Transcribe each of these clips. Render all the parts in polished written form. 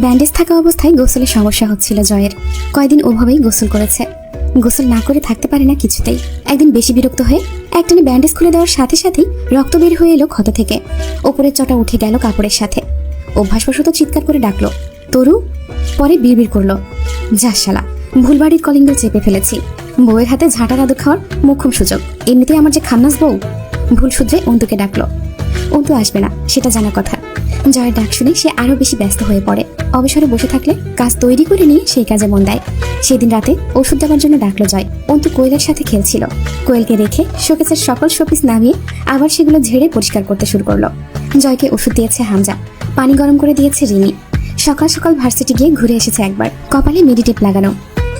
Bandage থাকা অবস্থায় গোসলের সমস্যা হচ্ছিল জয়ের। কয়েকদিন ওভাবেই গোসল করেছে। গোসল না করে থাকতে পারে না কিছুতেই। একদিন বেশি বিরক্ত হয়ে একটানে ব্যান্ডেজ খুলে দেওয়ার সাথে সাথেই রক্ত বের হয়ে এলো ক্ষত থেকে। ওপরের চটা উঠে গেল কাপড়ের সাথে। অভ্যাসবশত চিৎকার করে ডাকলো, তরু। পরে বিড়বিড় করলো, যা শালা, ভুলবাড়ির কলিং বেল চেপে ফেলেছি। বউয়ের হাতে ঝাঁটা রাদু খাওয়ার মোক্ষম সুযোগ। এমনিতেই আমার যে খান্নাস বউ। ভুল শুধরে অন্তুকে ডাকলো। অন্তু আসবে না সেটা জানা কথা। জয়ের ডাক শুনে সে আরো বেশি ব্যস্ত হয়ে পড়ে। অবসরে বসে থাকলে কাজ তৈরি করে নিয়ে সেই কাজে মন দেয়। সেদিন রাতে ওষুধ দেওয়ার জন্য ডাকলো জয়। অন্তু কোয়েলের সাথে খেলছিল। কোয়েলকে রেখে শোকেসের সকল শোপিস নামিয়ে আবার সেগুলো ঝেড়ে পরিষ্কার করতে শুরু করলো। জয়কে ওষুধ দিয়েছে হামজা, পানি গরম করে দিয়েছে রিমি। সকাল সকাল ভার্সিটি গিয়ে ঘুরে এসেছে একবার, কপালে মেডিটেপ লাগানো।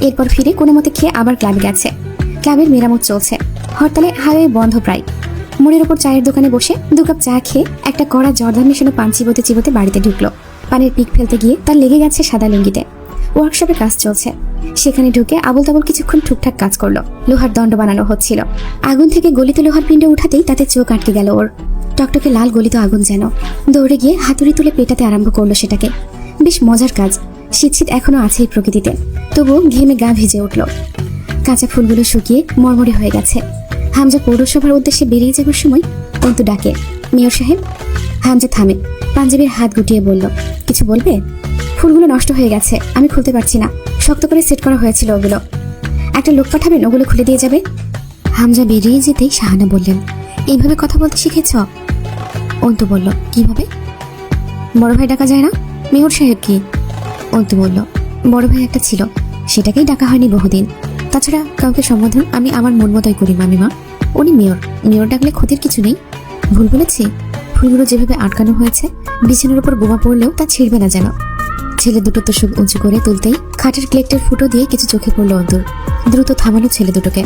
এরপর ফিরে কোনো মতে খেয়ে আবার ক্লাবে গেছে। ক্লাবের মেরামত চলছে। হরতালে হাইওয়ে বন্ধ প্রায়। মোড়ের ওপর চায়ের দোকানে বসে 2 কাপ চা খেয়ে একটা কড়া জর্দা মেশানো পান চিবোতে চিবোতে বাড়িতে ঢুকলো। পানের পিক ফেলতে গিয়ে তার লেগে গেছে সাদা লুঙ্গিতে। ওয়ার্কশপে কাজ চলছে। সেখানে ঢুকে আবল তাবল কিছুক্ষণ টুকটাক কাজ করলো। লোহার দণ্ড বানানো হচ্ছিল। আগুন থেকে গলিত লোহার পিণ্ড উঠাতেই তাতে চোখ আটকে গেল ওর। টকটকে লাল গলিত আগুন যেন। দৌড়ে গিয়ে হাতুড়ি তুলে পেটাতে আরম্ভ করলো সেটাকে। বেশ মজার কাজ। শীত শীত এখনো আছে এই প্রকৃতিতে, তবুও ঘেমে গা ভিজে উঠল। কাঁচা ফুলগুলো শুকিয়ে মরমরে হয়ে গেছে। হামজা পৌরসভার উদ্দেশ্যে বেরিয়ে যাবার সময় অন্তু ডাকে, মেয়র সাহেব। হামজা থামে, পাঞ্জাবির হাত গুটিয়ে বলল, কিছু বলবে? ফুলগুলো নষ্ট হয়ে গেছে, আমি খুলতে পারছি না। শক্ত করে সেট করা হয়েছিল ওগুলো। একটা লোক পাঠাবেন, ওগুলো খুলে দিয়ে যাবে। হামজা বেরিয়ে যেতেই শাহানা বললেন, এইভাবে কথা বলতে শিখেছ? অন্তু বলল, কিভাবে? বড় ভাই ডাকা যায় না? মেয়র সাহেব কি? অন্তু বলল, বড় ভাই একটা ছিল, সেটাকেই ডাকা হয়নি বহুদিন। তাছাড়া কাউকে সম্বোধন আমি আমার মন মতোই করি মামিমা। উনি মেয়র, মেয়র ডাকলে ক্ষতির কিছু নেই। ভুল বলেছি? ফুলগুলো যেভাবে আটকানো হয়েছে, বিছানার উপর বোমা পড়লেও তা ছিঁড়বে না যেন। ছেলে দুটো তো সুখ উঁচু করে তুলতেই খাটের ক্লেটের ফুটো দিয়ে কিছু চোখে পড়লো অন্তুর। দ্রুত থামানো ছেলে দুটোকে।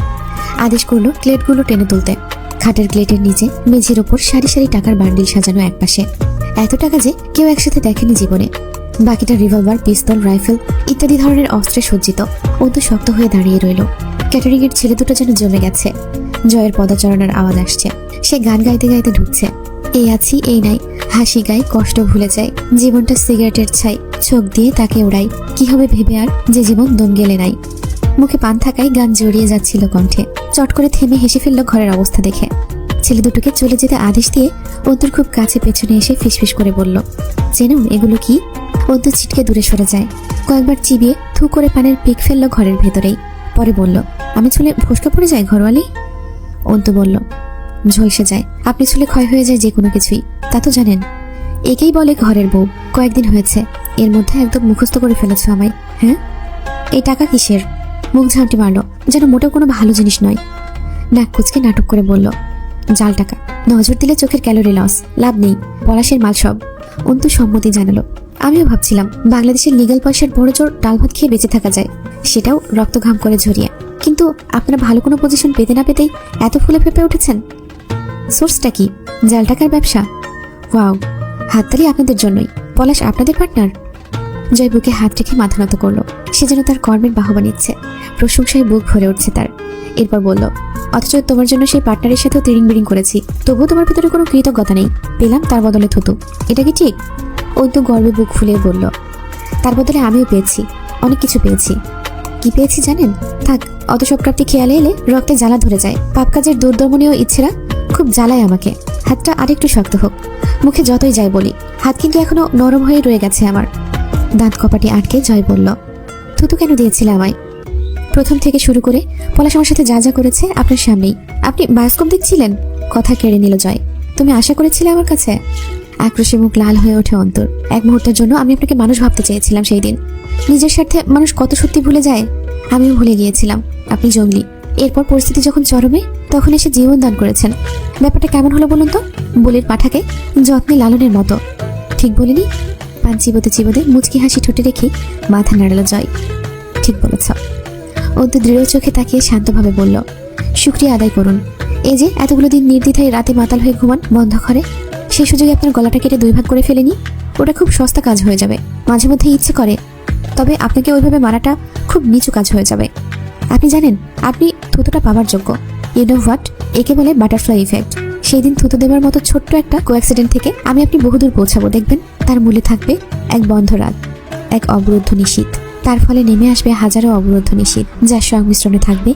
আদেশ করলো ক্লেটগুলো টেনে তুলতে। খাটের ক্লেটের নিচে মেঝের ওপর সারি সারি টাকার বান্ডিল সাজানো একপাশে। এত টাকা যে কেউ একসাথে দেখেনি জীবনে। বাকিটা রিভলভার, পিস্তল, রাইফেল ইত্যাদি ধরনের অস্ত্রে সজ্জিত। অন্তু শক্ত হয়ে দাঁড়িয়ে রইল। ক্যাটারিং এর ছেলে দুটো যেন জমে গেছে। জয়ের পদচারণার আওয়াজ আসছে। সে গান গাইতে গাইতে ঢুকছে। এই আছি এই নাই, হাসি গাই, কষ্ট ভুলে যায়। জীবনটা সিগারেটের ছাই, চোখ দিয়ে তাকে ওড়াই। কি হবে ভেবে আর, যে জীবন দম গেলে নাই। মুখে পান থাকায় গান জড়িয়ে যাচ্ছিল কণ্ঠে। চট করে থেমে হেসে ফেলল ঘরের অবস্থা দেখে। ছেলে দুটোকে চলে যেতে আদেশ দিয়ে অন্তুর খুব কাছে পেছনে এসে ফিসফিস করে বলল, চেনো এগুলো কি? অন্তু ছিটকে দূরে সরে যায়। কয়েকবার চিবিয়ে থু করে পানের পিক ফেললো ঘরের ভেতরেই। পরে বলল, আমি ছুলে ফসকা পড়ে যায় ঘরওয়ালি? অন্তু বলল, ঝলসে যায়। আপনি ছুলে ক্ষয় হয়ে যায় যে কোনো কিছুই, তা তো জানেন। একেই বলে ঘরের বউ। কয়েকদিন হয়েছে, এর মধ্যে একদম মুখস্থ করে ফেলেছ আমায়। হ্যাঁ, এই টাকা কিসের? মুখ ঝাঁটি মারলো, যেন মোটেও কোনো ভালো জিনিস নয়। নাক কুচকে নাটক করে বলল, জাল টাকা। নজর দিলে চোখের ক্যালোরি লস, লাভ নেই, পলাশের মাল সব। অন্তু সম্মতি জানালো। আমিও ভাবছিলাম বাংলাদেশের লিগ্যাল পয়সার বড় জোর ডাল ভাত খেয়ে বেঁচে থাকা যায়, সেটাও রক্তঘাম করে ঝরিয়ে। কিন্তু আপনারা ভালো কোনো পজিশন পেতে না পেতেই এত ফুলে ফেপে উঠেছেন। সোর্সটা কি? জাল টাকার ব্যবসা? ওয়াও, হাততালি আপনাদের জন্যই। পলাশ আপনাদের পার্টনার? জয় বুকে হাত রেখে মাথা নত করলো। সে যেন তার কর্মের বাহবা নিচ্ছে। প্রশংসায় বুক ভরে উঠছে তার। এরপর বলল, অথচ তোমার জন্য সেই পার্টনারের সাথেও তিরিং বিরিং করেছি, তবুও তোমার ভিতরে কোনো কৃতজ্ঞতা নেই। পেলাম তার বদলে থুতু। এটা কি ঠিক? ওই তো গর্বে বুক ফুলিয়ে বলল, তার বদলে আমিও পেয়েছি, অনেক কিছু পেয়েছি। কি পেয়েছি জানেন? থাক, অত সব প্রাপ্তি খেয়ালে এলে রক্তে জ্বালা ধরে যায়। পাপ কাজের দুর্দমনীয় ইচ্ছেরা খুব জ্বালায় আমাকে। হাতটা আরেকটু শক্ত হোক। মুখে যতই যাই বলি, হাত কিন্তু এখনো নরম হয়ে রয়ে গেছে আমার। দাঁত কপাটি আটকে জয় বলল, থুতু কেন দিয়েছিলে আমায়? প্রথম থেকে শুরু করে পলাশ আমার সাথে যা যা করেছে আপনার সামনেই। আপনি বায়োস্কোপ দেখছিলেন? কথা কেড়ে নিল জয়। তুমি আশা করেছিলে আমার কাছে? আক্রোশে মুখ লাল হয়ে ওঠে অন্তর। এক মুহূর্তের জন্য আমি আপনাকে মানুষ ভাবতে চেয়েছিলাম সেই দিন। নিজের স্বার্থে মানুষ কত সত্যি ভুলে যায়, আমিও ভুলে গিয়েছিলাম। আপনি জঙ্গলি। এরপর পরিস্থিতি যখন চরমে, তখন এসে জীবন দান করেছেন। ব্যাপারটা কেমন হলো বলুন তো? বলির পাঠাকে যত্নে লালনের মতো। ঠিক বলিনি? পান চিবোতে চিবোতে মুচকি হাসি ঠোঁটে রেখে মাথা নাড়ালো জয়। ঠিক বলেছ। অন্তু দৃঢ় চোখে তাকিয়ে শান্তভাবে বলল, শুকরিয়া আদায় করুন। এই যে এতগুলো দিন নির্দ্বিধায় রাতে মাতাল হয়ে ঘুমান বন্ধ ঘরে, সেই সুযোগে আপনার গলাটা কেটে 2 ভাগ করে ফেলেনি। ওটা খুব সস্তা কাজ হয়ে যাবে। মাঝে মধ্যে ইচ্ছে করে, তবে আপনাকে ওইভাবে মারাটা খুব নিচু কাজ হয়ে যাবে। আপনি জানেন আপনি থুতুটা পাওয়ার যোগ্য। You know what? একে বলে বাটারফ্লাই ইফেক্ট। সেই দিন থুতু দেবার মতো ছোট্ট একটা কোঅ্যাক্সিডেন্ট থেকে আমি আপনি বহুদূর পৌঁছাবো, দেখবেন। তার মূলে থাকবে এক বন্ধ রাত। এক অবরুদ্ধ নিশীথ। তার ফলে নেমে আসবে হাজারো অবরুদ্ধ নিশীথ, যার সংমিশ্রণে থাকবে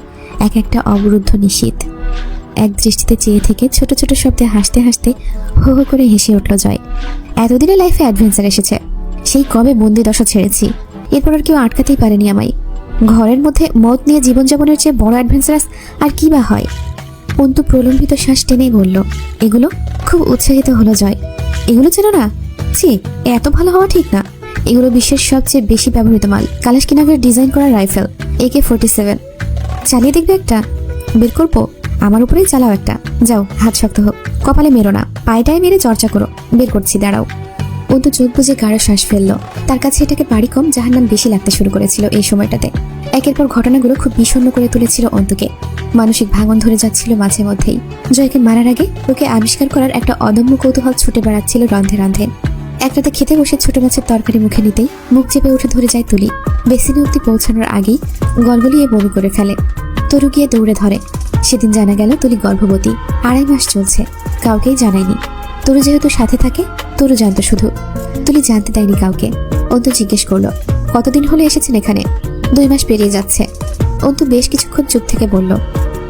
এক একটা অবরুদ্ধ নিশীথ। এক দৃষ্টিতে চেয়ে থেকে ছোট ছোট শব্দে হাসতে হাসতে হো হো করে হেসে উঠল জয়। এতদিনে লাইফে অ্যাডভেঞ্চার এসেছে। সেই কবে বন্দি দশা ছেড়েছি, এরপর আর কেউ আটকাতেই পারেনি আমায়। ঘরের মধ্যে মদ নিয়ে জীবনযাপনের চেয়ে বড় অ্যাডভেঞ্চারাস আর কি বা হয়। অন্তু প্রলম্বিত শ্বাস টেনেই বলল, এগুলো? খুব উৎসাহিত হলো জয়। এগুলো চেনো না? ছি, এত ভালো হওয়া ঠিক না। এগুলো বিশ্বের সবচেয়ে বেশি ব্যবহৃত মাল, কালাশকিনাভের ডিজাইন করা রাইফেল AK-47। চালিয়ে দেখবে একটা? বের করবো? আমার উপরেই চালাও একটা। যাও, হাত শক্ত হোক, কপালে মেরো না, পায়েটায় মেরে চর্চা করো। বের করছি, দাঁড়াও। অন্তু চোখ বুঝে গাঢ় শ্বাস ফেললো। তার কাছে এটাকে বাড়ি কম জাহান্নাম বেশি লাগতে শুরু করেছিল এই সময়টাতে। একের পর ঘটনাগুলো খুব বিষণ্ণ করে তুলেছিল অন্তুকে। মানসিক ভাঙন ধরে যাচ্ছিল মাঝে মধ্যেই। জয়কে মারার আগে ওকে আবিষ্কার করার একটা অদম্য কৌতূহল ছুটে বেড়াচ্ছিল রন্ধে রন্ধে। একরাতে খেতে বসে ছোট মাছের তরকারি মুখে নিতেই মুখ চেপে উঠে ধরে যায় তুলি। বেসিনে অব্দি পৌঁছানোর আগেই গলগলিয়ে বমি করে ফেলে। তরু গিয়ে দৌড়ে ধরে। সেদিন জানা গেল তুলি গর্ভবতী, 2.5 মাস চলছে। কাউকেই জানায়নি। তরু যেহেতু সাথে থাকে, তরু জানতো শুধু, তুলি জানতে দেয়নি কাউকে। অন্তু জিজ্ঞেস করলো, কতদিন হলে এসেছেন এখানে? 2 মাস পেরিয়ে যাচ্ছে। অন্তু বেশ কিছুক্ষণ চুপ থেকে বলল,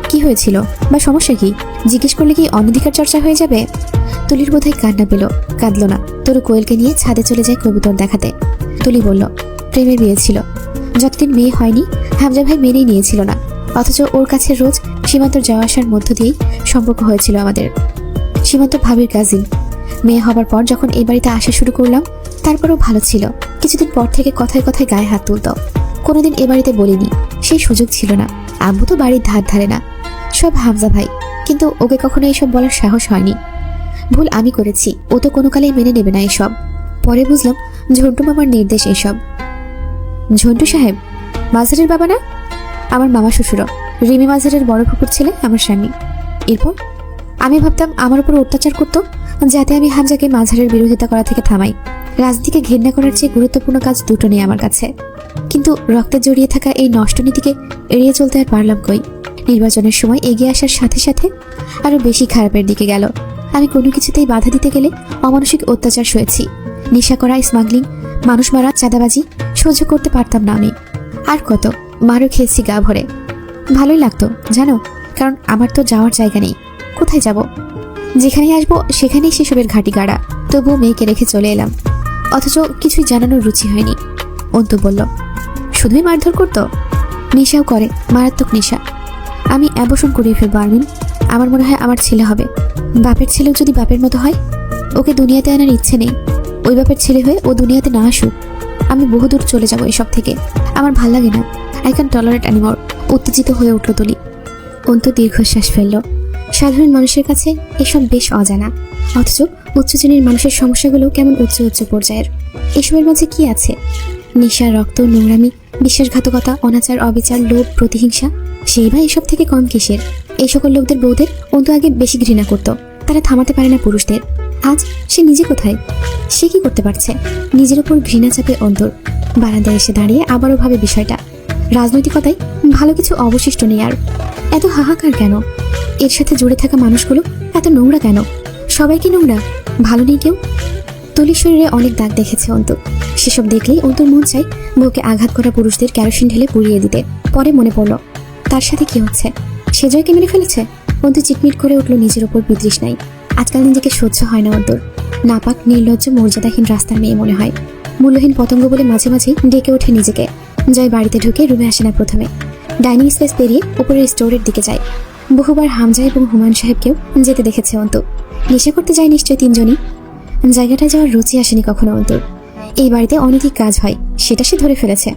কি হয়েছিল বা সমস্যা কি? জিজ্ঞেস করলে কি অনধিকার চর্চা হয়ে যাবে? তুলির বোধহয় কান্না পেল, কাঁদলো না। তরু কোয়েলকে নিয়ে ছাদে চলে যায় কবুতর দেখাতে। তুলি বলল, প্রেমের বিয়ে ছিল। যতদিন মেয়ে হয়নি হামজা ভাই মেনেই নিয়েছিল না, অথচ ওর কাছে রোজ সীমান্তর যাওয়া আসার মধ্য দিয়েই সম্পর্ক হয়েছিল আমাদের। সীমান্ত ভাবির কাজিন। মেয়ে হবার পর যখন এই বাড়িতে আসা শুরু করলাম, তারপরেও ভালো ছিল। কিছুদিন পর থেকে কথায় কথায় গায়ে হাত তুলত। কোনোদিন এ বাড়িতে বলিনি, সেই সুযোগ ছিল না। আব্বু তো বাড়ির ধার ধারে না, সব হামজা ভাই। কিন্তু ওকে কখনো এইসব বলার সাহস হয়নি। ভুল আমি করেছি, ও তো কোনো কালেই মেনে নেবে না এসব। পরে বুঝলাম ঝন্টু মামার নির্দেশ এসব। ঝন্টু সাহেব মাঝারের বাবা না? আমার মামা শ্বশুরও। রিমি মাঝারের বড় ফুপুর ছেলে আমার স্বামী। এরপর আমি ভাবতাম আমার উপর অত্যাচার করতো, যাতে আমি হামজাকে মাঝারের বিরোধিতা করা থেকে থামাই। রাজনীতিকে ঘৃণা করার চেয়ে গুরুত্বপূর্ণ কাজ দুটো নেই আমার কাছে। কিন্তু রক্তে জড়িয়ে থাকা এই নষ্ট নীতিকে এড়িয়ে চলতে আর পারলাম কই। নির্বাচনের সময় এগিয়ে আসার সাথে সাথে আরো বেশি খারাপের দিকে গেল। আমি কোনো কিছুতেই বাধা দিতে গেলে অমানসিক অত্যাচার সয়েছি। নেশা করা, স্মাগলিং, মানুষ মারা, চাঁদাবাজি সহ্য করতে পারতাম না আমি। আর কত মারও খেয়েছি গা ভরে। ভালোই লাগতো জানো, কারণ আমার তো যাওয়ার জায়গা নেই। কোথায় যাব? যেখানেই আসবো সেখানেই সেসবের ঘাটি গাড়া। তবুও মেয়েকে রেখে চলে এলাম, অথচ কিছুই জানানোর রুচি হয়নি। অন্তু বলল, শুধুই মারধর করতো? নেশাও করে, মারাত্মক নেশা। আমি অ্যাবর্শন করিয়ে ফেলবো আরমিন। আমার মনে হয় আমার ছেলে হবে। বাপের ছেলেও যদি বাপের মতো হয়। ওকে দুনিয়াতে আনার ইচ্ছে নেই। ওই বাপের ছেলে হয়ে ও দুনিয়াতে না আসুক। আমি বহুদূর চলে যাবো এসব থেকে। আমার ভাল লাগে না। I can tolerate anymore. উত্তেজিত হয়ে উঠল তুলি। অন্তু দীর্ঘশ্বাস ফেলল। সাধারণ মানুষের কাছে এসব বেশ অজানা, অথচ উচ্চ শ্রেণীর মানুষের সমস্যাগুলো কেমন উচ্চ উচ্চ পর্যায়ের। এসবের মাঝে কি আছে? নেশা, রক্ত, নোংরামি, বিশ্বাসঘাতকতা, অনাচার, অবিচার, লোভ, প্রতিহিংসা। সেই বা এসব থেকে কম কিসের? এই সকল লোকদের বউদের অন্তু আগে বেশি ঘৃণা করত। তারা থামাতে পারে না পুরুষদের। আজ সে নিজে কোথায়? সে কি করতে পারছে? নিজের উপর ঘৃণা চাপে অন্তর। বারান্দায় এসে দাঁড়িয়ে আবারও ভাবে বিষয়টা। রাজনৈতিকতায় ভালো কিছু অবশিষ্ট নেই আর। এত হাহাকার কেন? এর সাথে জুড়ে থাকা মানুষগুলো এত নোংরা কেন? সবাই কি নোংরা? ভালো নেই কেউ? তুলির শরীরে অনেক দাগ দেখেছে অন্তু। সেসব দেখলেই অন্তুর মন চাই বউকে আঘাত করা পুরুষদের কেরোসিন ঢেলে পুড়িয়ে দিতে। পরে মনে পড়ল, তার সাথে কি হচ্ছে? সে জয়কে মেরে ফেলেছে। অন্তু চিটমিট করে উঠল নিজের ওপর বিতৃষ্ণায়। আজকাল নিজেকে সহ্য হয় না অন্তর। নাপাক, নির্লজ্জ, মর্যাদাহীন রাস্তার মেয়ে মনে হয়। মূল্যহীন পতঙ্গ বলে মাঝে মাঝেই ডেকে ওঠে নিজেকে। জয় বাড়িতে ঢুকে রুমে আসে না প্রথমে। ডাইনিং স্পেস পেরিয়ে উপরের স্টোরের দিকে যায়। বহুবার হামজা এবং হুমায়ুন সাহেবকেও যেতে দেখেছে অন্তু। নেশা করতে যায় নিশ্চয়ই তিনজনই। জায়গাটায় যাওয়ার রুচি আসেনি কখনো অন্তুর। এই বাড়িতে অনৈতিক কাজ হয়, সেটা সে ধরে ফেলেছে।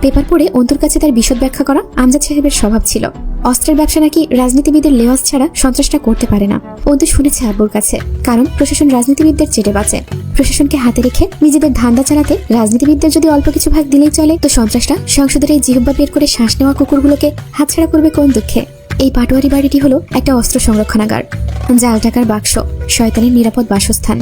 পেপার পড়ে অন্তুর কাছে তার বিশদ ব্যাখ্যা করা আমজাদ সাহেবের স্বভাব ছিল। অস্ত্রের ব্যবসা নাকি রাজনীতিবিদের লেওয়াজ ছাড়া সন্ত্রাসটা করতে পারে না। অন্তু শুনেছে আব্বুর কাছে, কারণ প্রশাসন রাজনীতিবিদদের চেটে বাঁচে। প্রশাসনকে হাতে রেখে নিজেদের ধান্দা চালাতে রাজনীতিবিদদের যদি অল্প কিছু ভাগ দিলেই চলে, তো সন্ত্রাসটা সংসদের এই জিহ্বা বের করে শ্বাস নেওয়া কুকুরগুলোকে হাতছাড়া করবে কোন দুঃখে? এই পাটোয়ারি বাড়িটি হলো একটা অস্ত্র সংরক্ষণাগার, জাল টাকার বাক্স, শয়তানের নিরাপদ বাসস্থান।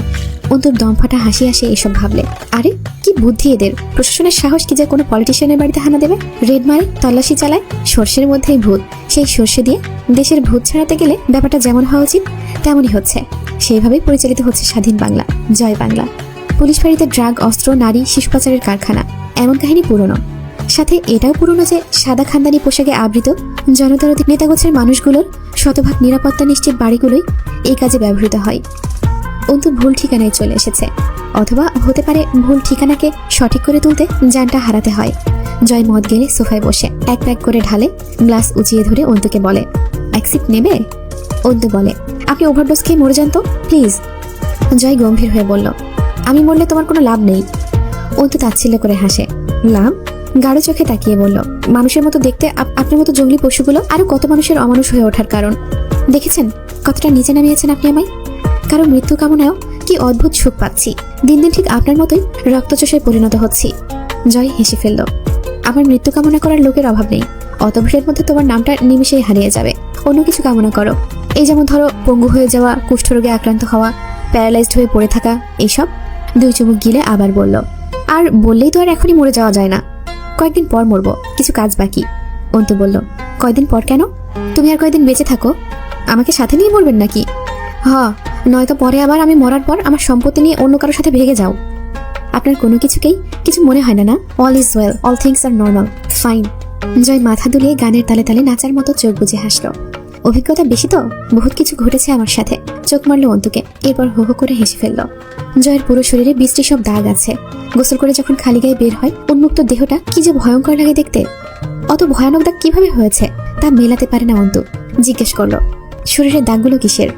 অন্তুর দমফাটা হাসি আসে এসব ভাবলে। আরে কি বুদ্ধি এদের! প্রশাসনের সাহস কি যে কোনো পলিটিশিয়ানের বাড়িতে হানা দেবে? রেড মারে, তল্লাশি চালায়। সর্ষের মধ্যেই ভূত। সেই সর্ষে দিয়ে দেশের ভূত ছাড়াতে গেলে ব্যাপারটা যেমন হওয়া উচিত তেমনই হচ্ছে। সেইভাবেই পরিচালিত হচ্ছে স্বাধীন বাংলা, জয় বাংলা। পুলিশ ফাঁড়িতে ড্রাগ, অস্ত্র, নারী, শিশু পাচারের কারখানা। এমন কাহিনী পুরনো। সাথে এটাও পুরনো যে সাদা খানদানি পোশাকে আবৃত জনতারোধী নেতাগোছের মানুষগুলোর শতভাগ নিরাপত্তা নিশ্চিত বাড়িগুলোই এই কাজে ব্যবহৃত হয়। অন্তু ভুল ঠিকানায় চলে এসেছে, অথবা হতে পারে ভুল ঠিকানাকে সঠিক করে তুলতে জানটা হারাতে হয়। জয় মদ গেলে সোফায় বসে এক প্যাক করে ঢালে, গ্লাস উঁচিয়ে ধরে অন্তুকে বলে, এক সিপ নেবে? অন্তু বলে, আপনি ওভারডোজ খেয়ে মরে যান তো প্লিজ। জয় গম্ভীর হয়ে বলল, আমি মরলে তোমার কোনো লাভ নেই। অন্তু তাচ্ছিল্য করে হাসে। লাভ? গাঢ় চোখে তাকিয়ে বলল, মানুষের মতো দেখতে আপনার মতো জঙ্গলি পশুগুলো আরো কত মানুষের অমানুষ হয়ে ওঠার কারণ। দেখেছেন কতটা নিচে নামিয়েছেন আপনি আমায়? কারো মৃত্যু কামনায়ও কি অদ্ভুত সুখ পাচ্ছি। দিন দিন ঠিক আপনার মতোই রক্তচোষায় পরিণত হচ্ছি। জয় হেসে ফেলল। আমার মৃত্যু কামনা করার লোকের অভাব নেই। অত ভিড়ের মধ্যে তোমার নামটা নিমিশেই হারিয়ে যাবে। অন্য কিছু কামনা করো। এই যেমন ধরো পঙ্গু হয়ে যাওয়া, কুষ্ঠরোগে আক্রান্ত হওয়া, প্যারালাইজড হয়ে পড়ে থাকা, এইসব। দুই চুমুক গিলে আবার বলল, আর বললেই তো আর এখনই মরে যাওয়া যায় না। কয়েকদিন পর মরবো, কিছু কাজ বাকি। অন্তু বলল, কয়দিন পর কেন? তুমি আর কয়দিন বেঁচে থাকো। আমাকে সাথে নিয়ে মরবেন নাকি? নয়তো পরে আবার আমি মরার পর আমার সম্পত্তি নিয়ে অন্য কারোর সাথে ভেগে যাও। আপনার কোনো কিছুকেই কিছু মনে হয় না, না? All is well, all things আর নর্মাল, ফাইন। জয় মাথা দুলিয়ে গানের তালে তালে নাচার মতো চোখ বুজে হাসলো। অভিজ্ঞতা বেশি তো, বহুত কিছু ঘটেছে আমার সাথে। চোখ মারলো অন্তুকে, এরপর হো হো করে হেসে ফেললো। জয়ের পুরো শরীরে বৃষ্টি সব দাগ আছে। গোসল করে যখন খালি গায়ে বের হয়, উন্মুক্ত দেহটা কি যে ভয়ঙ্কর লাগে দেখতে। অত ভয়ানক দাগ কিভাবে হয়েছে তা মেলাতে পারে না অন্তু। জিজ্ঞেস করলো, শরীরের দাগগুলো কিসের?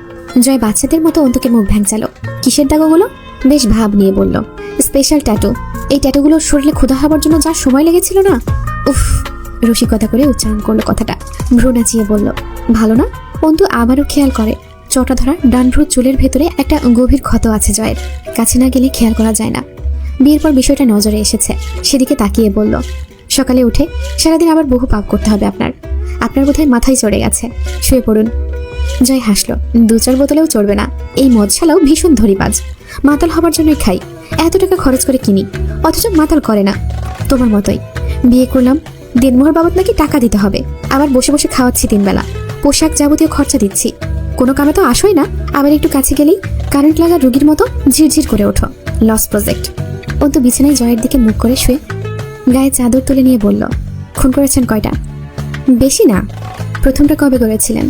জয় বাচ্চাদের মতো অন্তুকে মুখ ভ্যাংচালো। কিসের দাগ ওগুলো? বেশ ভাব নিয়ে বলল, স্পেশাল ট্যাটু। এই ট্যাটুগুলো শরীরে ক্ষুধা হবার জন্য যা সময় লেগেছিল না, উফ। রসিকতা করে উচ্চারণ করলো কথাটা। ভ্রু নাচিয়ে বলল, ভালো না? অন্তু আবারও খেয়াল করে চটা ধরা ডান ভ্রু চুলের ভেতরে একটা গভীর ক্ষত আছে জয়ের। কাছে না গেলে খেয়াল করা যায় না। বিয়ের পর বিষয়টা নজরে এসেছে, সেদিকে তাকিয়ে বলল, সকালে উঠে সারাদিন আবার বহু পাপ করতে হবে আপনার। আপনার বোধহয় মাথায় চড়ে গেছে, শুয়ে পড়ুন। জয় হাসলো। 2-4 বোতলেও চড়বে না। এই মদশালাও ভীষণ ধরিবাজ। মাতাল হবার জন্যই খাই, এত টাকা খরচ করে কিনি, অথচ মাতাল করে না। তোমার মতোই। বিয়ে করলাম, দিনমোহর বাবদ নাকি টাকা দিতে হবে, আবার বসে বসে খাওয়াচ্ছি 3 বেলা, পোশাক যাবতীয় খরচা দিচ্ছি। কোনো কামে তো আসোই না, আবার একটু কাছে গেলেই কারেন্ট লাগা রোগীর মতো ঝিরঝির করে ওঠো। Loss project. অন্তু বিছানায় জয়ের দিকে মুখ করে শুয়ে গায়ে চাদর তুলে নিয়ে বলল, খুন করেছেন কয়টা? বেশি না। প্রথমটা কবে করেছিলেন?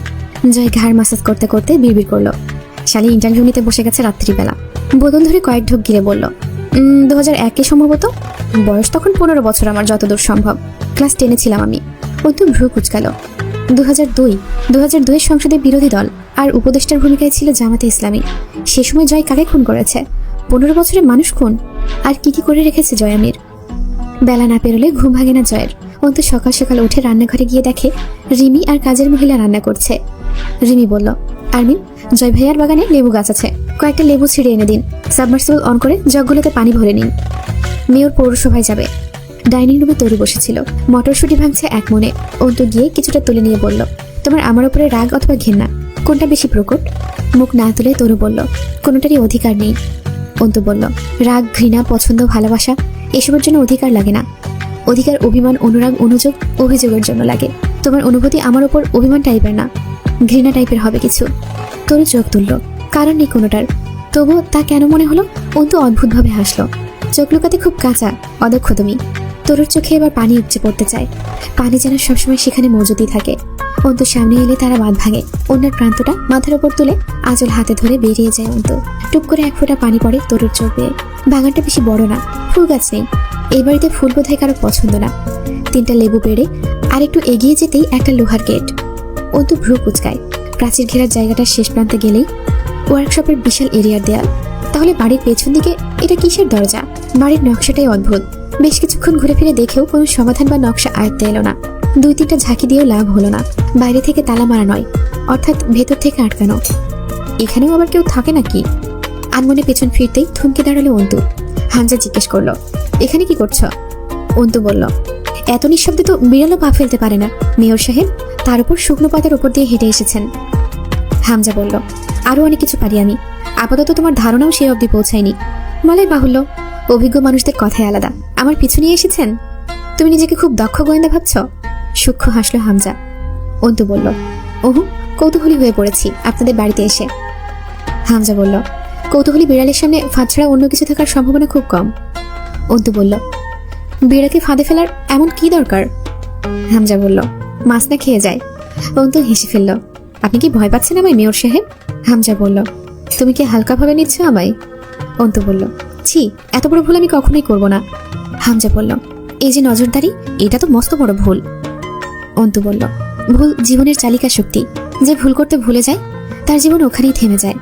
জয় ঘাড় মাসাজ করতে করতে বিড়বিড় করলো, শালি ইন্টারভিউ নিতে বসে গেছে রাত্রিবেলা। বদন ধরে কয়েক ঢোক গিরে বলল, 2001-এ সম্ভবত। বয়স তখন 15 বছর আমার, যতদূর সম্ভব। ক্লাস 10-এ ছিলাম আমি। অন্তু ভ্রু কুচকালো। 2002-এর সংসদে বিরোধী দল আর উপদেষ্টার ভূমিকায় ছিল জামাতে ইসলামী। সে সময় জয় কাকে খুন করেছে? 15 বছরের মানুষ খুন। আর কি কি করে রেখেছে জয় আমির। বেলা না পেরোলে ঘুম ভাঙে না জয়ের। অন্তু সকাল সকাল উঠে রান্নাঘরে গিয়ে দেখে রিমি আর কাজের মহিলা রান্না করছে। রিমি বলল, আরমিন, জয় ভাইয়ার বাগানে লেবু গাছ আছে, কয়েকটা লেবু ছিঁড়ে এনে দিন। সাবমার্সিবল অন করে জগগুলোতে পানি ভরে নিন। মেয়র পৌরসভায় যাবে। ডাইনিং রুমে তরু বসেছিল, মটরশুঁটি ভাঙছে এক মনে। অন্তু গিয়ে কিছুটা তুলে নিয়ে বলল, তোমার আমার উপরে রাগ অথবা ঘেন্না কোনটা বেশি প্রকট? মুখ না তুলে তরু বলল, কোনোটারই অধিকার নেই। অন্তু বলল, রাগ, ঘৃণা, পছন্দ, ভালোবাসা এসবের জন্য অধিকার লাগে না। অধিকার অভিমান, অনুরাগ, অনুযোগ, অভিযোগের জন্য লাগে। তোমার অনুভূতি আমার ওপর অভিমান টাইপের না, ঘৃণা টাইপের হবে কিছু। তরু চোখ তুলল, কারণ নেই কোনোটার। তবুও তা কেন মনে হলো? অন্তু অদ্ভুতভাবে হাসলো। চোখ লুকাতে খুব কাঁচা, অদক্ষ তুমি। তরুর চোখে এবার পানি উপচে পড়তে চায়। পানি যেন সবসময় সেখানে মজুদই থাকে। অন্তু সামনে এলে তারা বাঁধ ভাঙে। অন্যের প্রান্তটা মাথার ওপর তুলে আঁচল হাতে ধরে বেরিয়ে যায় অন্তু। টুপ করে 1 ফোঁটা পানি পড়ে তরুর চোখ বেয়ে। বাগানটা বেশি বড় না, ফুল গাছ নেই। এই বাড়িতে ফুল বোধহয় কারো পছন্দ না। 3টা লেবু পেড়ে আর একটু এগিয়ে যেতেই একটা লোহার গেট। অন্তু ভ্রু কুচকায়। প্রাচীর ঘেরার জায়গাটার শেষ প্রান্তে গেলেই ওয়ার্কশপের বিশাল এরিয়ার দেয়াল। তাহলে বাড়ির পেছন দিকে এটা কিসের দরজা? বাড়ির নকশাটাই অদ্ভুত। বেশ কিছুক্ষণ ঘুরে ফিরে দেখেও কোনো সমাধান বা নকশা আয়ত্তে এলো না। 2-3টা ঝাঁকি দিয়েও লাভ হলো না। বাইরে থেকে তালা মারা নয়, অর্থাৎ ভেতর থেকে আটকানো। এখানেও আবার কেউ থাকে নাকি? আনমনে পেছন ফিরতেই থমকে দাঁড়ালো অন্তু। হামজা জিজ্ঞেস করলো, এখানে কি করছো? অন্তু বলল, এত নিঃশব্দে তো বিড়ালও পা ফেলতে পারে না মেয়র সাহেব, তার উপর শুকনো পাতার উপর দিয়ে হেঁটে এসেছেন। হামজা বলল, আরো অনেক কিছু পারি আমি, আপাতত তোমার ধারণাও সেই অবধি পৌঁছায়নি। বলাই বাহুল্য, অভিজ্ঞ মানুষদের কথাই আলাদা। আমার পিছু নিয়ে এসেছেন? তুমি নিজেকে খুব দক্ষ গোয়েন্দা ভাবছ? সূক্ষ্ম হাসলো হামজা। অন্তু বলল, ওহু, কৌতূহলী হয়ে পড়েছি আপনাদের বাড়িতে এসে। হামজা বলল, কৌতূহলী বিড়ালের সামনে ফাঁদ ছাড়া অন্য কিছু থাকার সম্ভাবনা খুব কম। অন্তু বলল, বিড়ালকে ফাঁদে ফেলার এমন কি দরকার? হামজা বলল, মাছ না খেয়ে যায়। অন্তু হেসে ফেলল, আপনি কি ভয় পাচ্ছেন আমায় মেয়র সাহেব? হামজা বলল, তুমি কি হালকাভাবে নিচ্ছ আমায়? অন্তু বলল, ছি, এত বড় ভুল আমি কখনোই করব না। হামজা বলল, এই যে নজরদারি, এটা তো মস্ত বড় ভুল। অন্তু বলল, ভুল জীবনের চালিকা শক্তি। যে ভুল করতে ভুলে যায় তার জীবন ওখানেই থেমে যায়।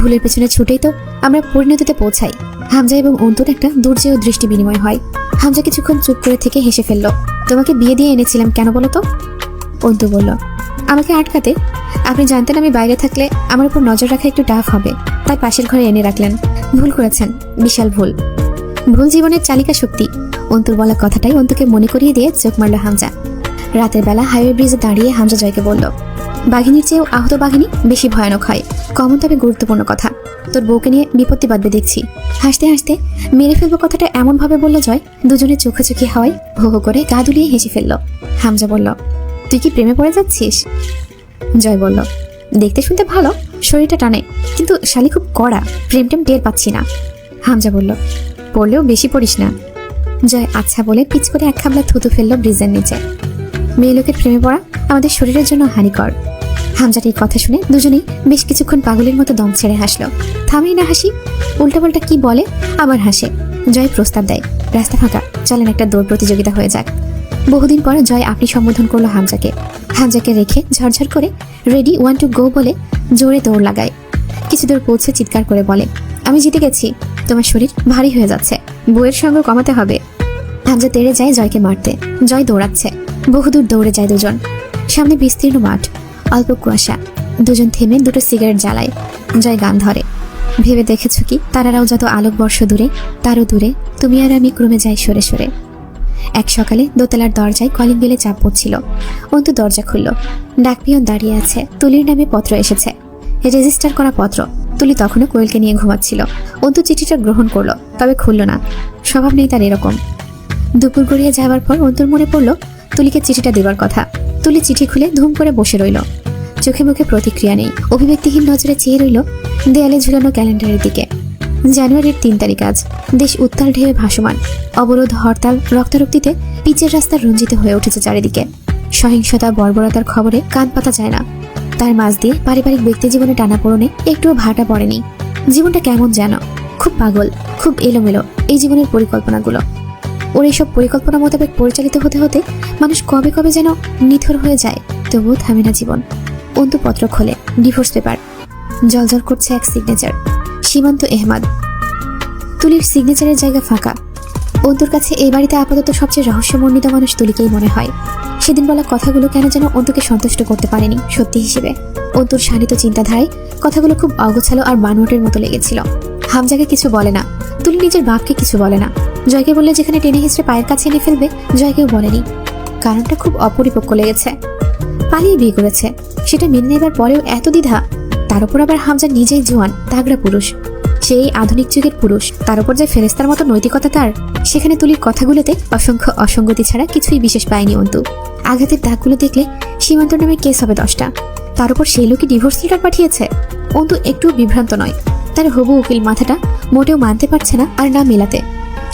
ভুলের পেছনে ছুটেই তো আমরা পরিণতিতে পৌঁছাই। হামজা এবং অন্তুর একটা দুর্জেয় দৃষ্টি বিনিময় হয়। হামজা কিছুক্ষণ চুপ করে থেকে হেসে ফেলল। তোমাকে বিয়ে দিয়ে এনেছিলাম কেন বলো তো? অন্তু বলল, আমাকে আটকাতে। আপনি জানতেন আমি বাইরে থাকলে আমার উপর নজর রাখা একটু টাফ হবে, তাই পাশের ঘরে এনে রাখলেন। ভুল করেছেন, বিশাল ভুল। ভুল জীবনের চালিকা শক্তি। অন্তুর বলা কথাটাই অন্তুকে মনে করিয়ে দিয়ে চোখ মারল হামজা। রাতের বেলা হাইওয়ে ব্রিজে দাঁড়িয়ে হামজা জয়কে বলল, বাঘিনীর চেয়েও আহত বাঘিনী বেশি ভয়ানক হয়। কমন তবে গুরুত্বপূর্ণ কথা। তোর বউকে নিয়ে বিপত্তি বাঁধবে দেখছি। হাসতে হাসতে মেরে ফেলবো কথাটা এমন ভাবে বলল জয়, দুজনের চোখাচোখি হওয়ায় হো হো করে গা দুলিয়ে হেসে ফেলল। হামজা বলল, তুই কি প্রেমে পড়ে যাচ্ছিস? জয় বলল, দেখতে শুনতে ভালো, শরীরটা টানে, কিন্তু শালি খুব কড়া, প্রেম টেম টের পাচ্ছি না। হামজা বলল, পড়লেও বেশি পড়িস না। জয় আচ্ছা বলে পিচ করে এক খাবলা থুতু ফেললো ব্রিজের নিচে। মেয়ে লোকের প্রেমে পড়া আমাদের শরীরের জন্য হানিকর। হামজার এই কথা শুনে দুজনেই বেশ কিছুক্ষণ পাগলের মতো দম ছেড়ে হাসলো। থামেই না হাসি, উল্টাপাল্টা কি বলে আবার হাসে। জয় প্রস্তাব দেয়, রাস্তা ফাঁকা, চলেন একটা দৌড় প্রতিযোগিতা হয়ে যাক। বহুদিন পর জয় আপনি সম্বোধন করলো হামজাকে। হামজাকে রেখে ঝরঝর করে রেডি 1 to go বলে জোরে দৌড় লাগায়। কিছু দূর পৌঁছে চিৎকার করে বলে, আমি জিতে গেছি, তোমার শরীর ভারী হয়ে যাচ্ছে, বউয়ের সঙ্গ কমাতে হবে। হামজা তেড়ে যায় জয়কে মারতে। জয় দৌড়াচ্ছে, বহুদূর দৌড়ে যায় দুজন। সামনে বিস্তীর্ণ মাঠ, অল্প কুয়াশা। দুজন থেমে দুটো সিগারেট জ্বালায়। জয় গান ধরে, ভেবে দেখেছ কি তারারাও যত আলোকবর্ষ দূরে, তারও দূরে তুমি আর আমি ক্রমে যাই সরে সরে। এক সকালে দোতলার দরজায় কলিং বেলে চাপ পড়ছিল। অন্তু দরজা খুলল। ডাকপিয়ন দাঁড়িয়ে আছে। তুলির নামে পত্র এসেছে, রেজিস্টার করা পত্র। তুলি তখনও কোয়েলকে নিয়ে ঘুমাচ্ছিল। অন্তু চিঠিটা গ্রহণ করলো, তবে খুলল না। স্বভাব নেই তার এরকম। দুপুর গড়িয়ে যাবার পর অন্তুর মনে পড়ল তুলিকে চিঠিটা দেবার কথা। তুলি চিঠি খুলে ধুম করে বসে রইল। চোখে মুখে প্রতিক্রিয়া নেই। অভিব্যক্তিহীন নজরে চেয়ে রইল দেয়ালে ঝুলানো ক্যালেন্ডারের দিকে। জানুয়ারির 3 তারিখ আজ। দেশ উত্তাল ঢেউয়ে ভাসমান। অবরোধ, হরতাল, রক্তারক্তিতে পিচের রাস্তা রঞ্জিত হয়ে উঠেছে চারিদিকে। সহিংসতা, বর্বরতার খবরে কান পাতা যায় না। তার মাঝ দিয়ে পারিবারিক ব্যক্তি জীবনে টানাপোড়েনে একটুও ভাটা পড়েনি। জীবনটা কেমন যেন, খুব পাগল, খুব এলোমেলো এই জীবনের পরিকল্পনাগুলো। ওর এইসব পরিকল্পনা মোতাবেক পরিচালিত হতে হতে মানুষ কবে কবে যেন নিথর হয়ে যায়, তবুও থামে না জীবন। অন্তু পত্র খোলে, ডিভোর্স পেপার। জলজল করছে এক সিগনেচার, সীমান্ত এহমাদ। তুলির সিগনেচারের জায়গা ফাঁকা। অন্তুর কাছে এই বাড়িতে আপাতত সবচেয়ে রহস্যমণ্ডিত মানুষ তুলিকেই মনে হয়। সেদিন বলা কথাগুলো কেন যেন অন্তুকে সন্তুষ্ট করতে পারেনি সত্যি হিসেবে। অন্তুর শানিত চিন্তাধারায় কথাগুলো খুব অগোছালো আর বানোয়াটের মতো লেগেছিল। হামজাকে কিছু বলে না, তুলি নিজের বাপকে কিছু বলে না। জয়কে বললে যেখানে টেনে হিসেবে পায়ের কাছে এনে ফেলবে, জয়কেও বলেনি। কারণটা খুব অপরিপক্ক লেগেছে। পালিয়ে বিয়ে করেছে, সেটা মেনে নেবার পরেও এত দ্বিধা। তার উপর আবার হামজা নিজেই জোয়ান, তাগড়া পুরুষ, সেই আধুনিক যুগের পুরুষ। তার উপর যে ফেরেস্তার মতো নৈতিকতা তার। সেখানে তুলির কথাগুলোতে অসংখ্য অসঙ্গতি ছাড়া কিছুই বিশেষ পায়নি অন্তু। আঘাতের দাগগুলো দেখলে সীমান্ত নামে কেস হবে 10টা। তার উপর সেই লোকই ডিভোর্স লেটার পাঠিয়েছে। অন্তু একটু বিভ্রান্ত নয়। তার হবু উকিল মাথাটা মোটেও মানতে পারছে না আর না মেলাতে।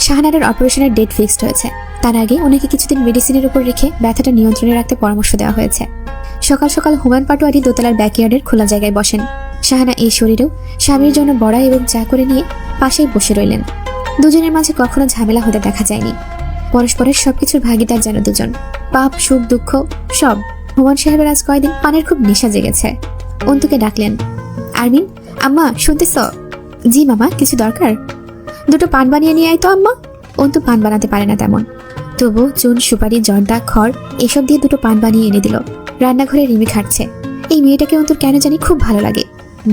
শাহানারের অপারেশনের ডেট ফিক্সড হয়েছে। তার আগে ওনাকে কিছুদিন মেডিসিনের উপর রেখে ব্যথাটা নিয়ন্ত্রণে রাখতে পরামর্শ দেওয়া হয়েছে। সকাল সকাল হুমায়ুন পাটোয়ারি দোতলার ব্যাকইয়ার্ডের খোলা জায়গায় বসেন। শাহানা এই শরীরেও স্বামীর জন্য বড়া এবং চা করে নিয়ে পাশেই বসে রইলেন। দুজনের মাঝে কখনো ঝামেলা হতে দেখা যায়নি। পরস্পরের সবকিছুর ভাগিদার যেন দুজন। পাপ, সুখ, দুঃখ সব। হুমায়ুন সাহেবের আজ কয়দিন পানের খুব নেশা জেগেছে। অন্তুকে ডাকলেন, আরমিন, আম্মা শুনতেছ? জি মামা, কিছু দরকার? 2টো পান বানিয়ে নিয়ে আয় তো আম্মা। অন্তু পান বানাতে পারে না তেমন, তবু চুন, সুপারি, জর্দা, খড় এসব দিয়ে 2টো পান বানিয়ে এনে দিল। রান্নাঘরে রিমি খাটছে। এই মেয়েটাকে অন্তুর কেন জানি খুব ভালো লাগে।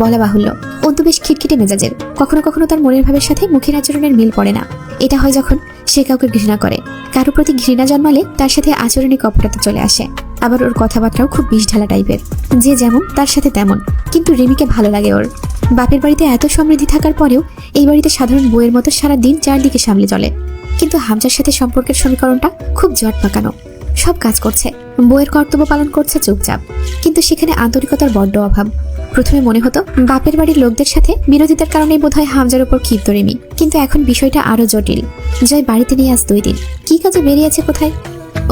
বলা বাহুল্য, অন্তু বেশ খিটখিটে মেজাজের। কখনো কখনো তার মনের ভাবের সাথে মুখের আচরণের মিল পড়ে না। এটা হয় যখন সে কাউকে ঘৃণা করে। কারো প্রতি ঘৃণা জন্মালে তার সাথে আচরণে কপটতা চলে আসে। আবার ওর কথাবার্তাও খুব বিষঢালা টাইপের। যে যেমন তার সাথে তেমন। কিন্তু রিমিকে ভালো লাগে ওর। বাপের বাড়িতে এত সমৃদ্ধি থাকার পরেও এই বাড়িতে সাধারণ বইয়ের মতো সারা দিন চারদিকে সামলে চলে। কিন্তু হামজার সাথে সম্পর্কের সমীকরণটা খুব জট পাকানো। সব কাজ করছে, বইয়ের কর্তব্য পালন করছে চুপচাপ, কিন্তু সেখানে আন্তরিকতার বড্ড অভাব। প্রথমে মনে হতো বাপের বাড়ির লোকদের সাথে বিরোধিতার কারণেই বোধহয় হামজার উপর ক্ষিপ্ত রিমি, কিন্তু এখন বিষয়টা আরো জটিল। জয় বাড়িতে নিয়ে আজ 2 দিন, কি কাজে বেরিয়েছে কোথায়?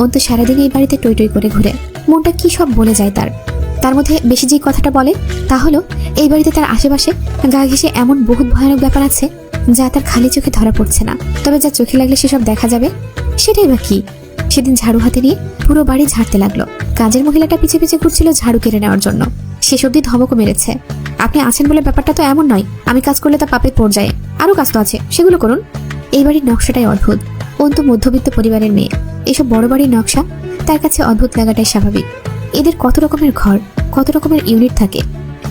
অন্তু সারাদিন এই বাড়িতে টই টই করে ঘুরে, মনটা কি সব বলে যায় তার মধ্যে বেশি যে কথাটা বলে তা হলো এই বাড়িতে তার আশেপাশে গা ঘেঁষে এমন বহুত ভয়ানক ব্যাপার আছে যা তার খালি চোখে ধরা পড়ছে না, তবে যা চোখে লাগলে সেসব দেখা যাবে। সেটাই বা কি? সেদিন ঝাড়ু হাতে নিয়ে পুরো বাড়ি ঝাড়তে লাগলো। কাজের মহিলাটা পিছে পিছে ঘুরছিল ঝাড়ু কেড়ে নেওয়ার জন্য। শেষ অব্দি ধমকও মেরেছে, আপনি আছেন বলে ব্যাপারটা তো এমন নয়, আমি কাজ করলে তা পাপের পর্যায়ে, আরো কাজ তো আছে, সেগুলো করুন। এই বাড়ির নকশাটাই অদ্ভুত। অন্তু মধ্যবিত্ত পরিবারের মেয়ে, এসব বড় বাড়ির নকশা তার কাছে অদ্ভুত লাগাটাই স্বাভাবিক। এদের কত রকমের ঘর, কত রকমের ইউনিট থাকে।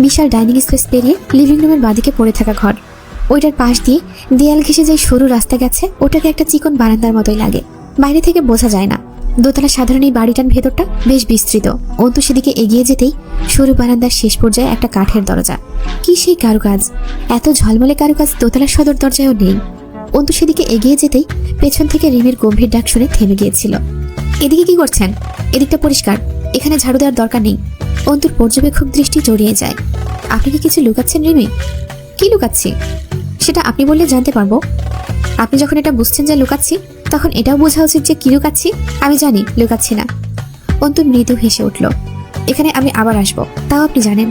বিশাল ডাইনিং স্পেস পেরিয়ে লিভিং রুমের বাদিকে পড়ে থাকা ঘর, ওইটার পাশ দিয়ে দেয়াল ঘেঁষে যে সরু রাস্তা গেছে, ওটাকে একটা চিকন বারান্দার মতোই লাগে, বাইরে থেকে বোঝা যায় না। দোতলা সাধারণ এই বাড়িটার ভেতরটা বেশ বিস্তৃত। অন্তু সেদিকে এগিয়ে যেতেই সরু বারান্দার শেষ পর্যায়ে একটা কাঠের দরজা। কি সেই কারুকাজ! এত ঝলমলে কারুকাজ দোতলার সদর দরজায়ও নেই। অন্তু সেদিকে এগিয়ে যেতেই পেছন থেকে রিমির গম্ভীর ডাক শুনে থেমে গিয়েছিল। এদিকে কি করছেন? এদিকটা পরিষ্কার, এখানে ঝাড়ু দেওয়ার দরকার নেই। অন্তুর পর্যবেক্ষক দৃষ্টি জড়িয়ে যায়। আপনি কি কিছু লুকাচ্ছেন রিমি? কি লুকাচ্ছি সেটা আপনি বললে জানতে পারবো। আপনি যখন এটা বুঝছেন যে লুকাচ্ছি, তখন এটাও বোঝা উচিত যে কি লুকাচ্ছি। আমি জানি লুকাচ্ছি না। অন্তু মৃদু হেসে উঠল। এখানে আমি আবার আসবো, তাও আপনি জানেন।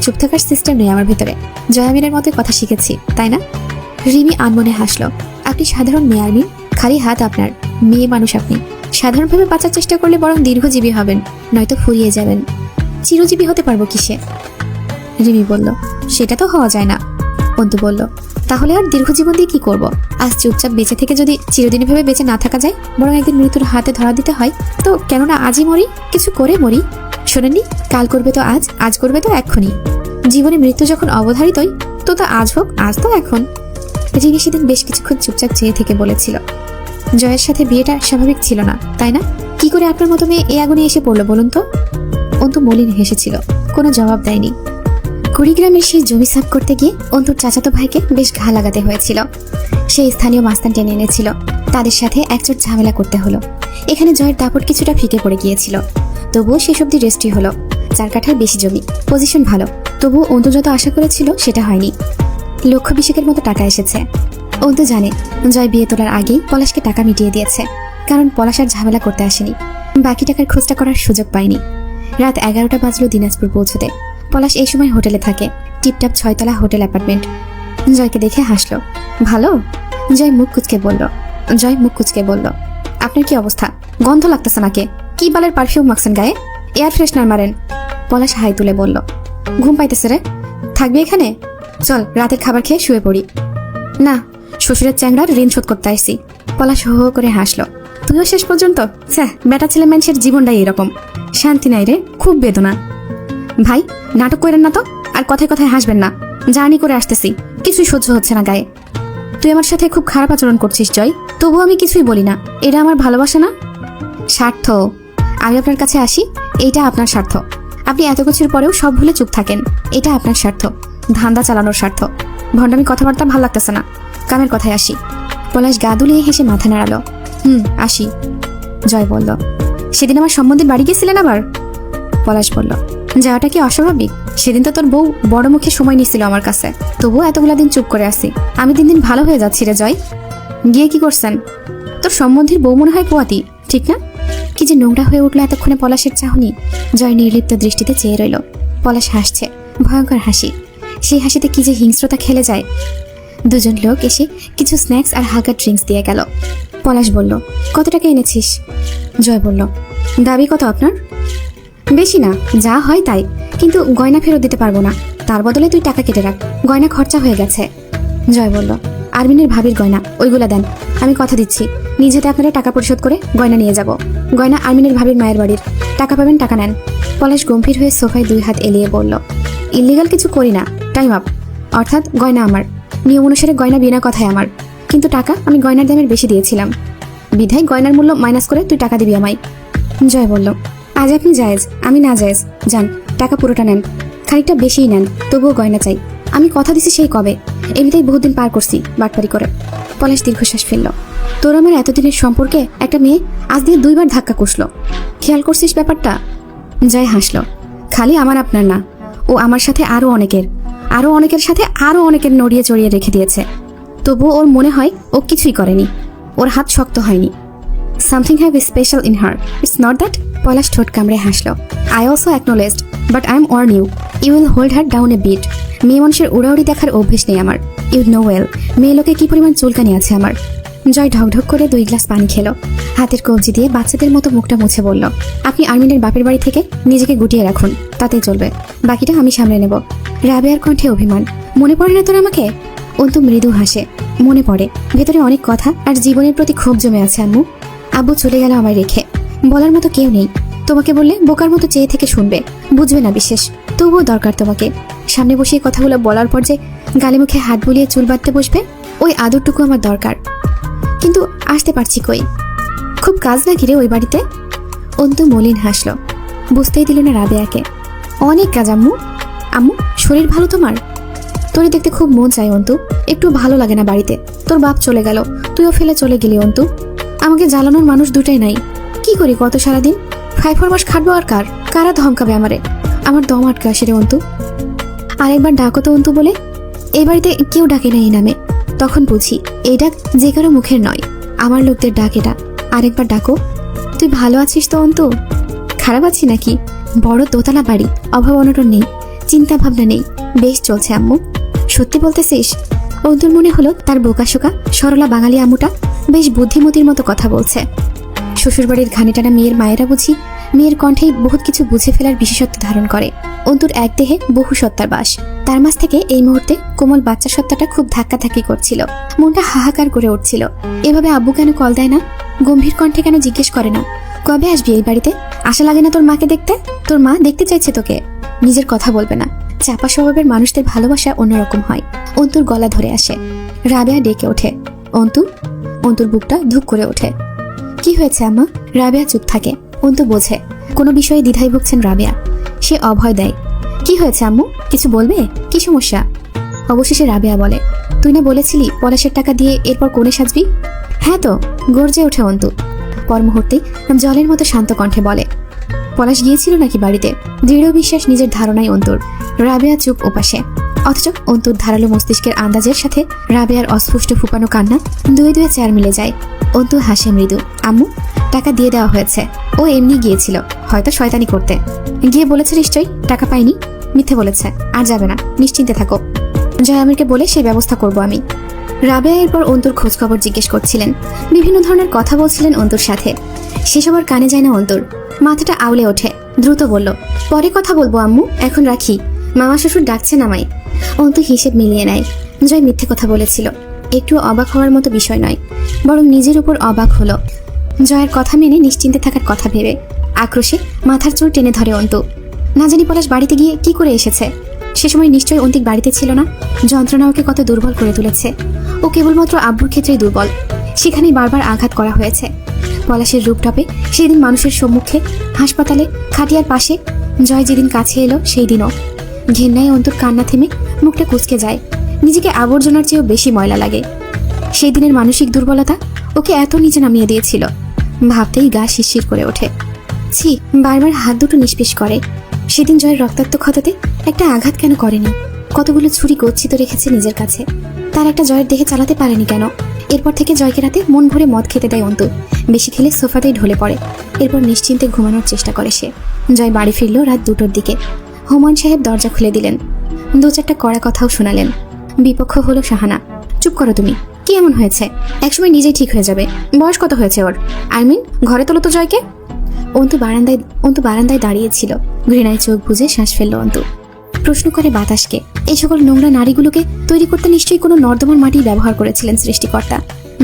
চুপ থাকার সিস্টেম নেই আমার ভিতরে। জয়ামিনের মতো কথা শিখেছি, তাই না? রিমি আনমনে হাসলো। আপনি সাধারণ মেয়ে আর্মিন, খালি হাত আপনার, মেয়ে মানুষ আপনি। সাধারণভাবে বাঁচার চেষ্টা করলে বরং দীর্ঘজীবী হবেন, নয়তো ফুরিয়ে যাবেন। চিরজীবী হতে পারবো কিসে? রিমি বলল, সেটা তো হওয়া যায় না। অন্তু বলল, তাহলে আর দীর্ঘজীবন দিয়ে কি করব? আজ চুপচাপ বেঁচে থেকে যদি চিরদিনই ভাবে বেঁচে না থাকা যায়, বরং একদিন মৃত্যুর হাতে ধরা দিতে হয়, তো কেননা আজই মরি, কিছু করে মরি। শোনেননি, কাল করবে তো আজ, আজ করবে তো এক্ষুনি। জীবনে মৃত্যু যখন অবধারিতই, তো তা আজ হোক, আজ তো এখন। রিমি সেদিন বেশ কিছুক্ষণ চুপচাপ চেয়ে থেকে বলেছিল, জয়ের সাথে বিয়েটা স্বাভাবিক ছিল না, তাই না? কি করে আপনার মতো মেয়ে এই আগুনে এসে পড়লো বলুন তো? অন্তু মলিন হেসেছিল, কোনো জবাব দেয়নি। কুড়িগ্রামের সেই জমি সাফ করতে গিয়ে অন্তুর চাচাতো ভাইকে বেশ ঘা লাগাতে হয়েছিল। সেই স্থানীয় মাস্তান টেনে এনেছিল, তাদের সাথে একচোট ঝামেলা করতে হলো। এখানে জয়ের দাপট কিছুটা ফিকে পড়ে গিয়েছিল, তবুও শেষ অব্দি রেস্ট্রি হলো। 4 কাঠার বেশি জমি, পজিশন ভালো, তবুও অন্তু যত আশা করেছিল সেটা হয়নি। 1,20,000-এর মতো টাকা এসেছে। অন্তু জানে জয় বিয়ে তোলার আগেই পলাশকে টাকা মিটিয়ে দিয়েছে, কারণ পলাশ আর ঝামেলা করতে আসেনি। বাকি টাকার খোঁজটা করার সুযোগ পায়নি। রাত 11টা বাজলো দিনাজপুর পৌঁছতে। পলাশ এই সময় হোটেলে থাকে, টিপটাপ 6 তলা হোটেল অ্যাপার্টমেন্ট। জয়কে দেখে হাসলো। ভালো? জয় মুখ কুচকে বলল, আপনার কি অবস্থা? গন্ধ লাগতেছে নাকি? কি বালের পারফিউম মাখছেন গায়ে? এয়ার ফ্রেশনার মারেন। পলাশ হাই তুলে বলল, ঘুম পাইতেছে রে, থাকবি এখানে? চল রাতের খাবার খেয়ে শুয়ে পড়ি। না, শ্বশুরের চ্যাংড়ার ঋণ শোধ করতে আসছি। পলাশ হো হো করে হাসলো। তুইও শেষ পর্যন্ত? বেটা ছেলে মানুষের জীবনটাই এরকম, শান্তি নাই রে, খুব বেদনা। ভাই নাটক করেন না তো, আর কথায় কথায় হাসবেন না। জার্নি করে আসতেছি, কিছুই সহ্য হচ্ছে না গায়ে। তুই আমার সাথে খুব খারাপ আচরণ করছিস জয়, তবুও আমি কিছুই বলি না। এটা আমার ভালোবাসা না, স্বার্থ। আমি আপনার কাছে আসি, এইটা আপনার স্বার্থ। আপনি এত কিছুর পরেও সব ভুলে চুপ থাকেন, এটা আপনার স্বার্থ, ধান্দা চালানোর স্বার্থ। ভণ্ডামি কথাবার্তা ভাল লাগতেছে না, কামের কথায় আসি। পলাশ গা দুলিয়ে হেসে মাথা নাড়ালো। আসি। জয় বলল, সেদিন আমার সম্বন্ধে বাড়ি গেছিলেন আবার? পলাশ বলল, যাওয়াটা কি অস্বাভাবিক? সেদিন তো তোর বউ বড় মুখে সময় নিছিল আমার কাছে, তবুও এতগুলা দিন চুপ করে আসি। আমি দিন দিন ভালো হয়ে যাচ্ছি রে জয়। গিয়ে কি করছেন? তোর সম্বন্ধীর বউ মনে হয় পোয়াতি, ঠিক না? কি যে নোংরা হয়ে উঠলো এতক্ষণে পলাশের চাহনি। জয় নির্লিপ্ত দৃষ্টিতে চেয়ে রইল। পলাশ হাসছে, ভয়ঙ্কর হাসি। সেই হাসিতে কি যে হিংস্রতা খেলে যায়। দুজন লোক এসে কিছু স্ন্যাক্স আর হালকা ড্রিঙ্কস দিয়ে গেল। পলাশ বলল, কত টাকা এনেছিস? জয় বলল, দাবি কত আপনার? বেশি না, যা হয় তাই, কিন্তু গয়না ফেরত দিতে পারবো না। তার বদলে তুই টাকা কেটে রাখ, গয়না খরচা হয়ে গেছে। জয় বলল, আরমিনের ভাবির গয়না, ওইগুলা দেন। আমি কথা দিচ্ছি, নিজেতে আপনারা টাকা পরিশোধ করে গয়না নিয়ে যাব। গয়না আরমিনের ভাবির মায়ের বাড়ির, টাকা পাবেন, টাকা নেন। পলাশ গম্ভীর হয়ে সোফায় 2 হাত এলিয়ে বলল, ইলিগাল কিছু করি না, টাইম আপ। অর্থাৎ গয়না আমার, নিয়ম অনুসারে গয়না বিনা কথায় আমার, কিন্তু টাকা আমি গয়নার দামের বেশি দিয়েছিলাম, বিধায় গয়নার মূল্য মাইনাস করে তুই টাকা দিবি আমায়। জয় বলল, আজ আপনি জায়েজ, আমি না জায়েজ। যান, টাকা পুরোটা নেন, খানিকটা বেশিই নেন, তবুও গয়না চাই। আমি কথা দিছি সেই কবে, এমনিতেই বহুদিন পার করছি বাটপারি করে। পলাশ দীর্ঘশ্বাস ফেলল। তোর আমার এতদিনের সম্পর্কে একটা মেয়ে আজ দিয়ে 2 বার ধাক্কা কষলো, খেয়াল করছিস ব্যাপারটা? জয় হাসলো। খালি আমার আপনার না, ও আমার সাথে আরো অনেকের সাথে আরো অনেকের নড়িয়ে চড়িয়ে রেখে দিয়েছে, তবুও ওর মনে হয় ও কিছুই করেনি, ওর হাত শক্ত হয়নি। Something have special in her, it's not that. Palash ঠোঁট কামড়ে হাসলো। I also acknowledged, but I am warn you will hold her down a bit. মেয়ে মানুষের উড়াউড়ি দেখার অভ্যেস নেই আমার, ইউ নো ওয়েল মেয়ে লোকে কি পরিমাণ চুলকানি আছে আমার। জয় ঢকঢক করে 2 গ্লাস পানি খেলো, হাতের কবজি দিয়ে বাচ্চাদের মতো মুখটা মুছে বলল, আপনি আর্মিনের বাপের বাড়ি থেকে নিজেকে গুটিয়ে রাখুন, তাতেই চলবে, বাকিটা আমি সামলে নেব। রাবেয়ার কণ্ঠে অভিমান। মনে পড়ে না তোর আমাকে? অন্তু মৃদু হাসে। মনে পড়ে, ভেতরে অনেক কথা আর জীবনের প্রতি ক্ষোভ জমে আছে আম্মু। আব্বু চলে গেল আমায় রেখে, বলার মতো কেউ নেই। তোমাকে বললে বোকার মতো চেয়ে থেকে শুনবে, বুঝবে না বিশেষ, তবুও দরকার তোমাকে। সামনে বসিয়ে কথাগুলো বলার পর যে গালে মুখে হাত বুলিয়ে চুল বাঁধতে বসবে, ওই আদরটুকু আমার দরকার। কিন্তু আসতে পারছি কই? খুব কাজ না ঘিরে ওই বাড়িতে? অন্তু মলিন হাসলো, বুঝতেই দিল না রাবেয়াকে। অনেক কাজ আম্মু। আম্মু, শরীর ভালো তোমার? তোরে দেখতে খুব মন চাই অন্তু, একটু ভালো লাগে না বাড়িতে। তোর বাপ চলে গেল, তুইও ফেলে চলে গেলি অন্তু। আমাকে জ্বালানোর মানুষ দুটাই নাই, কি করি কত সারাদিন? 5-4 মাস খাটবো আর কারা ধমকাবে আমারে? আমার দম আটকে আসে রে অন্তু। আরেকবার ডাকো তো অন্তু বলে। এই বাড়িতে কেউ ডাকে না এই নামে। তখন বুঝি এই ডাক যে কারো মুখের নয়, আমার লোকদের ডাক এটা। আরেকবার ডাকো। তুই ভালো আছিস তো অন্তু? খারাপ আছি নাকি? বড় দোতলা বাড়ি, অভাব অনটন নেই, চিন্তা ভাবনা নেই, বেশ চলছে আম্মু। সত্যি বলতেছিস? অন্তুর মনে হলো তার বোকাশোকা সরলা বাঙালি আম্মুটা বেশ বুদ্ধিমতির মতো কথা বলছে। শ্বশুরবাড়ির ঘানি টানা মেয়ের মায়েরা বুঝি মেয়ের কণ্ঠেই বহুত কিছু বুঝে ফেলার বিশেষত্ব ধারণ করে। অন্তুর এক দেহে বহু সত্তার বাস, তার মাঝ থেকে এই মুহূর্তে কোমল বাচ্চা সত্তাটা খুব ধাক্কাধাক্কি করছিল, মনটা হাহাকার করে উঠছিল। এভাবে আব্বু কেন কল দেয় না? গম্ভীর কণ্ঠে কেন জিজ্ঞেস করে না, কবে আসবি এই বাড়িতে? আশা লাগে না তোর মাকে দেখতে? তোর মা দেখতে চাইছে তোকে। নিজের কথা বলবে না, চাপা স্বভাবের মানুষদের ভালোবাসা অন্যরকম হয়। অন্তুর গলা ধরে আসে। রাবেয়া ডেকে ওঠে, অন্তু। অন্তুর বুকটা ধুক করে ওঠে। কি হয়েছে আম্মা? রাবেয়া চুপ থাকে। অন্তু বোঝে কোনো বিষয়ে দ্বিধায় ভুগছেন রাবেয়া। সে অভয় দেয়। কি হয়েছে আম্মু? কিছু বলবে? কি সমস্যা? অবশেষে রাবেয়া বলে, তুই না বলেছিলি পলাশের টাকা দিয়ে এরপর কোণে সাজবি? হ্যাঁ তো, গর্জে ওঠে অন্তু। পর মুহূর্তে জলের মতো শান্ত কণ্ঠে বলে, পলাশ গিয়েছিল নাকি বাড়িতে? দৃঢ় বিশ্বাস নিজের ধারণায় অন্তুর। রাবেয়া চুপ ওপাশে। অথচ অন্তুর ধারালো মস্তিষ্কের আন্দাজের সাথে রাবেয়ার অস্ফুষ্ট ফুপানো কান্না দুয়ে দুয়ে চার মিলে যায়। অন্তু হাসে মৃদু। আম্মু, টাকা দিয়ে দেওয়া হয়েছে। ও এমনি গিয়েছিল, হয়তো শয়তানি করতে। গিয়ে বলেছে নিশ্চয়ই টাকা পাইনি। মিথ্যে বলেছে, আর যাবে না, নিশ্চিন্তে থাকো। জয় আমিরকে বলে সেই ব্যবস্থা করব আমি। রাবেয়া এরপর অন্তুর খোঁজ খবর জিজ্ঞেস করছিলেন, বিভিন্ন ধরনের কথা বলছিলেন অন্তুর সাথে। সেসব আর কানে যায় না অন্তুর। মাথাটা আউলে ওঠে, দ্রুত বলল, পরে কথা বলবো আম্মু, এখন রাখি, মামা শ্বশুর ডাকছেন আমায়। অন্তু হিসেব মিলিয়ে নেয়। জয় মিথ্যে কথা বলেছিল, একটু অবাক হওয়ার মতো বিষয় নয়, বরং নিজের উপর অবাক হলো। জয়ের কথা মেনে নিশ্চিন্তে থাকার কথা ভেবে আক্রোশে মাথার চুল টেনে ধরে অন্তু। না জানি পলাশ বাড়িতে গিয়ে কি করে এসেছে। সে সময় নিশ্চয়ই অন্তিক বাড়িতে ছিল না। যন্ত্রণা ওকে কত দুর্বল করে তুলেছে। ও কেবলমাত্র আব্বুর ক্ষেত্রেই দুর্বল, সেখানেই বারবার আঘাত করা হয়েছে। পলাশের রূপটপে সেদিন মানুষের সম্মুখে, হাসপাতালে, খাটিয়ার পাশে, জয় যেদিন কাছে এলো সেই দিনও ঘেন্নায় অন্তুর কান্না থেমে মুখটা কুঁচকে যায়। নিজেকে আবর্জনার চেয়েও বেশি ময়লা লাগে। সেই দিনের মানসিক দুর্বলতা ওকে এত নিচে নামিয়ে দিয়েছিল। ভাবতেই গা শিরশির করে ওঠে। ছি, বারবার হাত দুটো নিষ্পিস করে। সেদিন জয়ের রক্তাক্ত ক্ষততে একটা আঘাত কেন করেনি? কতগুলো ছুরি গচ্ছিত রেখেছে নিজের কাছে, তার একটা জয়ের দেহে চালাতে পারেনি কেন? এরপর থেকে জয়কে রাতে মন ভরে মদ খেতে দেয় অন্তু। বেশি খেলে সোফাতেই ঢলে পড়ে। এরপর নিশ্চিন্তে ঘুমানোর চেষ্টা করে সে। জয় বাড়ি ফিরল রাত 2টোর দিকে। হুমায়ুন সাহেব দরজা খুলে দিলেন, 2-4টা কড়া কথাও শোনালেন। বিপক্ষ হলো শাহানা। চুপ করো তুমি, কি এমন হয়েছে? একসময় নিজেই ঠিক হয়ে যাবে। বয়স কত হয়েছে ওর? ঘরে তোলো তো জয়কে। অন্তু বারান্দায় দাঁড়িয়েছিল। ঘৃণায় চোখ বুজে শ্বাস ফেলল অন্তু। প্রশ্ন করে বাতাসকে, এই সকল নোংরা নারীগুলোকে তৈরি করতে নিশ্চয়ই কোনো নর্দমার মাটি ব্যবহার করেছিলেন সৃষ্টিকর্তা।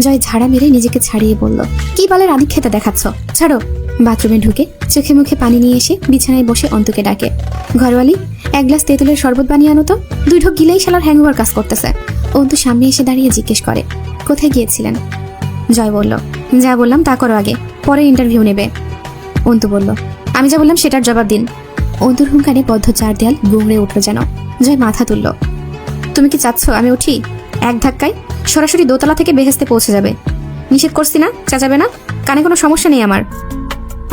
জয় ঝাড়া মেরে নিজেকে ছাড়িয়ে বলল, কি বালের আদিক্ষেতা দেখাচ্ছ, ছাড়ো। বাথরুমে ঢুকে চোখে মুখে পানি নিয়ে এসে বিছানায় বসে অন্তুকে ডাকে, ঘরওয়ালি 1 গ্লাস তেঁতুলের শরবত বানিয়ে আনো তো। 2 ঢোক গিলেই শালার হ্যাংওভার কাজ করতেছে। অন্তু সামনে এসে দাঁড়িয়ে জিজ্ঞেস করে, কোথায় গিয়েছিলেন? জয় বলল, যা বললাম তা করো আগে, পরে ইন্টারভিউ নেবে। অন্তু বলল, আমি যা বললাম সেটার জবাব দিন। অন্তুর হুঙ্কারে বদ্ধ 4 দেয়াল গুমড়ে উঠল যেন। জয় মাথা তুলল। তুমি কি চাচ্ছ আমি উঠি? এক ধাক্কায় সরাসরি দোতলা থেকে বেহেস্তে পৌঁছে যাবে। নিষেধ করছি না, চেঁচাবে না, কানে কোনো সমস্যা নেই আমার।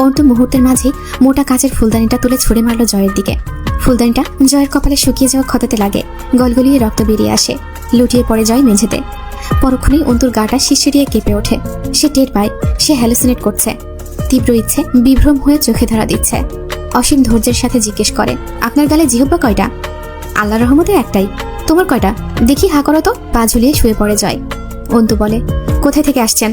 অন্তু মুহূর্তের মাঝে মোটা কাচের ফুলদানিটা তুলে ছুঁড়ে মারল জয়ের দিকে। ফুলদানিটা জয়ের কপালে শুকিয়ে যাওয়া ক্ষততে লাগে, গলগলিয়ে রক্ত বেরিয়ে আসে। লুটিয়ে পড়ে জয় মেঝেতে। পরক্ষণেই অন্তুর গাটা শিরশিরিয়ে কেঁপে ওঠে। সে টের পায় সে হ্যালুসিনেট করছে। তীব্র ইচ্ছে বিভ্রম হয়ে চোখে ধরা দিচ্ছে। অসীম ধৈর্যের সাথে জিজ্ঞেস করে, আপনার গালে জিহ্বা কয়টা? আল্লাহর রহমতে একটাই। তোমার কয়টা? দেখি হা করো তো। পা ঝুলিয়ে শুয়ে পড়ে জয়। অন্তু বলে, কোথায় থেকে আসছেন?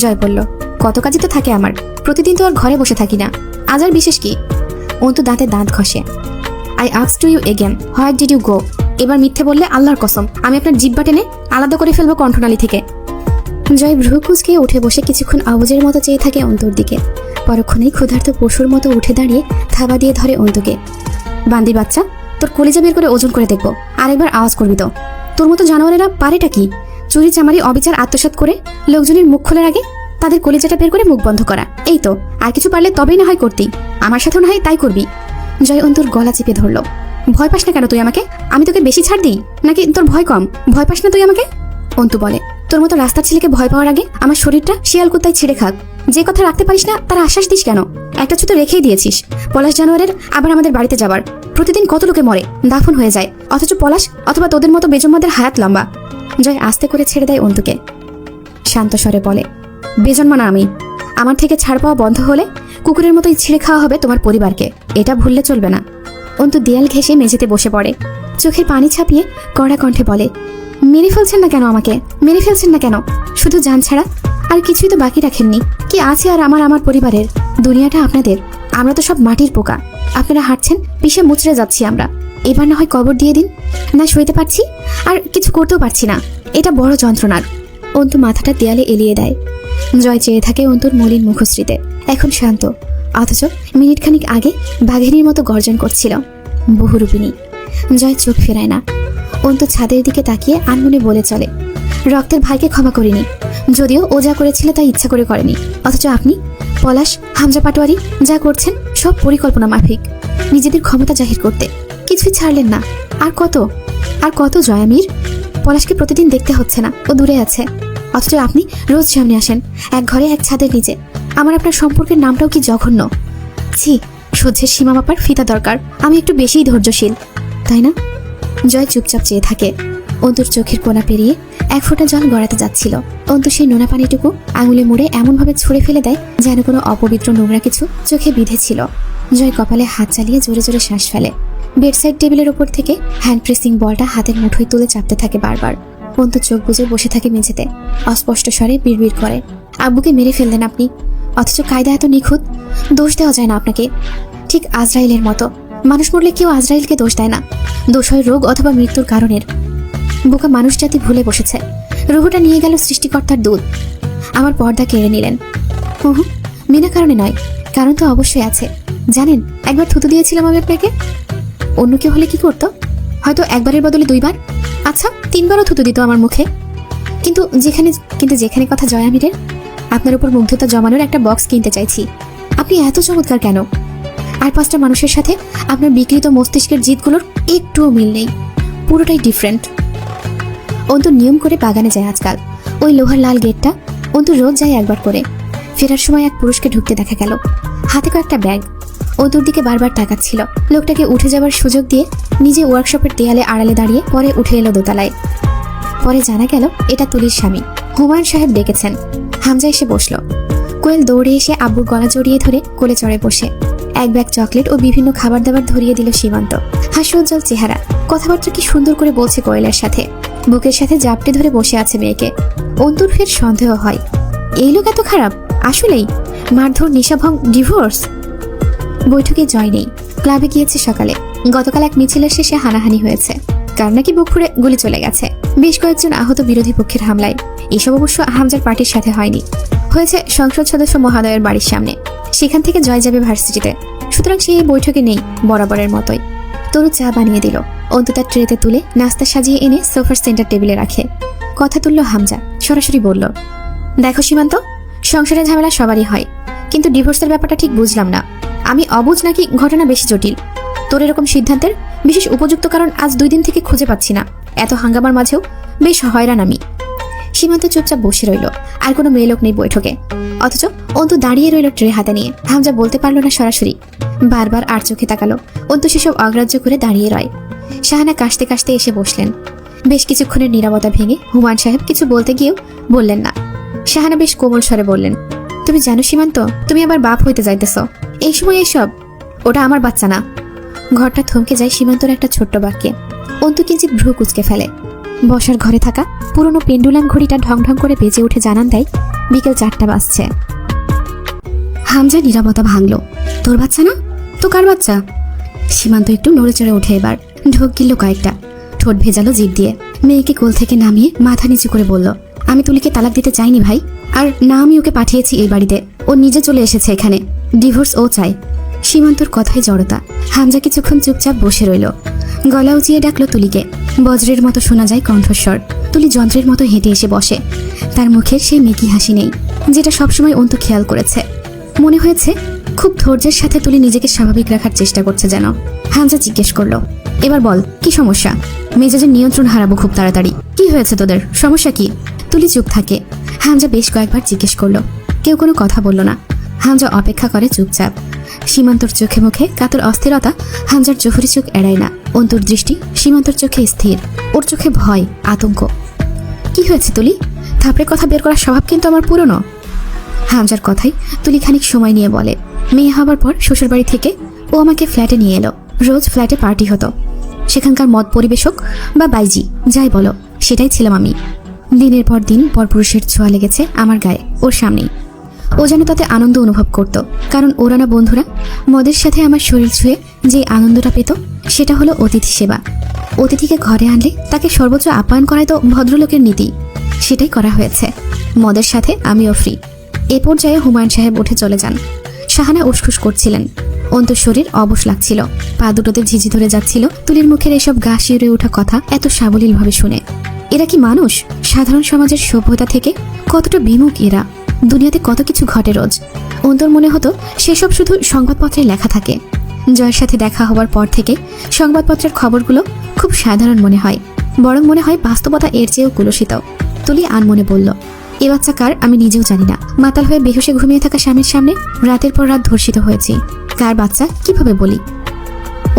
জয় বলল, কত কাজই তো থাকে আমার, প্রতিদিন তো আর ঘরে বসে থাকি না, আজ আর বিশেষ কি? অন্তু দাঁতে দাঁত ঘষে। I ask to you again, where did you go? এবার মিথ্যে বললে আল্লাহর কসম আমি আপনার জিহ্বা টেনে আলাদা করে ফেলবো কণ্ঠনালী থেকে। জয় ভ্রু কুঁচকে উঠে বসে কিছুক্ষণ আওয়াজের মতো চেয়ে থাকে অন্তুর দিকে। পরক্ষণেই ক্ষুধার্ত পশুর মতো উঠে দাঁড়িয়ে থাবা দিয়ে ধরে অন্তুকে। বান্দি বাচ্চা, তোর কলিজা বের করে ওজন করে দেখবো, আরেকবার আওয়াজ করবি তো। তোর মতো জানোয়ারেরা পারেটা কি? চুরি চামারি অবিচার আত্মসাৎ করে লোকজনের মুখ খোলার আগে তাদের কলিজাটা বের করে মুখ বন্ধ করা, এই তো। আর কিছু পারলে তবেই না হয় করতি, আমার সাথেও না হয় তাই করবি। জয় অন্তুর গলা চেপে ধরল। ভয় পাস না কেন তুই আমাকে? আমি তোকে বেশি ছাড় দিই নাকি তোর ভয় কম? ভয় পাস না তুই আমাকে? অন্তু বলে, তোর মতো রাস্তার ছেলেকে ভয় পাওয়ার আগে আমার শরীরটা শিয়াল কুত্তায় ছিঁড়ে খাক। যে কথা রাখতে পারিস না তার আশ্বাস দিস কেন? একটা ছুতো রেখেই দিয়েছিস। পলাশ জানোয়ারের আবার আমাদের বাড়িতে যাবার। প্রতিদিন কত লোকে মরে, দাফন হয়ে যায়, অথচ পলাশ অথবা তোদের মতো বেজন্মাদের হায়াত লম্বা। জয় আস্তে করে ছেড়ে দেয় অন্তুকে। শান্ত স্বরে বলে, বেজন্মা না আমি। আমার থেকে ছাড় পাওয়া বন্ধ হলে কুকুরের মতোই ছিঁড়ে খাওয়া হবে তোমার পরিবারকে, এটা ভুললে চলবে না। অন্তু দেয়াল ঘেঁষে মেঝেতে বসে পড়ে। চোখের পানি ছাপিয়ে কড়া কণ্ঠে বলে, মেরে ফেলছেন না কেন আমাকে? মেরে ফেলছেন না কেন? শুধু জান ছাড়া আর কিছুই তো বাকি রাখেননি। কি আছে আর আমার পরিবারের? দুনিয়াটা আপনাদের, আমরা তো সব মাটির পোকা। আপনারা হাঁটছেন, পিষে মুচড়ে যাচ্ছি আমরা। এবার না হয় কবর দিয়ে দিন। না সইতে পারছি, আর কিছু করতেও পারছি না, এটা বড় যন্ত্রণার। অন্তু মাথাটা দেয়ালে এলিয়ে দেয়। জয় চেয়ে থাকে অন্তুর মলিন মুখশ্রীতে। এখন শান্ত, অথচ মিনিট খানিক আগে বাঘিনীর মতো গর্জন করছিল। বহুরূপিণী। জয় চোখ ফেরায় না। অন্তু ছাদের দিকে তাকিয়ে আনমনে বলে চলে, রক্তের ভাইকে ক্ষমা করিনি, যদিও ও যা করেছিল তা ইচ্ছা করে করেনি। অথচ আপনি, পলাশ, হামজা পাটোয়ারি যা করছেন সব পরিকল্পনা মাফিক, নিজেদের ক্ষমতা জাহির করতে। কিছুই ছাড়লেন না। আর কত জয়ামীর? পলাশকে প্রতিদিন দেখতে হচ্ছে না, ও দূরে আছে, অথচ আপনি রোজ সামনে আসেন, এক ঘরে এক ছাদের নিচে। আমার আপনার সম্পর্কের নামটাও কি জঘন্য। ছি, সহ্যের সীমা মাপার ফিতা দরকার। আমি একটু বেশিই ধৈর্যশীল, তাই না? জয় চুপচাপ চেয়ে থাকে। অন্তুর চোখের কোণা পেরিয়ে এক ফোঁটা জল গড়াতে যাচ্ছিল। অন্তু সেই নোনা পানিটুকু আঙুলে মুড়ে এমনভাবে ছুঁড়ে ফেলে দেয় যেন কোনো অপবিত্র নোংরা কিছু চোখে বিঁধেছিল। জয় কপালে হাত চালিয়ে জোরে জোরে শ্বাস ফেলে। বেডসাইড টেবিলের ওপর থেকে হ্যান্ড প্রেসিং বলটা হাতের মুঠোয় তুলে চাপতে থাকে বারবার। অন্তু চোখ বুজে বসে থাকে মেঝেতে। অস্পষ্ট স্বরে বিড়বিড় করে, আব্বুকে মেরে ফেললেন আপনি, অথচ কায়দা এত নিখুঁত। দোষ দেওয়া যায় না আপনাকে, ঠিক আজরাইলের মতো। মানুষ মরলে কেউ আজরাইলকে দোষ দেয় না, দোষ হয় রোগ অথবা মৃত্যুর কারণের। বোকা মানুষ জাতি ভুলে বসেছে। রুহুটা নিয়ে গেল সৃষ্টিকর্তার দুধ, আমার পর্দা কেড়ে নিলেন। হুহু, বিনা কারণে নয়, কারণ তো অবশ্যই আছে। জানেন, একবার থুতু দিয়েছিলাম আমি আপনাকে। অন্য কেউ হলে কি করতো? হয়তো একবারের বদলে দুইবার, আচ্ছা 3বারও থুতু দিত আমার মুখে। কিন্তু যেখানে কথা জয়ামীরের, আপনার উপর মুগ্ধতা জমানোর একটা বক্স কিনতে চাইছি। আপনি এত চমৎকার কেন? আর 5টা মানুষের সাথে আপনার বিকৃত মস্তিষ্কের জিতগুলোর একটুও মিল নেই, পুরোটাই ডিফারেন্ট। অন্তু নিয়ম করে বাগানে যায় আজকাল। ওই লোহার লাল গেটটা অন্তু রোজ যায় একবার করে। ফেরার সময় এক পুরুষকে ঢুকতে দেখা গেল, হাতে কয়েকটা ব্যাগ। অন্তুর দিকে বারবার তাকাচ্ছিল। লোকটাকে উঠে যাবার সুযোগ দিয়ে নিজে ওয়ার্কশপের দেয়ালে আড়ালে দাঁড়িয়ে পরে উঠে এলো দোতলায়। পরে জানা গেল এটা তুলির স্বামী হুমায়ুন সাহেব ডেকেছেন। হামজা এসে বসলো। কোয়েল দৌড়ে এসে আব্বুর গলা জড়িয়ে ধরে কোলে চড়ে বসে এক ব্যাগ চকলেট ও বিভিন্ন খাবার দাবার ধরিয়ে দিল সীমান্ত। হাস্যোজ্জ্বল চেহারা, কথাবার্তা কি সুন্দর করে বলছে কোয়েলের সাথে। বুকের সাথে জাপটে ধরে বসে আছে মেয়েকে। অন্তুর ফের সন্দেহ হয়, এই লোক এত খারাপ? আসলেই মারধর, নেশাভং, ডিভোর্স। বৈঠকে জয় নেই, ক্লাবে গিয়েছে সকালে। গতকাল এক মিছিলের শেষে হানাহানি হয়েছে, কার নাকি বুক ফুঁড়ে গুলি চলে গেছে। বেশ কয়েকজন আহত বিরোধী পক্ষের হামলায়। এসব অবশ্য হামজার পার্টির সাথে হয়নি, হয়েছে সংসদ সদস্য মহোদয়ের বাড়ির সামনে। সেখান থেকে জয় যাবে ভার্সিটিতে, সুতরাং সে এই বৈঠকে নেই, বরাবরের মতোই। তরু চা বানিয়ে দিল। অন্তু তার ট্রেতে তুলে নাস্তা সাজিয়ে এনে সোফার সেন্টার টেবিলে রাখে। কথা তুলল হামজা, সরাসরি বলল, দেখো সীমান্ত, সংসারের ঝামেলা সবারই হয়, কিন্তু ডিভোর্সের ব্যাপারটা ঠিক বুঝলাম না। আমি অবুঝ নাকি ঘটনা বেশি জটিল? তোর এরকম সিদ্ধান্তের বিশেষ উপযুক্ত কারণ আজ 2 দিন থেকে খুঁজে পাচ্ছি না। এত হাঙ্গামার মাঝেও বেশ হয়রান আমি। সীমান্ত চুপচাপ বসে রইল। আর কোনো মেয়ে লোক নেই বৈঠকে, অথচ অন্তু দাঁড়িয়ে রইল ট্রে হাতে নিয়ে। হামজা বলতে পারলো না সরাসরি, বারবার আর চোখে তাকালো। অন্তু সেসব অগ্রাহ্য করে দাঁড়িয়ে রয়। শাহানা কাশতে কাশতে এসে বসলেন। বেশ কিছুক্ষণের নীরবতা ভেঙে হুমায়ুন সাহেব কিছু বলতে গিয়েও বললেন না। শাহানা বেশ কোমল স্বরে বললেন, তুমি জানো সীমান্ত, তুমি আবার বাপ হইতে যাইতেছ এই সময় এইসব? ওটা আমার বাচ্চা না। ঘরটা থমকে যায় সীমান্তর একটা ছোট্ট বাক্যে। অন্তু কিঞ্চিত ভ্রু কুচকে ফেলে। বসার ঘরে থাকা পুরনো পেন্ডুলাম ঘড়িটা ঢং ঢং করে বেজে উঠে জানান দেয় বিকেল 4টা বাজছে। হামজা নীরবতা ভাঙল। তোর বাচ্চা না তো কার বাচ্চা? সীমান্ত একটু নড়ে চড়ে ওঠে। এবার ঢোক গিলল কয়েকটা, ঠোঁট ভেজালো জিভ দিয়ে। মেয়েকে কোল থেকে নামিয়ে মাথা নিচু করে বলল, আমি তুলিকে তালাক দিতে চাইনি ভাই। আর না আমি ওকে পাঠিয়েছি এই বাড়িতে, ও নিজে চলে এসেছে এখানে। ডিভোর্স ও চায়। সীমান্তর কথায় জড়তা। হামজা কিছুক্ষণ চুপচাপ বসে রইল। গলা উঁচিয়ে ডাকলো তুলিকে। বজ্রের মতো শোনা যায় কণ্ঠস্বর। তুলি যন্ত্রের মতো হেঁটে এসে বসে। তার মুখের সেই মেকি হাসি নেই, যেটা সবসময় অন্তু খেয়াল করেছে। মনে হয়েছে খুব ধৈর্যের সাথে তুলি নিজেকে স্বাভাবিক রাখার চেষ্টা করছে যেন। হামজা জিজ্ঞেস করলো, এবার বল কি সমস্যা? মেজাজের নিয়ন্ত্রণ হারাবো খুব তাড়াতাড়ি। কি হয়েছে তোদের, সমস্যা কি? তুলি চুপ থাকে। হামজা বেশ কয়েকবার জিজ্ঞেস করলো, কেউ কোনো কথা বলল না। হামজা অপেক্ষা করে চুপচাপ। সীমান্তর চোখে মুখে কাতর অস্থিরতা হামজার জহুরি চোখ এড়ায় না। অন্তুর দৃষ্টি সীমান্তর চোখে স্থির। ওর চোখে ভয়, আতঙ্ক। কি হয়েছে তুলি? থাপড়ে কথা বের করার স্বভাব কিন্তু আমার পুরনো। হামজার কথাই তুলি খানিক সময় নিয়ে বলে, মেয়ে হবার পর শ্বশুরবাড়ি থেকে ও আমাকে ফ্ল্যাটে নিয়ে এলো। রোজ ফ্ল্যাটে পার্টি হতো। সেখানকার মদ পরিবেশক বা বাইজি যাই বলো, সেটাই ছিলাম আমি। দিনের পর দিন পরপুরুষের ছোঁয়া লেগেছে আমার গায়ে ওর সামনেই। ও যেন তাতে আনন্দ অনুভব করত, কারণ ওরা না বন্ধুরা। মদের সাথে আমার শরীর ছুঁয়ে যে আনন্দটা পেত সেটা হলো অতিথি সেবা। অতিথিকে ঘরে আনলে তাকে সর্বোচ্চ আপ্যায়ন করাই তো ভদ্রলোকের নীতি। সেটাই করা হয়েছে। মদের সাথে আমিও ফ্রি। এ পর্যায়ে হুমায়ুন সাহেব উঠে চলে যান। শাহানা উসখুস করছিলেন। অন্তর শরীর অবশ লাগছিল। পা দুটোতে ঝিঝি ধরে যাচ্ছিল তুলির মুখের এসব গা শিউরে ওঠা কথা এত সাবলীলভাবে শুনে। এরা কি মানুষ? সাধারণ সমাজের সভ্যতা থেকে কতটা বিমুখ এরা। দুনিয়াতে কত কিছু ঘটে রোজ। অন্তর মনে হতো সেসব শুধু সংবাদপত্রে লেখা থাকে। জয়ের সাথে দেখা হওয়ার পর থেকে সংবাদপত্রের খবরগুলো খুব সাধারণ মনে হয়, বরং মনে হয় বাস্তবতা এর চেয়েও কুলসিত। তুলি আনমনে বলল, এ বাচ্চা কার আমি নিজেও জানি না। মাতাল হয়ে বেহুশে ঘুমিয়ে থাকা স্বামীর সামনে রাতের পর রাত ধর্ষিত হয়েছি। কার বাচ্চা কিভাবে বলি?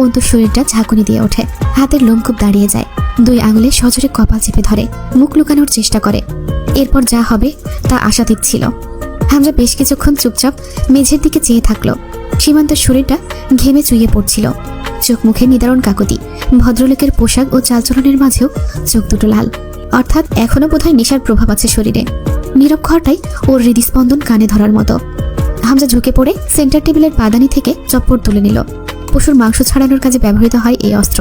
অন্তর শরীরটা ঝাঁকুনি দিয়ে ওঠে। হাতের লোমকূপ দাঁড়িয়ে যায়। 2 আঙুলে সজোরে কপাল চেপে ধরে, মুখ লুকানোর চেষ্টা করে। এরপর যা হবে তা আশাতীত ছিল। হামজা বেশ কিছুক্ষণ চুপচাপ মেঝের দিকে চেয়ে থাকলো। সীমান্তের শরীরটা ঘেমে চুইয়ে পড়ছিল। চোখ মুখে নিদারুণ কাকুতি। ভদ্রলোকের পোশাক ও চালচলনের মাঝেও চোখ দুটো লাল। অর্থাৎ এখনো বোধহয় নেশার প্রভাব আছে শরীরে। নীরব ঘরটাই ওর হৃদস্পন্দন কানে ধরার মতো। হামজা ঝুঁকে পড়ে সেন্টার টেবিলের পাদানি থেকে চপ্পড় তুলে নিল। পশুর মাংস ছাড়ানোর কাজে ব্যবহৃত হয় এই অস্ত্র।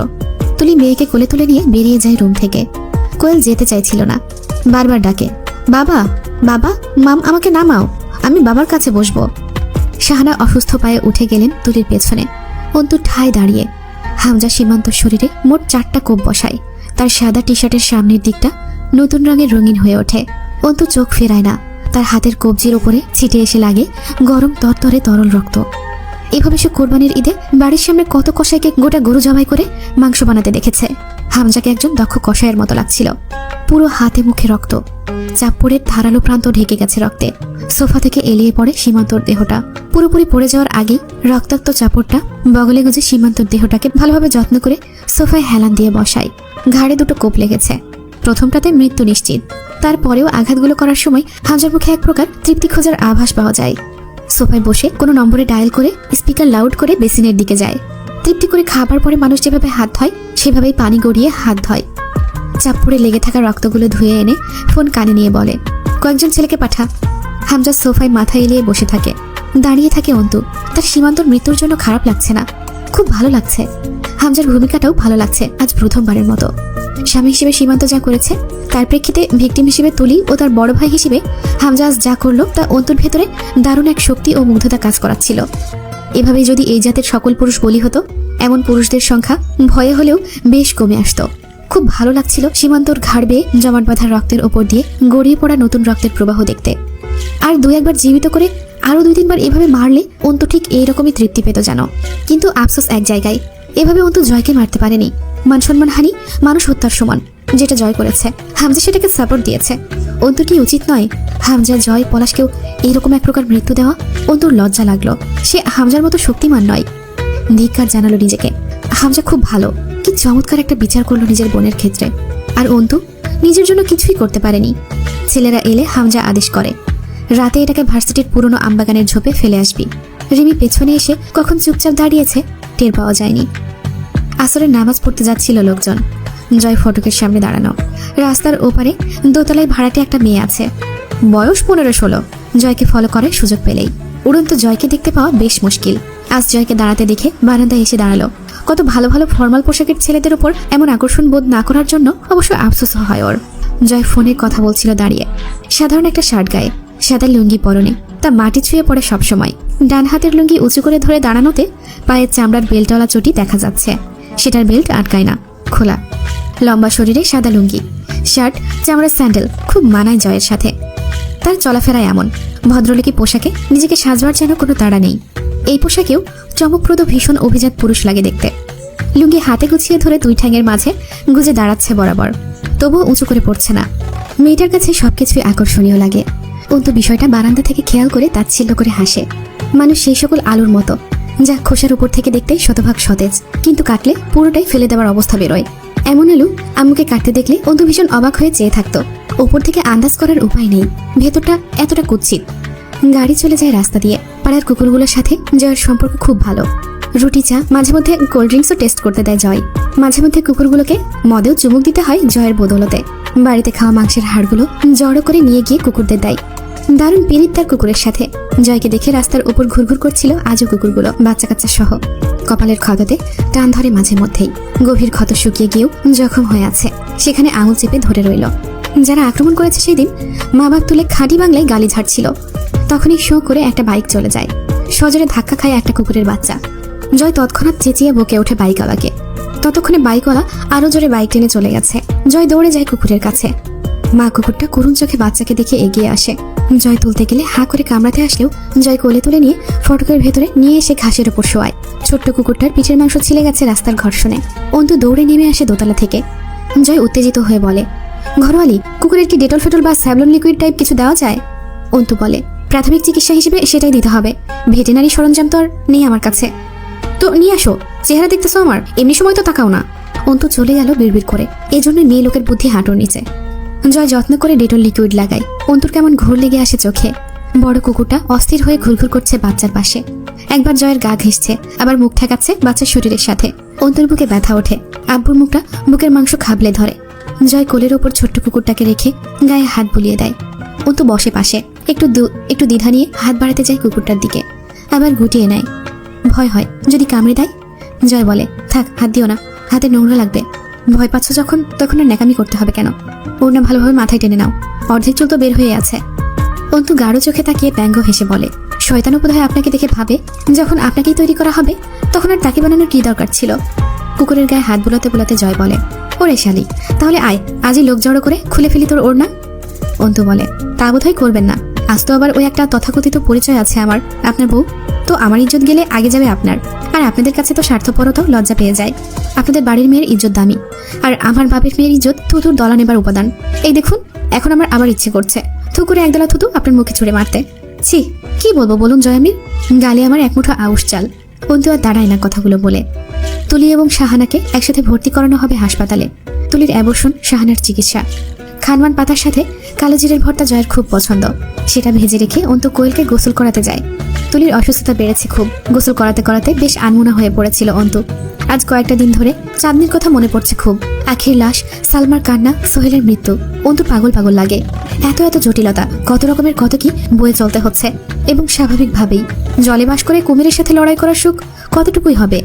তুলি মেয়েকে কোলে তুলে নিয়ে বেরিয়ে যায় রুম থেকে। কোয়েল যেতে চাইছিল না, বারবার ডাকে, বাবা বাবা, মাম আমাকে নামাও, আমি বাবার কাছে বসবো। শাহানা অসুস্থ পায়ে উঠে গেলেন তুলির পেছনে। অন্তু ঠায় দাঁড়িয়ে। হামজা সীমান্তর শরীরে মোট 4টা কোপ বসায়। তার সাদা টি শার্টের সামনের দিকটা নতুন রঙের রঙিন হয়ে ওঠে। অন্তু চোখ ফেরায় না। তার হাতের কবজির উপরে ছিটে এসে লাগে গরম তরতরে তরল রক্ত। এভাবে সে কোরবানির ঈদে বাড়ির সামনে কত কষাইকে গোটা গরু জবাই করে মাংস বানাতে দেখেছে। হামজাকে একজন দক্ষ কষাইয়ের মতো লাগছিল। পুরো হাতে মুখে রক্ত। চাপ্পড়ের ধারালো প্রান্ত ঢেকে গেছে রক্তে। সোফা থেকে এলিয়ে পড়ে সীমান্তর দেহটা। পুরোপুরি পড়ে যাওয়ার আগেই রক্তাক্ত চাপড়টা বগলে গুজে সীমান্তর দেহটাকে ভালোভাবে যত্ন করে সোফায় হেলান দিয়ে বসায়। ঘাড়ে 2টো কোপ লেগেছে। প্রথমটাতে মৃত্যু নিশ্চিত। তারপরেও আঘাতগুলো করার সময় হামজার মুখে এক প্রকার তৃপ্তি খোঁজার আভাস পাওয়া যায়। সোফায় বসে কোনো নম্বরে ডায়াল করে স্পিকার লাউড করে বেসিনের দিকে যায়। তৃপ্তি করে খাবার পরে মানুষ যেভাবে হাত ধয় সেভাবেই পানি গড়িয়ে হাত ধয়। চাপ্পড়ে লেগে থাকা রক্তগুলো ধুয়ে এনে ফোন কানে নিয়ে বলে, কয়েকজন ছেলেকে পাঠা। হামজা সোফায় মাথা এলিয়ে বসে থাকে। দাঁড়িয়ে থাকে অন্তু। তার সীমান্তর মৃত্যুর জন্য খারাপ লাগছে না, খুব ভালো লাগছে। হামজার ভূমিকাটাও ভালো লাগছে আজ প্রথমবারের মতো। স্বামী হিসেবে সীমান্ত যা করেছে তার প্রেক্ষিতে ভিকটিম হিসেবে তুলি ও তার বড় ভাই হিসেবে হামজা আজ যা করলো তা অন্তুর ভেতরে দারুণ এক শক্তি ও মুগ্ধতা কাজ করাচ্ছিল। এভাবেই যদি এই জাতের সকল পুরুষ বলি হতো, এমন পুরুষদের সংখ্যা ভয়ে হলেও বেশ কমে আসতো। খুব ভালো লাগছিল সীমান্তর ঘাড় বেয়ে জমাট বাঁধা রক্তের ওপর দিয়ে গড়িয়ে পড়া নতুন রক্তের প্রবাহ দেখতে। আর 2-1 বার জীবিত করে আরো 2-3 বার এভাবে মারলে অন্তু ঠিক এইরকমই তৃপ্তি পেত জানো। কিন্তু আফসোস এক জায়গায়, এভাবে অন্তু জয়কে মারতে পারেনি। মান সম্মানহানি মানুষ হত্যার সমান, যেটা জয় করেছে হামজা সেটাকে সাপোর্ট দিয়েছে। অন্তর কি উচিত নয় হামজা, জয়, পলাশকেও এইরকম এক প্রকার মৃত্যু দেওয়া? অন্তর লজ্জা লাগলো, সে হামজার মতো শক্তিমান নয়। ধিক্কার জানালো নিজেকে। হামজা খুব ভালো, কি চমৎকার একটা বিচার করলো নিজের বোনের ক্ষেত্রে। আর অন্তু নিজের জন্য কিছুই করতে পারেনি। ছেলেরা এলে হামজা আদেশ করে, রাতে এটাকে ভার্সিটির পুরনো আমবাগানের ঝোপে ফেলে আসবি। রিমি পেছনে এসে কখন চুপচাপ দাঁড়িয়েছে টের পাওয়া যায়নি। আসরের নামাজ পড়তে যাচ্ছিল লোকজন। জয় ফটকের সামনে দাঁড়ানো। রাস্তার ওপারে দোতলায় ভাড়াটে একটা মেয়ে আছে, বয়স 15-16। জয়কে ফলো করে সুযোগ পেলেই। উড়ন্ত জয়কে দেখতে পাওয়া বেশ মুশকিল। আজ জয়কে দাঁড়াতে দেখে বারান্দায় এসে দাঁড়ালো। কত ভালো ভালো ফর্মাল পোশাকের ছেলেদের উপর এমন আকর্ষণ বোধ না করার জন্য অবশ্য আফসোস হয় ওর। জয় ফোনে কথা বলছিল দাঁড়িয়ে। সাধারণ একটা শার্ট গায়ে, সাদা লুঙ্গি পরনে, তা মাটি ছুঁয়ে পড়ে সবসময়। ডান হাতের লুঙ্গি উঁচু করে ধরে দাঁড়ানোতে পায়ের চামড়ার বেল্টওয়ালা চটি দেখা যাচ্ছে, সেটার বেল্ট আটকায় না, খোলা। লম্বা শরীরে সাদা লুঙ্গি, শার্ট, চামড়ার স্যান্ডেল খুব মানায় জয়ের সাথে। তার চলাফেরায় এমন ভদ্রলোকী পোশাকে নিজেকে সাজবার যেন কোনো তাড়া নেই। এই পোশাকেও চমকপ্রদ ভীষণ অভিজাত পুরুষ লাগে দেখতে। লুঙ্গি হাতে গুছিয়ে ধরে দুই ঠ্যাঙের মাঝে গুজে দাঁড়াচ্ছে বরাবর, তবুও উঁচু করে পড়ছে না। মেয়েটার কাছে সবকিছুই আকর্ষণীয় লাগে। অন্তু বিষয়টা বারান্দা থেকে খেয়াল করে তাচ্ছিল্য করে হাসে। মানুষ সেই সকল আলুর মতো, যা খোসার উপর থেকে দেখতে শতভাগ সতেজ, কিন্তু কাটলে পুরোটাই ফেলে দেওয়ার অবস্থা বেরোয়। এমন আলু আম্মুকে কাটতে দেখলে অন্তু ভীষণ অবাক হয়ে চেয়ে থাকতো। ওপর থেকে আন্দাজ করার উপায় নেই ভেতরটা এতটা কুৎসিত। গাড়ি চলে যায় রাস্তা দিয়ে। পাড়ার কুকুরগুলোর সাথে জয়ের সম্পর্ক খুব ভালো। রুটি, চা, মাঝে মধ্যে কোল্ড ড্রিঙ্কসও টেস্ট করতে দেয় জয়। মাঝে মধ্যে কুকুরগুলোকে মদেও চুমুক দিতে হয় জয়ের বদৌলতে। বাড়িতে খাওয়া মাংসের হাড়গুলো জড়ো করে নিয়ে গিয়ে কুকুরদের দেয়। দারুণ পিরিত তার কুকুরের সাথে। জয়কে দেখে রাস্তার উপর ঘুরঘুর করছিল আজও কুকুরগুলো, বাচ্চা কাচ্চা সহ। কপালের ক্ষততে টান ধরে মাঝে মধ্যেই। গভীর ক্ষত শুকিয়ে গিয়েও জখম হয়ে আছে, সেখানে আঙুল চেপে ধরে রইল। যারা আক্রমণ করেছে সেদিন মা বাপ তুলে খাঁটি বাংলায় গালি ঝাড়ছিল। তখনই শো করে একটা বাইক চলে যায়, সজোরে ধাক্কা খায় একটা কুকুরের বাচ্চা। জয় তৎক্ষণাৎ চেঁচিয়ে বকে ওঠে বাইকওয়ালাকে। ততক্ষণে বাইকওয়ালা আরো জোরে বাইক টেনে চলে গেছে। জয় দৌড়ে যায় কুকুরের কাছে। মা কুকুরটা করুণ চোখে বাচ্চাকে দেখে এগিয়ে আসে। জয় তুলতে গেলে হা করে কামড়াতে আসলেও জয় কোলে তুলে নিয়ে ফটকের ভেতরে নিয়ে এসে ঘাসের ওপর শোয়ায়। ছোট্ট কুকুরটার পিঠের মাংস ছিলে গেছে রাস্তার ঘর্ষণে। অন্তু দৌড়ে নেমে আসে দোতলা থেকে। জয় উত্তেজিত হয়ে বলে, ঘরোয়ালি, কুকুরের কি ডেটল ফেটল বা স্যাভলন লিকুইড টাইপ কিছু দেওয়া যায়? অন্তু বলে, প্রাথমিক চিকিৎসা হিসেবে সেটাই দিতে হবে, ভেটেরিনারি সরঞ্জাম তো আর নেই আমার কাছে। তো নিয়ে আসো, চেহারা দেখতেছো আমার, এমনি সময় তো তাকাও না। অন্তু চলে গেল বিড়বিড় করে। এজন্য মেয়ে লোকের বুদ্ধি হাঁটুর নিচে। জয় যত্ন করে ডেটল লিকুইড লাগায়। অন্তুর কেমন ঘোর লেগে আসে চোখে। বড় কুকুরটা অস্থির হয়ে ঘুরঘুর করছে বাচ্চার পাশে। একবার জয়ের গা ঘেঁষছে, আবার মুখ ঠেকাচ্ছে বাচ্চার শরীরের সাথে। অন্তুর বুকে ব্যথা ওঠে। আব্বুর মুখটা বুকের মাংস খাবলে ধরে। জয় কোলের ওপর ছোট্ট কুকুরটাকে রেখে গায়ে হাত বুলিয়ে দেয়। অন্তু বসে পাশে, একটু দ্বিধা নিয়ে হাত বাড়াতে যায় কুকুরটার দিকে, আবার গুটিয়ে নেয়। ভয় হয় যদি কামড়ে দেয়। জয় বলে, থাক, হাত দিও না, হাতে নোংরা লাগবে। ভয় পাচ্ছ যখন, তখন আর ন্যাকামি করতে হবে কেন? ওর না ভালোভাবে মাথায় টেনে নাও, অর্ধেক চুল তো বের হয়ে আছে। অন্তু গাঢ় চোখে তাকিয়ে ব্যঙ্গ হেসে বলে, শয়তানও বোধহয় আপনাকে দেখে ভাবে যখন আপনাকেই তৈরি করা হবে তখন আর তাকে বানানোর কি দরকার ছিল। কুকুরের গায়ে হাত বুলাতে বুলাতে জয় বলে, ওরে শালি, তাহলে আয়, আজই লোক জড়ো করে খুলে ফেলি তোর ওড়না। অন্তু বলে, তা বোধহয় করবেন না, আজ তো আবার ওই একটা তথাকথিত পরিচয় আছে আমার, আপনার বউ। তো আমার ইজ্জত গেলে আগে যাবে আপনার, আর আপনাদের কাছে তো স্বার্থপরতাও লজ্জা পেয়ে যায়। আপনাদের বাড়ির মেয়ের ইজ্জত দামি, আর আমার বাপের মেয়ের ইজ্জত থুতুর দলা নেবার উপাদান। এই দেখুন, এখন আমার আবার ইচ্ছে করছে থু করে একদলা থুতু আপনার মুখে ছুঁড়ে মারতে। ছি, কি বলবো বলুন জয়ামির, গালে আমার এক মুঠো আউশ চাল। অন্তু আর দাঁড়ায় না কথাগুলো বলে। তুলি এবং শাহানাকে একসাথে ভর্তি করানো হবে হাসপাতালে। তুলির অ্যাবর্শন, শাহানার চিকিৎসা। খানমান পাতার সাথে কালো জিরের ভর্তা জয়ের খুব পছন্দ। সেটা ভেজে রেখে অন্তু কোয়েলকে গোসল করাতে যায়। তুলির অসুস্থতা বেড়েছে খুব। গোসল করাতে করাতে বেশ আনমনা হয়ে পড়েছিল অন্তু। আজ কয়েকটা দিন ধরে চাঁদনির কথা মনে পড়ছে খুব। আখির লাশ, সালমার কান্না, সোহেলের মৃত্যু। অন্তু পাগল পাগল লাগে। এত এত জটিলতা, কত রকমের কত কি বয়ে চলতে হচ্ছে। এবং স্বাভাবিকভাবেই জলে বাস করে কুমিরের সাথে লড়াই করার সুখ কতটুকুই হবে।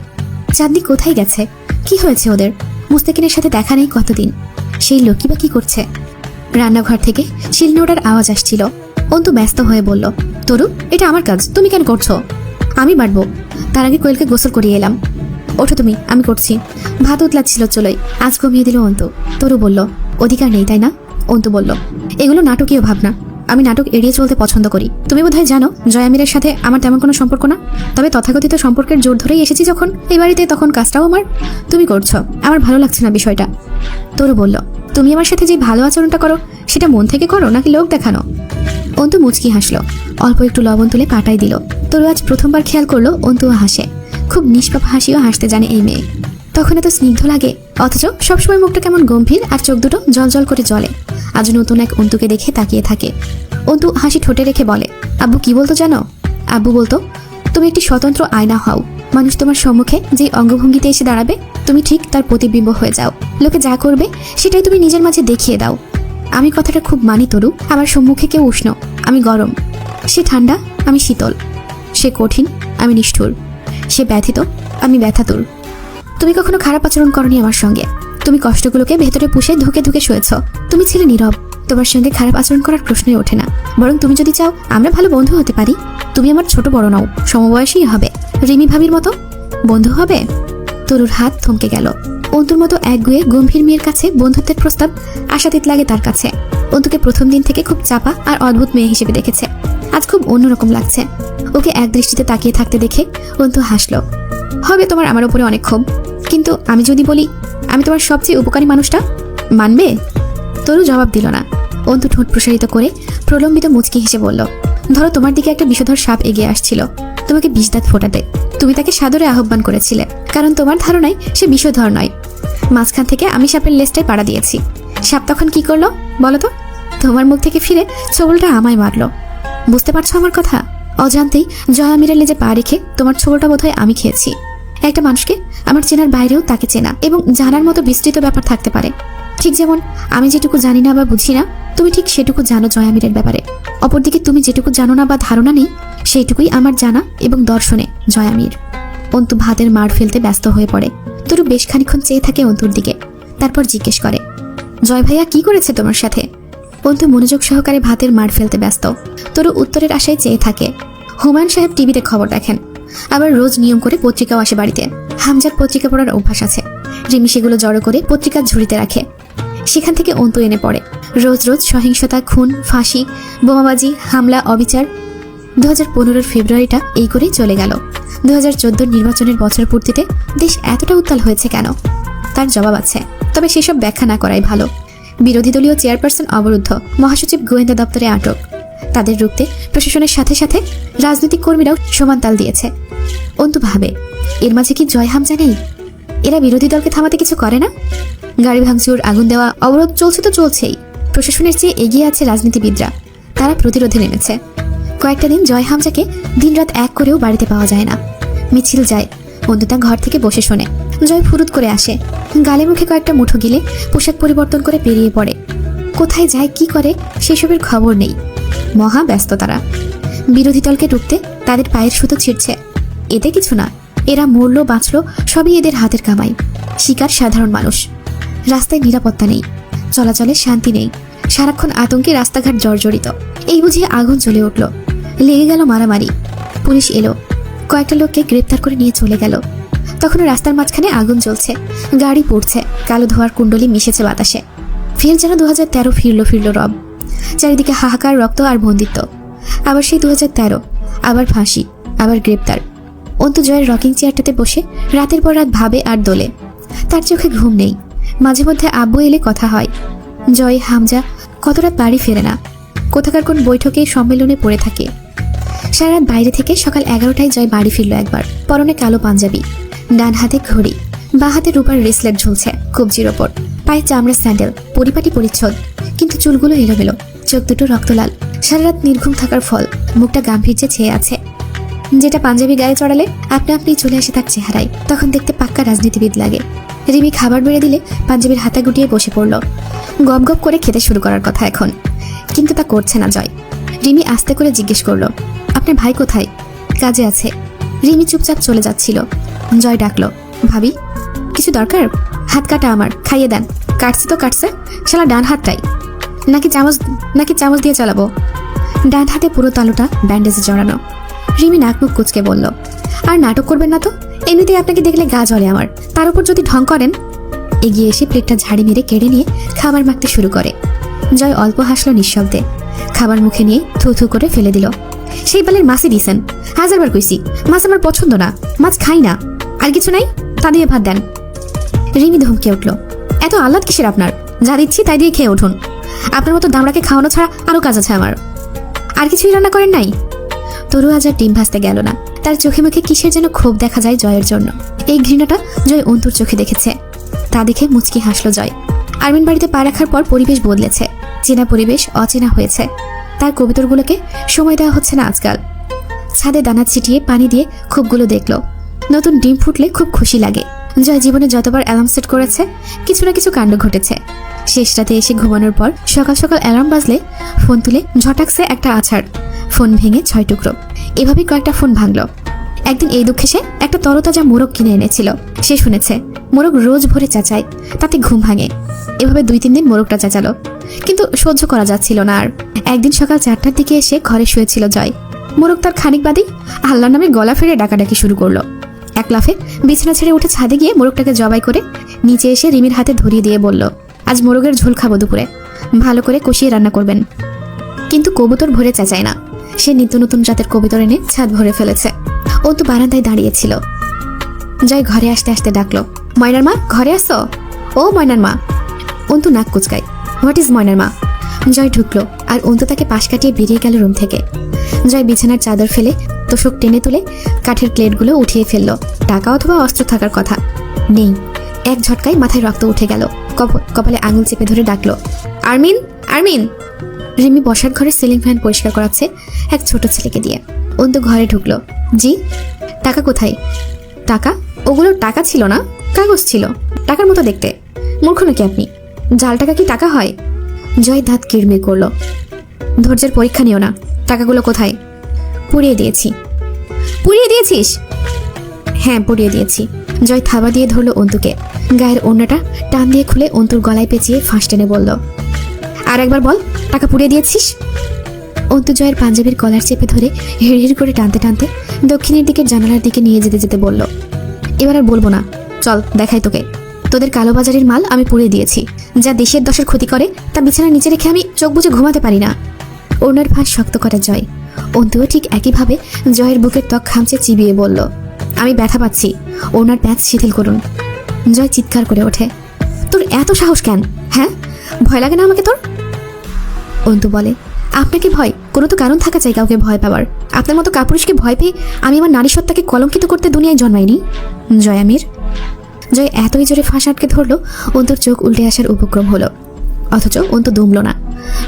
চাঁদনি কোথায় গেছে? কি হয়েছে ওদের? মুস্তাকিনের সাথে দেখা নেই কতদিন। সেই লোকই বা কি করছে? রান্নাঘর থেকে শিলনোড়ার আওয়াজ আসছিল। অন্তু ব্যস্ত হয়ে বলল, তরু, এটা আমার কাজ, তুমি কেন করছো? আমি বাড়বো, তার আগে কোয়েলকে গোসল করিয়ে এলাম। ওঠো তুমি, আমি করছি। ভাত উতলাচ্ছিল চলোই, আজ কমিয়ে দিল অন্তু। তরু বলল, অধিকার নেই তাই না? অন্তু বলল, এগুলো নাটকীয় ভাবনা, আমি নাটক এড়িয়ে চলতে পছন্দ করি। তুমি বোধহয় জানো জয় আমিরের সাথে আমার তেমন কোনো সম্পর্ক না। তবে তথাকথিত সম্পর্কের জোর ধরেই এসেছি যখন এই বাড়িতে, তখন কাজটাও আমার তুমি করছো। আমার ভালো লাগছে না বিষয়টা। তরু বলল, তুমি আমার সাথে যে ভালো আচরণটা করো সেটা মন থেকে করো নাকি লোক দেখানো? অন্তু মুচকি হাসলো, অল্প একটু লবণ তুলে পাটাই দিল। তরু আজ প্রথমবার খেয়াল করলো অন্তুও হাসে। খুব নিষ্পাপ হাসিও হাসতে জানে এই মেয়ে। তখন এত স্নিগ্ধ লাগে, অথচ সবসময় মুখটা কেমন গম্ভীর আর চোখ দুটো জল করে জ্বলে। আজ নতুন এক অন্তুকে দেখে তাকিয়ে থাকে। অন্তু হাসি ঠোঁটে রেখে বলে, আব্বু কি বলতো জানো? আব্বু বলতো, তুমি একটি স্বতন্ত্র আয়না হও। মানুষ তোমার সম্মুখে যে অঙ্গভঙ্গিতে এসে দাঁড়াবে তুমি ঠিক তার প্রতিবিম্ব হয়ে যাও। লোকে যা করবে সেটাই তুমি নিজের মাঝে দেখিয়ে দাও। আমি কথাটা খুব মানি তরু। আমার সম্মুখে কেউ উষ্ণ, আমি গরম। সে ঠান্ডা, আমি শীতল। সে কঠিন, আমি নিষ্ঠুর। সে ব্যথিত, আমি ব্যথাতুর। তুমি কখনো খারাপ আচরণ করনি আমার সঙ্গে। তুমি কষ্টগুলোকে ভেতরে পুষে ধুকে ধুকে শুয়েছ। তুমি ছিলে নীরব। তোমার সঙ্গে খারাপ আচরণ করার প্রশ্নই ওঠে না। বরং তুমি যদি চাও আমরা ভালো বন্ধু হতে পারি, তুমি আমার ছোট বড় নাও, সমবয়সী হবে। রিমি ভাবির মতো বন্ধু হবে। তরুর হাত থমকে গেল। অন্তুর মতো একগুয়ে গম্ভীর মেয়ের কাছে বন্ধুত্বের প্রস্তাব আশাতীত লাগে তার কাছে। অন্তুকে প্রথম দিন থেকে খুব চাপা আর অদ্ভুত মেয়ে হিসেবে দেখেছে। আজ খুব অন্যরকম লাগছে। ওকে এক দৃষ্টিতে তাকিয়ে থাকতে দেখে অন্তু হাসলো। হবে তোমার আমার উপরে অনেক ক্ষোভ, কিন্তু আমি যদি বলি আমি তোমার সবচেয়ে উপকারী মানুষটা, মানবে? তরু জবাব দিল না। অন্তু ঠোঁট প্রসারিত করে প্রলম্বিত মুচকি হেসে বলল, ধরো তোমার দিকে একটা বিষধর সাপ এগিয়ে আসছিল তোমাকে বিষ দাঁত ফোটাতে। তুমি তাকে সাদরে আহ্বান করেছিলে, কারণ তোমার ধারণায় সে বিষধর নয়। মাঝখান থেকে আমি সাপের লেজটায় পাড়া দিয়েছি। সাপ তখন কি করলো বলো তো? তোমার মুখ থেকে ফিরে ছোবলটা আমায় মারলো। বুঝতে পারছো আমার কথা? অজান্তেই জয় আমিরের লেজে পা রেখে তোমার ছোবলটা বোধহয় আমি খেয়েছি। একটা মানুষকে আমার চেনার বাইরেও তাকে চেনা এবং জানার মতো বিস্তৃত ব্যাপার থাকতে পারে। ঠিক যেমন আমি যেটুকু জানি না বা বুঝি না, তুমি ঠিক সেটুকু জানো জয় আমিরের ব্যাপারে। অপরদিকে তুমি যেটুকু জানো না বা ধারণা নেই, সেইটুকুই আমার জানা এবং দর্শনে জয় আমির। অন্তু ভাতের মার ফেলতে ব্যস্ত হয়ে পড়ে। তরু বেশ খানিক্ষণ চেয়ে থাকে অন্তুর দিকে, তারপর জিজ্ঞেস করে, জয় ভাইয়া কি করেছে তোমার সাথে? অন্তু মনোযোগ সহকারে ভাতের মার ফেলতে ব্যস্ত। তরু উত্তরের আশায় চেয়ে থাকে। হুমায়ুন সাহেব টিভিতে খবর দেখেন, আবার রোজ নিয়ম করে পত্রিকাও আসে বাড়িতে। হামজার পত্রিকা পড়ার অভ্যাস আছে। রিমি সেগুলো জড়ো করে পত্রিকার ঝুড়িতে রাখে। সেখান থেকে অন্তু এনে পড়ে। রোজ রোজ সহিংসতা, খুন, ফাঁসি, বোমাবাজি, হামলা, অবিচার। 2015 ফেব্রুয়ারিটা এই করেই চলে গেল। 2014 নির্বাচনের বছর পূর্তিতে দেশ এতটা উত্তাল হয়েছে কেন? তার জবাব আছে, তবে সেসব ব্যাখ্যা না করাই ভালো। বিরোধী দলীয় চেয়ারপারসন অবরুদ্ধ, মহাসচিব গোয়েন্দা দপ্তরে আটক। তাদের রুখতে প্রশাসনের সাথে সাথে রাজনৈতিক কর্মীরাও সমান তাল দিয়েছে। অন্তু ভাবে, এর মাঝে কি জয় হামজা নেই? এরা বিরোধী দলকে থামাতে কিছু করে না? গাড়ি ভাঙচুর, আগুন দেওয়া, অবরোধ চলছে তো চলছেই। প্রশাসনের চেয়ে এগিয়ে আছে রাজনীতিবিদরা। তারা প্রতিরোধে নেমেছে। কয়েকটা দিন জয় হামজাকে দিনরাত এক করেও বাড়িতে পাওয়া যায় না। মিছিল যায়, অন্তু তা ঘর থেকে বসে শোনে। জয় ফুরুত করে আসে, গালে মুখে কয়েকটা মুঠো গিলে পোশাক পরিবর্তন করে বেরিয়ে পড়ে। কোথায় যায়, কি করে সেসবের খবর নেই। মহা ব্যস্ত তারা। বিরোধী দলকে রুখতে তাদের পায়ের সুতো ছিঁড়ছে। এতে কিছু না, এরা মরল বাঁচল সবই এদের হাতের কামাই। শিকার সাধারণ মানুষ। রাস্তায় নিরাপত্তা নেই, চলাচলে শান্তি নেই। সারাক্ষণ আতঙ্কে রাস্তাঘাট জর্জরিত। এই বুঝিয়ে আগুন জ্বলে উঠল। লেগে গেল মারামারি। পুলিশ এলো, কয়েকটা লোককে গ্রেপ্তার করে নিয়ে চলে গেল। তখনও রাস্তার মাঝখানে আগুন জ্বলছে, গাড়ি পড়ছে, কালো ধোয়ার কুণ্ডলি মিশেছে বাতাসে। ফের যেন 2013 ফিরল রব। চারিদিকে হাহাকার, রক্ত আর বন্দিত্ব। আবার সেই 2013, আবার ফাঁসি, আবার গ্রেপ্তার। অন্তু জয়ের রকিং চেয়ারটাতে বসে রাতের পর রাত ভাবে আর দোলে। তার চোখে ঘুম নেই। মাঝে মধ্যে আব্বু এলে কথা হয়। জয়, হামজা কত রাত বাড়ি ফেরে না। কোথাকার কোন বৈঠকে, সম্মেলনে পড়ে থাকে। সারা রাত বাইরে থেকে সকাল 11টায় জয় বাড়ি ফিরল একবার। পরনে কালো পাঞ্জাবি, ডান হাতে ঘড়ি, বাঁ হাতে রূপার রেসলেট ঝুলছে কবজির ওপর। পায়ে চামড়ার স্যান্ডেল, পরিপাটি পরিচ্ছদ, কিন্তু চুলগুলো এলোমেলো, চোখ দুটো রক্তলাল। সারা রাত নির্ঘুম থাকার ফল। মুখটা গাম্ভীর্যে ছেয়ে আছে। যেটা পাঞ্জাবি গায়ে চড়ালে আপনা আপনি চলে আসে তার চেহারায়, তখন দেখতে পাক্কা রাজনীতিবিদ লাগে। রিমি খাবার বেড়ে দিলে পাঞ্জাবির হাতা গুটিয়ে বসে পড়ল। গপ গপ করে খেতে শুরু করার কথা এখন, কিন্তু তা করছে না জয়। রিমি আস্তে করে জিজ্ঞেস করলো, আপনার ভাই কোথায়? কাজে আছে। রিমি চুপচাপ চলে যাচ্ছিল। জয় ডাকলো, ভাবি কিছু দরকার? হাত কাটা আমার, খাইয়ে দেন। কাটছে তো কাটছে, শালা ডান হাতটাই। নাকি চামচ দিয়ে চালাবো? ডান হাতে পুরো তালুটা ব্যান্ডেজে জড়ানো। রিমি নাক মুখ কুচকে বলল, আর নাটক করবেন না তো। এমনিতেই আপনাকে দেখলে গা জ্বলে আমার, তার উপর যদি ঢং করেন। এগিয়ে এসে প্লেটটা ঝাড়ি মেরে কেড়ে নিয়ে খাবার মাখতে শুরু করে। জয় অল্প হাসলো নিঃশব্দে। খাবার মুখে নিয়ে থু থু করে ফেলে দিল। সেই বেলের মাছই দিছেন, হাজারবার কইছি মাছ আমার পছন্দ না, মাছ খাই না। আর কিছু নাই, তা দিয়ে ভাত দেন। রিমি ধমকে উঠল, এত আহ্লাদ কিসের আপনার? যা দিচ্ছি তাই দিয়ে খেয়ে উঠুন। আপনার মতো দামড়াকে খাওয়ানো ছাড়া আরো কাজ আছে আমার। আর কিছুই রান্না করেন নাই? তরু আজ আর ডিম ভাজতে গেল না। তার চোখে মুখে কিসের যেন ক্ষোভ দেখা যায় জয়ের জন্য। এই ঘৃণাটা জয় অন্তুর চোখে দেখেছে। তা দেখে মুচকি হাসল জয়। আরমিন বাড়িতে পা রাখার পর পরিবেশ বদলেছে, চেনা পরিবেশ অচেনা হয়েছে। তার কবুতরগুলোকে সময় দেওয়া হচ্ছে না আজকাল। ছাদে দানা ছিটিয়ে পানি দিয়ে খোপগুলো দেখলো। নতুন ডিম ফুটলে খুব খুশি লাগে। জয় জীবনে যতবার অ্যালার্ম সেট করেছে কিছু না কিছু কাণ্ড ঘটেছে। শেষ রাতে এসে ঘুমানোর পর সকাল সকাল অ্যালার্ম বাজলে ফোন তুলে ঝটাকছে একটা আছাড়, ফোন ভেঙে 6 টুকরো। এভাবেই কয়েকটা ফোন ভাঙলো। একদিন এই দুঃখে সে একটা তরতাজা মোরগ কিনে এনেছিল। সে শুনেছে মোরগ রোজ ভোরে চেঁচায়, তাতে ঘুম ভাঙে। এভাবে 2-3 দিন মোরগটা চেঁচালো, কিন্তু সহ্য করা যাচ্ছিল না আর। একদিন সকাল 4টার দিকে এসে ঘরে শুয়েছিল জয়। মোরগ তার খানিক বাদেই আল্লাহর নামে গলা ফেরে ডাকাডাকি শুরু করলো। এক লাফে বিছানা ছেড়ে উঠে ছাদে গিয়ে মোরগটাকে জবাই করে নিচে এসে রিমির হাতে ধরিয়ে দিয়ে বলল, আজ মোরগের ঝোল খাবো দুপুরে, ভালো করে কষিয়ে রান্না করবেন। কিন্তু কবুতর ভরে চেঁচায় না। সে নিত্য নতুন জাতের কবুতর এনে ছাদ ভরে ফেলেছে। ও তো বারান্দায় দাঁড়িয়েছিল। জয় ঘরে আসতে আসতে ডাকলো, ময়নার মা ঘরে আসো? ও ময়নার মা। অন্তু নাক কুচকায়, হোয়াট ইজ ময়নার মা? জয় ঢুকলো আর অন্তু তাকে পাশ কাটিয়ে বেরিয়ে গেল রুম থেকে। জয় বিছানার চাদর ফেলে তোষক টেনে তুলে কাঠের প্লেটগুলো উঠিয়ে ফেললো। টাকা অথবা অস্ত্র থাকার কথা নেই। এক ঝটকায় মাথায় রক্ত উঠে গেল। কপালে আঙুল চেপে ধরে ডাকলো, আরমিন, আরমিন। রিমি বসার ঘরে সিলিং ফ্যান পরিষ্কার করাচ্ছে এক ছোট ছেলেকে দিয়ে। অন্তু ঘরে ঢুকলো। জি? টাকা কোথায়? টাকা? ওগুলো টাকা ছিল না, কাগজ ছিল, টাকার মতো দেখতে। মূর্খ নাকি আপনি? জাল টাকা কি টাকা হয়? জয় দাঁত কিড়মির করলো। ধৈর্যের পরীক্ষা নিও না। টাকাগুলো কোথায়? পুড়িয়ে দিয়েছি। পুড়িয়ে দিয়েছিস? হ্যাঁ, পুড়িয়ে দিয়েছি। জয় থাবা দিয়ে ধরলো অন্তুকে। গায়ের ওড়নাটা টান দিয়ে খুলে অন্তুর গলায় পেঁচিয়ে ফাঁস টেনে বলল, আর একবার বল, টাকা পুড়িয়ে দিয়েছিস? অন্তু জয়ের পাঞ্জাবির কলার চেপে ধরে হিড়হিড় করে টানতে টানতে দক্ষিণের দিকের জানালার দিকে নিয়ে যেতে যেতে বলল, এবার আর বলবো না, চল দেখাই তোকে। তোদের কালোবাজারের মাল আমি পুড়িয়ে দিয়েছি। যা দেশের দশের ক্ষতি করে তা বিছানার নিচে রেখে আমি চোখ বুজে ঘুমাতে পারি না। ওনার ফাঁস শক্ত করে জয়। অন্তুও ঠিক একইভাবে জয়ের বুকের ত্বক খামচে চিবিয়ে বলল, আমি ব্যথা পাচ্ছি, ওনার প্যাচ শিথিল করুন। জয় চিৎকার করে ওঠে, তোর এত সাহস কেন? হ্যাঁ, ভয় লাগে না আমাকে তোর? অন্তু বলে, আপনাকে ভয়? কোনো তো কারণ থাকা চাই কাউকে ভয় পাওয়ার। আপনার মতো কাপুরুষকে ভয় পেয়ে আমি আমার নারী সত্তাকে কলঙ্কিত করতে দুনিয়ায় জন্মাইনি। জয় আমির। জয় এতই জোরে ফাঁস আটকে ধরলো অন্তুর চোখ উল্টে আসার উপক্রম হলো, অথচ অন্তু দমল না।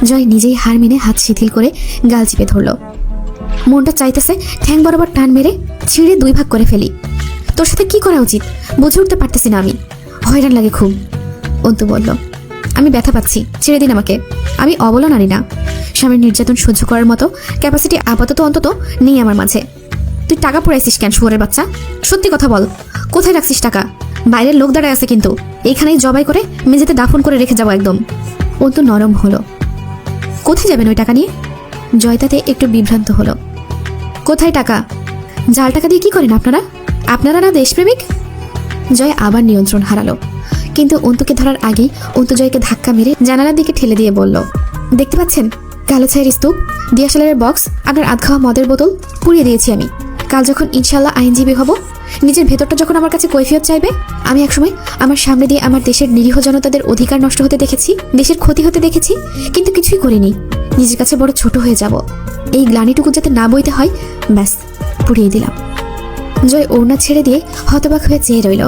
জয় নিজেই হার মেনে হাত শিথিল করে গাল চিপে ধরল। মনটা চাইতেছে ঠ্যাং বরাবর টান মেরে ছিঁড়ে 2 ভাগ করে ফেলি। তোর সাথে কি করা উচিত বুঝে উঠতে পারতেছি না আমি, হয়রান লাগে খুব। অন্তু বলল, আমি ব্যথা পাচ্ছি, ছেড়ে দিন আমাকে। আমি অবলা নারী না, স্বামীর নির্যাতন সহ্য করার মতো ক্যাপাসিটি আপাতত অন্তত নেই আমার মাঝে। তুই টাকা পড়াইছিস কেন শুয়োরের বাচ্চা? সত্যি কথা বল, কোথায় রাখছিস টাকা? বাইরের লোক দাঁড়ায় আছে কিন্তু, এইখানেই জবাই করে মেঝেতে দাফন করে রেখে যাবো একদম। অন্তু নরম হলো। কোথায় যাবেন ওই টাকা নিয়ে? জয় তাতে একটু বিভ্রান্ত হলো। কোথায় টাকা? জাল টাকা দিয়ে কি করেন আপনারা? আপনারা না দেশপ্রেমিক? জয় আবার নিয়ন্ত্রণ হারালো, কিন্তু অন্তুকে ধরার আগেই অন্তু জয়কে ধাক্কা মেরে জানালার দিকে ঠেলে দিয়ে বলল, দেখতে পাচ্ছেন কালো ছাইয়ের স্তূপ, ডিএসএলআরের বক্স, আপনার আধ খাওয়া মদের বোতল পুড়িয়ে দিয়েছি আমি। কাল যখন ইনশাল্লাহ আইনজীবী হব, নিজের ভেতরটা যখন আমার কাছে কৈফিয়ত চাইবে, আমি একসময় আমার সামনে দিয়ে আমার দেশের নিরীহ জনতাদের অধিকার নষ্ট হতে দেখেছি, দেশের ক্ষতি হতে দেখেছি, কিন্তু কিছুই করিনি। নিজের কাছে বড় ছোট হয়ে যাব। এই গ্লানিটুকু যাতে না বইতে হয়, ব্যাস পুড়িয়ে দিলাম। জয় ওড়না ছেড়ে দিয়ে হতবাক হয়ে চেয়ে রইল।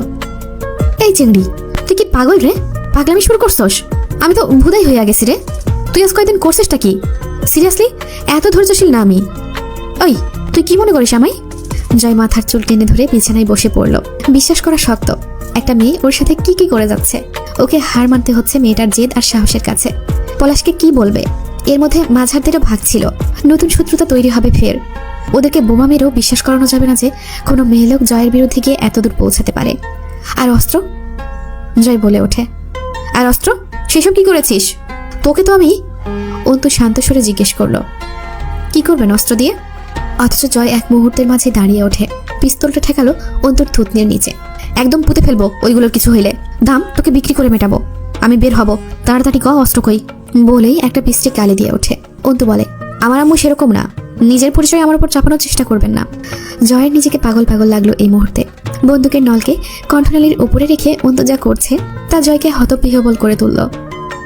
এই চিংড়ি, তুই কি পাগল রে? পাগলামি শুরু করছস? আমি তো ভুদাই হইয়া গেছি রে। তুই আজ কয়েকদিন করছিসটা কি? সিরিয়াসলি এত ধৈর্যশীল না আমি। ওই তুই কি মনে করিস আমায়? জয় মাথার চুল টেনে ধরে বিছানায় বসে পড়ল। বিশ্বাস করা শক্ত, একটা মেয়ে ওর সাথে কি কি করে যাচ্ছে। ওকে হার মানতে হচ্ছে মেয়েটার জেদ আর সাহসের কাছে। পলাশকে কি বলবে? এর মধ্যে মাঝহারদেরও ভাগ ছিল। নতুন শত্রুতা তৈরি হবে ফের। ওদেরকে বোমা মেরেও বিশ্বাস করানো যাবে না যে কোনো মেয়ে লোক জয়ের বিরুদ্ধে গিয়ে এতদূর পৌঁছাতে পারে। আর অস্ত্র? জয় বলে ওঠে, আর অস্ত্র? সেসব কি করেছিস? তোকে তো আমি। অন্তু শান্ত স্বরে জিজ্ঞেস করলো, কি করবেন অস্ত্র দিয়ে? অথচ জয় এক মুহূর্তের মাঝে দাঁড়িয়ে ওঠে, পিস্তলটা ঠেকালো অন্তুর থুতনির নিচে। একদম পুঁতে ফেলবো ওইগুলোর কিছু হইলে। দাম তোকে বিক্রি করে মেটাবো। আমি বের হব, তাড়াতাড়ি ক অস্ত্র কই বলেই একটা পিস্টে গালি দিয়ে ওঠে। অন্তু বলে, আমার আম্মু সেরকম না, নিজের পরিচয় আমার উপর চাপানোর চেষ্টা করবেন না। জয়ের নিজেকে পাগল পাগল লাগলো এই মুহূর্তে। বন্দুকের নলকে কণ্ঠনালীর উপরে রেখে অন্তু যা করছে তা জয়কে হতবিহ্বল করে তুলল।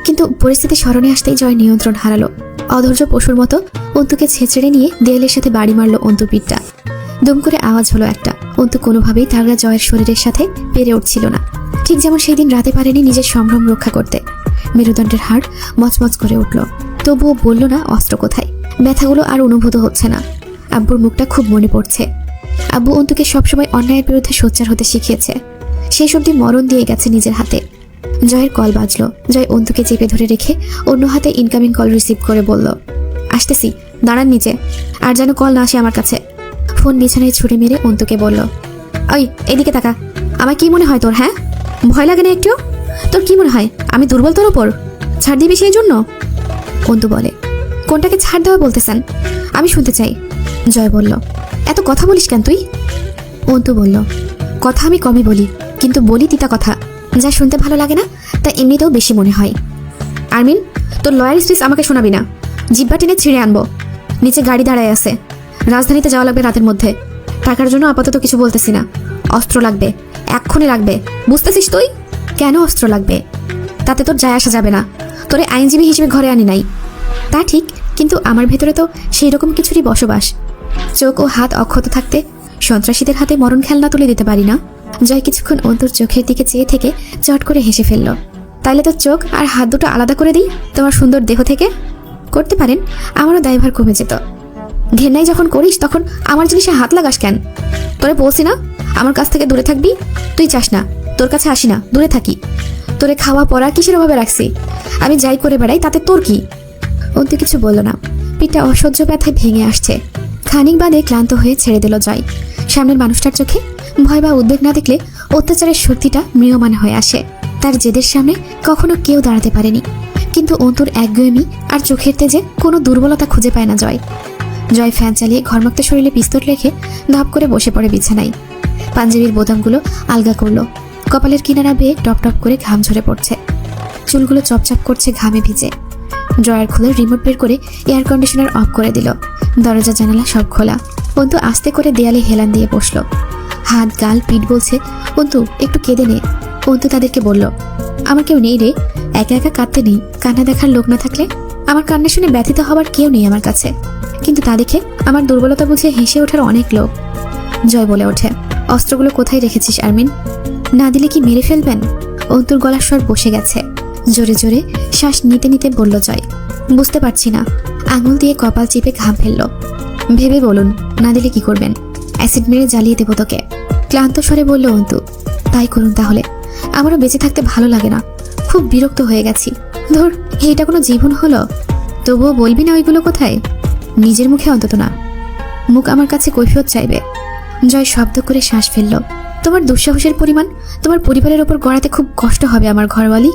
কিন্তু পরিস্থিতি স্মরণে আসতেই জয় নিয়ন্ত্রণ হারালো। অধৈর্য পশুর মতো অন্তুকে ছেঁচড়ে নিয়ে দেয়ালের সাথে বাড়ি মারল অন্তু পিঠটা। দুম করে আওয়াজ হলো একটা। অন্তু কোনোভাবেই তাগড়া জয়ের শরীরের সাথে পেরে উঠছিল না, ঠিক যেমন সেই দিন রাতে পারেনি নিজের সম্ভ্রম রক্ষা করতে। মেরুদণ্ডের হাড় মচমচ করে উঠল, তবুও বলল না অস্ত্র কোথায়। ব্যথাগুলো আর অনুভূত হচ্ছে না। আব্বুর মুখটা খুব মনে পড়ছে। আব্বু অন্তুকে সবসময় অন্যায়ের বিরুদ্ধে সোচ্চার হতে শিখিয়েছে। সেই সবটি মরণ দিয়ে গেছে নিজের হাতে। জয়ের কল বাজলো। জয় অন্তুকে চেপে ধরে রেখে অন্য হাতে ইনকামিং কল রিসিভ করে বলল, আসতেছি, দাঁড়ান নিচে, আর যেন কল না আসে আমার কাছে। ফোন বিছানায় ছুঁড়ে মেরে অন্তুকে বলল, ওই এদিকে তাকা, আমার কি মনে হয় তোর? হ্যাঁ, ভয় লাগে না একটু? তোর কি মনে হয় আমি দুর্বল তোর ওপর? ছাড় দিবি সেই জন্য? অন্তু বলে, কোনটাকে ছাড় দেওয়া বলতেছেন? আমি শুনতে চাই। জয় বলল, এত কথা বলিস কেন তুই? অন্তু বলল, কথা আমি কমই বলি, কিন্তু বলি তিতা কথা, যা শুনতে ভালো লাগে না তা এমনিতেও বেশি মনে হয়। আরমিন, তোর লয়ার স্পিচ আমাকে শোনাবি না, জিব্বা টেনে ছিঁড়ে আনবো। নিচে গাড়ি দাঁড়ায় আছে, রাজধানীতে যাওয়া লাগবে রাতের মধ্যে। টাকার জন্য আপাতত কিছু বলতেছি না, অস্ত্র লাগবে, এক্ষুনি লাগবে, বুঝতেছিস তুই? কেন অস্ত্র লাগবে? তাতে তোর যায় আসা যাবে না, তোরে আইনজীবী হিসেবে ঘরে আনি নাই। তা ঠিক, কিন্তু আমার ভেতরে তো সেই রকম কিছুরই বসবাস। চোখ ও হাত অক্ষত থাকতে সন্ত্রাসীদের হাতে মরণ খেলনা তুলে দিতে পারি না। জয় কিছুক্ষণ অন্তর চোখের দিকে চেয়ে থেকে চট করে হেসে ফেলল। তাইলে তোর চোখ আর হাত দুটো আলাদা করে দিই তোমার সুন্দর দেহ থেকে? করতে পারেন, আমারও দায়ভার কমে যেত। ঘেন্নাই যখন করিস তখন আমার জিনিসে হাত লাগাস কেন? তোরে বলছি না আমার কাছ থেকে দূরে থাকবি? তুই চাস না, তোর কাছে আসি না, দূরে থাকি। তোরে খাওয়া পড়া কিসের অভাবে রাখছি? আমি যাই করে বেড়াই তাতে তোর কি? অন্তু কিছু বলল না। পিঠটা অসহ্য ব্যথায় ভেঙে আসছে। খানিক বাদে ক্লান্ত হয়ে ছেড়ে দিল জয়। সামনের মানুষটার চোখে ভয় বা উদ্বেগ না দেখলে অত্যাচারের শক্তিটা ম্রিয়মান হয়ে আসে। তার জেদের সামনে কখনো কেউ দাঁড়াতে পারেনি, কিন্তু অন্তুর একগুয়েমি আর চোখের তেজে কোনো দুর্বলতা খুঁজে পায় না জয়। জয় ফ্যান চালিয়ে ঘরমুক্ত শরীরে পিস্তল রেখে ধপ করে বসে পড়ে বিছানায়। পাঞ্জাবির বোতামগুলো আলগা করলো। কপালের কিনারা বেয়ে টপ টপ করে ঘাম ঝরে পড়ছে। চুলগুলো চপচপ করছে ঘামে ভিজে। ড্রয়ার খুলে রিমোট বের করে এয়ার কন্ডিশনার অফ করে দিল। দরজা জানালা সব খোলা। অন্তু আস্তে করে দেয়ালে হেলান দিয়ে বসলো। হাত গাল পিঠ বলছে, অন্তু একটু কেঁদে নে। অন্তু তাদেরকে বলল, আমার কেউ নেই রে, একা একা কাঁদতে নেই। কান্না দেখার লোক না থাকলে আমার কান্না শুনে ব্যথিত হবার কেউ নেই আমার কাছে, কিন্তু তা দেখে আমার দুর্বলতা বুঝে হেসে ওঠার অনেক লোক। জয় বলে ওঠে, অস্ত্রগুলো কোথায় রেখেছিস আরমিন? না দিলে কি মেরে ফেলবেন? অন্তুর গলার স্বর বসে গেছে। জোরে জোরে শ্বাস নিতে নিতে বলল জয়, বুঝতে পারছি না। আঙুল দিয়ে কপাল চেপে ঘাম ফেলল। ভেবে বলুন, না দিলে কি করবেন? অ্যাসিড মেরে জ্বালিয়ে দেবো তোকে। ক্লান্ত স্বরে বলল অন্তু, তাই করুন তাহলে। আমারও বেঁচে থাকতে ভালো লাগে না, খুব বিরক্ত হয়ে গেছি। ধর, এটা কোনো জীবন হলো? তবুও বলবি না ওইগুলো কোথায়? নিজের মুখে অন্তত না। মুখ আমার কাছে কৈফিয়ত চাইবে। জয় শব্দ করে শ্বাস ফেলল। তোমার দুঃসাহসের পরিমাণ তোমার পরিবারের ওপর গড়াতে খুব কষ্ট হবে আমার ঘরওয়ালি।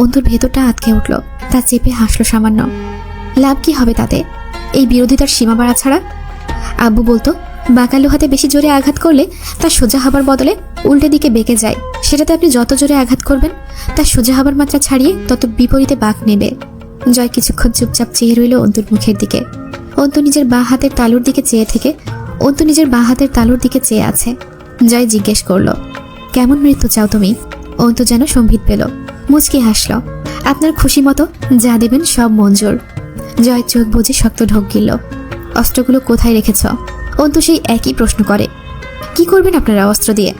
অন্তুর ভেতরটা আটকে উঠল। তা চেপে হাসলো সামান্য। লাভ কি হবে তাতে, এই বিরোধিতার সীমা বাড়া ছাড়া? আব্বু বলতো, বাঁকা লোহাতে বেশি জোরে আঘাত করলে তা সোজা হবার বদলে উল্টে দিকে বেঁকে যায়। সেটাতে আপনি যত জোরে আঘাত করবেন তা সোজা হবার মাত্রা ছাড়িয়ে তত বিপরীতে বাঁক নেবে। জয় কিছুক্ষণ চুপচাপ চেয়ে রইল অন্তুর মুখের দিকে। অন্তু নিজের বাঁ হাতের তালুর দিকে চেয়ে আছে। জয় জিজ্ঞেস করলো, কেমন মৃত্যু চাও তুমি? অন্তু যেন সম্ভিত পেল, মুচকি হাসল। আপনার খুশি মতো যা দেবেন সব মঞ্জুর। জয় চোখ বুজে শক্ত ঢোক গিলল। অস্ত্রগুলো কোথায় রেখেছ? অন্তু সেই একই প্রশ্ন করে। কি করবেন আপনারা অস্ত্র দিয়ে?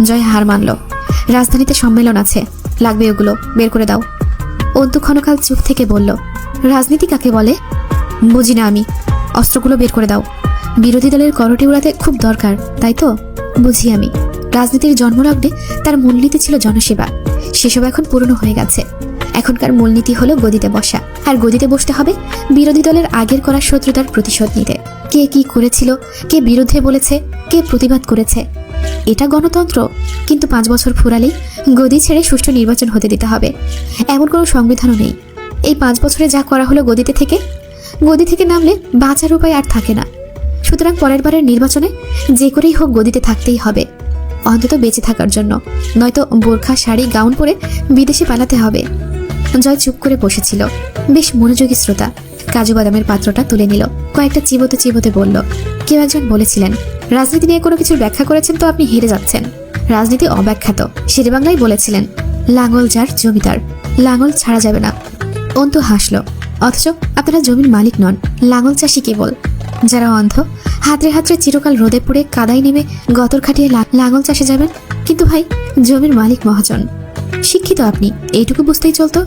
জয় হার মানল। রাজধানীতে সম্মেলন আছে, লাগবে ওগুলো, বের করে দাও। অন্তু ক্ষণকাল চুপ থেকে বলল, রাজনীতি কাকে বলে? বুঝি না আমি, অস্ত্রগুলো বের করে দাও। বিরোধী দলের করটি উড়াতে খুব দরকার, তাই তো? বুঝি আমি। রাজনীতির জন্মলগ্নে তার মূলনীতি ছিল জনসেবা, সেসব এখন পুরনো হয়ে গেছে। এখনকার মূলনীতি হলো গদিতে বসা, আর গদিতে বসতে হবে বিরোধী দলের আগের করা শত্রুতার প্রতিশোধ নিতে। কে কি করেছিল, কে বিরুদ্ধে বলেছে, কে প্রতিবাদ করেছে, এটা গণতন্ত্র। কিন্তু 5 বছর ফুরালেই গদি ছেড়ে সুষ্ঠু নির্বাচন হতে দিতে হবে, এমন কোনো সংবিধানও নেই। এই 5 বছরে যা করা হলো গদি থেকে নামলে বাঁচার উপায় আর থাকে না। সুতরাং পরের বারের নির্বাচনে যে করেই হোক গদিতে থাকতেই হবে, অন্তত বেঁচে থাকার জন্য। নয়তো বোরখা শাড়ি গাউন পরে বিদেশে পালাতে হবে। জয় চুপ করে বসেছিল, বেশ মনোযোগী শ্রোতা। কাজু বাদামের পাত্রটা তুলে নিল, কয়েকটা চিবোতে চিবোতে বলল, কেউ একজন বলেছিলেন রাজনীতি নিয়ে কোনো কিছুর ব্যাখ্যা করেছেন তো আপনি হেরে যাচ্ছেন। রাজনীতি অব্যাখ্যাত, শেরে বাংলায় বলেছিলেন, লাঙল যার জমিদার, লাঙল ছাড়া যাবে না। অন্তু হাসলো, অথচ আপনারা জমির মালিক নন, লাঙল চাষি কেবল। যারা অন্ধ, হাতরে হাতরে চিরকাল রোদে পড়ে কাদায় নেমে গতর খাটিয়ে লাঙল চাষে যাবেন, কিন্তু ভাই জমির মালিক মহাজন। শিক্ষিত আপনি, এইটুকু বুঝতেই চলতো।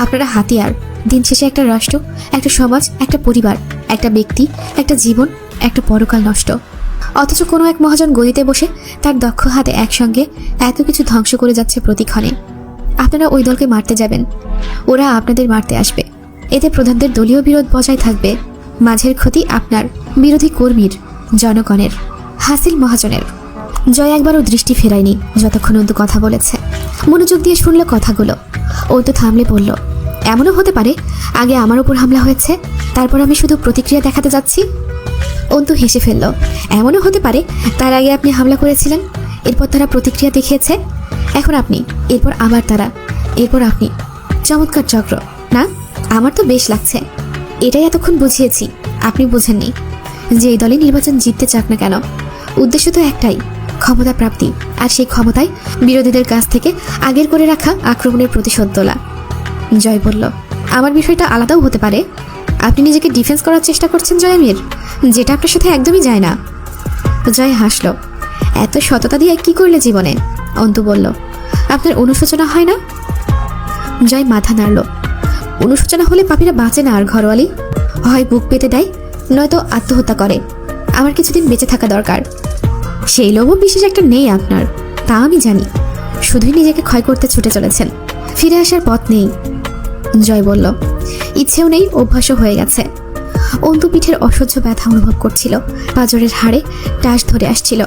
আপনারা হাতিয়ার, দিন শেষে একটা রাষ্ট্র, একটা সমাজ, একটা পরিবার, একটা ব্যক্তি, একটা জীবন, একটা পরকাল নষ্ট। অথচ কোনো এক মহাজন গদিতে বসে তার দক্ষ হাতে একসঙ্গে এত কিছু ধ্বংস করে যাচ্ছে প্রতিক্ষণে। আপনারা ওই দলকে মারতে যাবেন, ওরা আপনাদের মারতে আসবে। এতে প্রধানদের দলীয় বিরোধ বজায় থাকবে, মাঝের ক্ষতি আপনার, বিরোধী কর্মীর, জনগণের, হাসিল মহাজনের। জয় একবারও দৃষ্টি ফেরায়নি যতক্ষণ অন্তু কথা বলেছে। মনোযোগ দিয়ে শুনল কথাগুলো। অন্তু থামলে বলল, এমনও হতে পারে আগে আমার উপর হামলা হয়েছে, তারপর আমি শুধু প্রতিক্রিয়া দেখাতে যাচ্ছি। অন্তু হেসে ফেলল, এমনও হতে পারে তার আগে আপনি হামলা করেছিলেন, এরপর তারা প্রতিক্রিয়া দেখিয়েছে, এখন আপনি, এরপর আবার তারা, এরপর আপনি। চমৎকার চক্র না? আমার তো বেশ লাগছে। এটাই এতক্ষণ বুঝিয়েছি, আপনি বোঝেননি যে এই দলে নির্বাচন জিততে চাক না কেন, উদ্দেশ্য তো একটাই, ক্ষমতা প্রাপ্তি। আর সেই ক্ষমতায় বিরোধীদের কাছ থেকে আগের করে রাখা আক্রমণের প্রতিশোধ তোলা। জয় বলল, আমার বিষয়টা আলাদাও হতে পারে। আপনি নিজেকে ডিফেন্স করার চেষ্টা করছেন জয়ামির, যেটা আপনার সাথে একদমই যায় না। জয় হাসল, এত সততা দিয়ে কি করলে জীবনে? অন্তু বলল, আপনার অনুশোচনা হয় না? জয় মাথা নাড়ল, অনুশোচনা হলে পাপীরা বাঁচে না আর ঘরওয়ালি, হয় বুক পেতে দেয়, নয়তো আত্মহত্যা করে। আমার কিছুদিন বেঁচে থাকা দরকার। সেই লোভও বিশেষ একটা নেই আপনার, তা আমি জানি। শুধুই নিজেকে ক্ষয় করতে ছুটে চলেছেন, ফিরে আসার পথ নেই। জয় বলল, ইচ্ছেও নেই, অভ্যাসও হয়ে গেছে। অন্তু পিঠের অসহ্য ব্যথা অনুভব করছিল, পাঁজরের হাড়ে টাস ধরে আসছিল।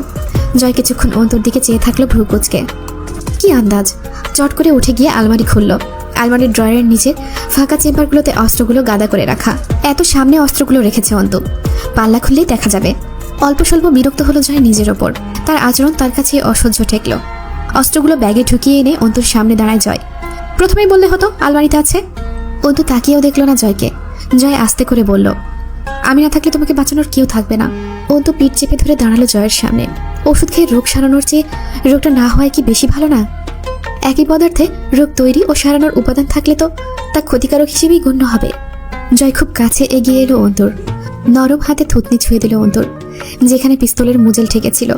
জয় কিছুক্ষণ অন্তুর দিকে চেয়ে থাকলো ভ্রু কুঁচকে। কি আন্দাজ! চট করে উঠে গিয়ে আলমারি খুলল। আলমারির ড্রয়ারের নিচে ফাঁকা চেম্বারগুলোতে অস্ত্রগুলো গাদা করে রাখা। এত সামনে অস্ত্রগুলো রেখেছে অন্তু, পাল্লা খুললেই দেখা যাবে। অল্প স্বল্প বিরক্ত হলো জয় নিজের ওপর, তার আচরণ তার কাছে অসহ্য ঠেকল। অস্ত্রগুলো ব্যাগে ঢুকিয়ে এনে অন্তুর সামনে দাঁড়ায় জয়। প্রথমেই বললে হতো আলমারিতে আছে। অন্তু তাকিয়েও দেখল না জয়কে। জয় আস্তে করে বলল, আমি না থাকলে তোমাকে বাঁচানোর কেউ থাকবে না। অন্তু পিঠ চেপে ধরে দাঁড়ালো জয়ের সামনে। ওষুধ খেয়ে রোগ সারানোর চেয়ে রোগটা না হওয়ায় কি বেশি ভালো না? একই পদার্থে রোগ তৈরি ও সারানোর উপাদান থাকলে তো তা ক্ষতিকারক হিসেবেই গণ্য হবে। জয় খুব কাছে এগিয়ে এলো অন্তুর, নরম হাতে থুতনি ছুঁয়ে দিল অন্তুর যেখানে পিস্তলের মুজেল ঠেকেছিল।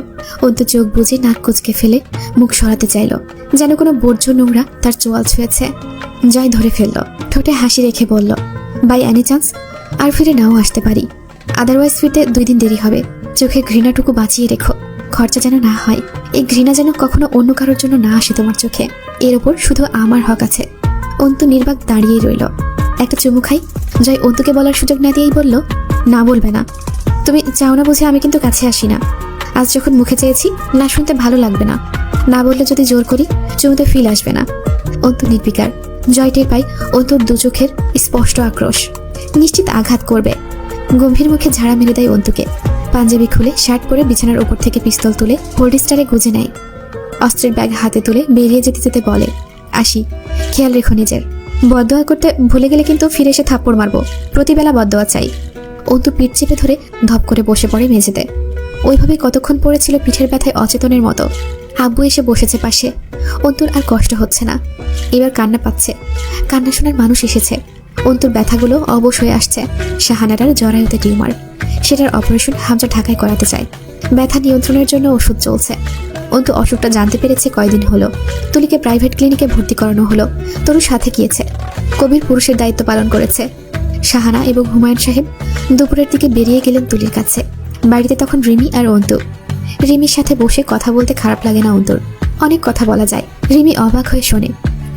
অন্তু চোখ বুজে নাক কুচকে ফেলে মুখ সরাতে চাইল, যেন কোনো বর্জ্য নোংরা তার চোয়াল ছুঁয়েছে। জয় ধরে ফেলল, ঠোঁটে হাসি রেখে বলল, বাই এনি চান্স আর ফিরে নাও আসতে পারি, আদারওয়াইজ ফিরতে 2 দিন দেরি হবে। চোখের ঘৃণাটুকু বাঁচিয়ে রেখো, খরচা যেন না হয়। এই ঘৃণা যেন কখনো অন্য কারোর জন্য না আসে তোমার চোখে। এর ওপর শুধু আমার হক আছে। অন্তু নির্বাক দাঁড়িয়ে রইল। একটা চুমু খাই? জয় অন্তুকে বলার সুযোগ না দিয়েই বলল, না বলবে না। তুমি চাও না বুঝে আমি কিন্তু কাছে আসি না। আজ যখন মুখে চেয়েছি, না শুনতে ভালো লাগবে না। না বললে যদি জোর করি, চুমুতে ফিল আসবে না। অন্তু নির্বিকার। জয় টের পাই অন্তুর 2 চোখের স্পষ্ট আক্রোশ, নিশ্চিত আঘাত করবে। গম্ভীর মুখে ঝাড়া মেরে দেয় অন্তুকে। পাঞ্জাবি খুলে শার্ট পরে বিছানার উপর থেকে পিস্তল তুলে হোল্ডারে গুজে নেয়। অস্ত্রের ব্যাগ হাতে তুলে বেরিয়ে যেতে যেতে বলে, আসি, খেয়াল রেখো নিজের। বদদোয়া করতে ভুলে গেলে কিন্তু ফিরে এসে থাপ্পড় মারবো। প্রতিবেলা বদদোয়া চাই। অন্তু পিঠ চেপে ধরে ধপ করে বসে পড়ে মেঝেতে। ওইভাবে কতক্ষণ পড়েছিল পিঠের ব্যথায় অচেতনের মতো। আব্বু এসে বসেছে পাশে। অন্তুর আর কষ্ট হচ্ছে না, এবার কান্না পাচ্ছে। কান্না শোনার মানুষ এসেছে। অন্তুর ব্যথাগুলো অবশ হয়ে আসছে। শাহানাটার জরায়ুতে টিউমার, সেটার অপারেশন হামজা ঢাকায় করাতে চায়। ব্যথা নিয়ন্ত্রণের জন্য ওষুধ চলছে। অন্তু অসুখটা জানতে পেরেছে কয়দিন হলো। তুলিকে প্রাইভেট ক্লিনিকে ভর্তি করানো হলো। তরু সাথে গিয়েছে। কবির পুরুষের দায়িত্ব পালন করেছে। শাহানা এবং হুমায়ুন সাহেব দুপুরের দিকে বেরিয়ে গেলেন তুলির কাছে। বাড়িতে তখন রিমি আর অন্তু। রিমির সাথে বসে কথা বলতে খারাপ লাগে না অন্তুর, অনেক কথা বলা যায়। রিমি অবাক হয়ে শোনে,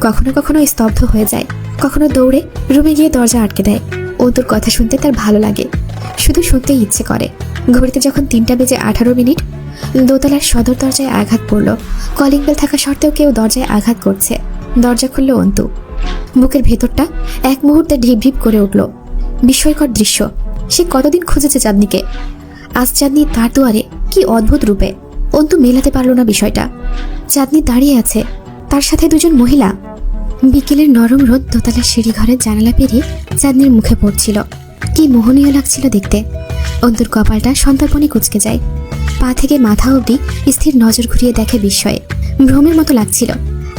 কখনো কখনো স্তব্ধ হয়ে যায়, কখনো দৌড়ে রুমে গিয়ে দরজা আটকে দেয়। অন্তুর কথা শুনতে তার ভালো লাগে, শুধু শুনতেই ইচ্ছে করে। ঘড়িতে যখন 3:18 দোতলার সদর দরজায় আঘাত পড়ল। কলিং বেল থাকা সত্ত্বেও কেউ দরজায় আঘাত করছে। দরজা খুলল অন্তু। বুকের ভেতরটা এক মুহূর্তে ঢিপ ঢিপ করে উঠল। বিস্ময়কর দৃশ্য। সে কতদিন খুঁজেছে চাঁদনিকে, আজ চাঁদনি তার দুয়ারে। কি অদ্ভুত রূপে! অন্তু মেলাতে পারল না বিষয়টা। চাঁদনি দাঁড়িয়ে আছে, তার সাথে 2জন মহিলা। বিকেলের নরম রোদ দোতলার সিঁড়ি ঘরের জানালা পেরিয়ে চাঁদনির মুখে পড়ছিল। কি মোহনীয় লাগছিল দেখতে। অন্তুর কপালটা সন্তাপনে কুঁচকে যায়। পা থেকে মাথা অবধি স্থির নজর ঘুরিয়ে দেখে বিস্ময়ে। ভ্রমের মতো লাগছিল।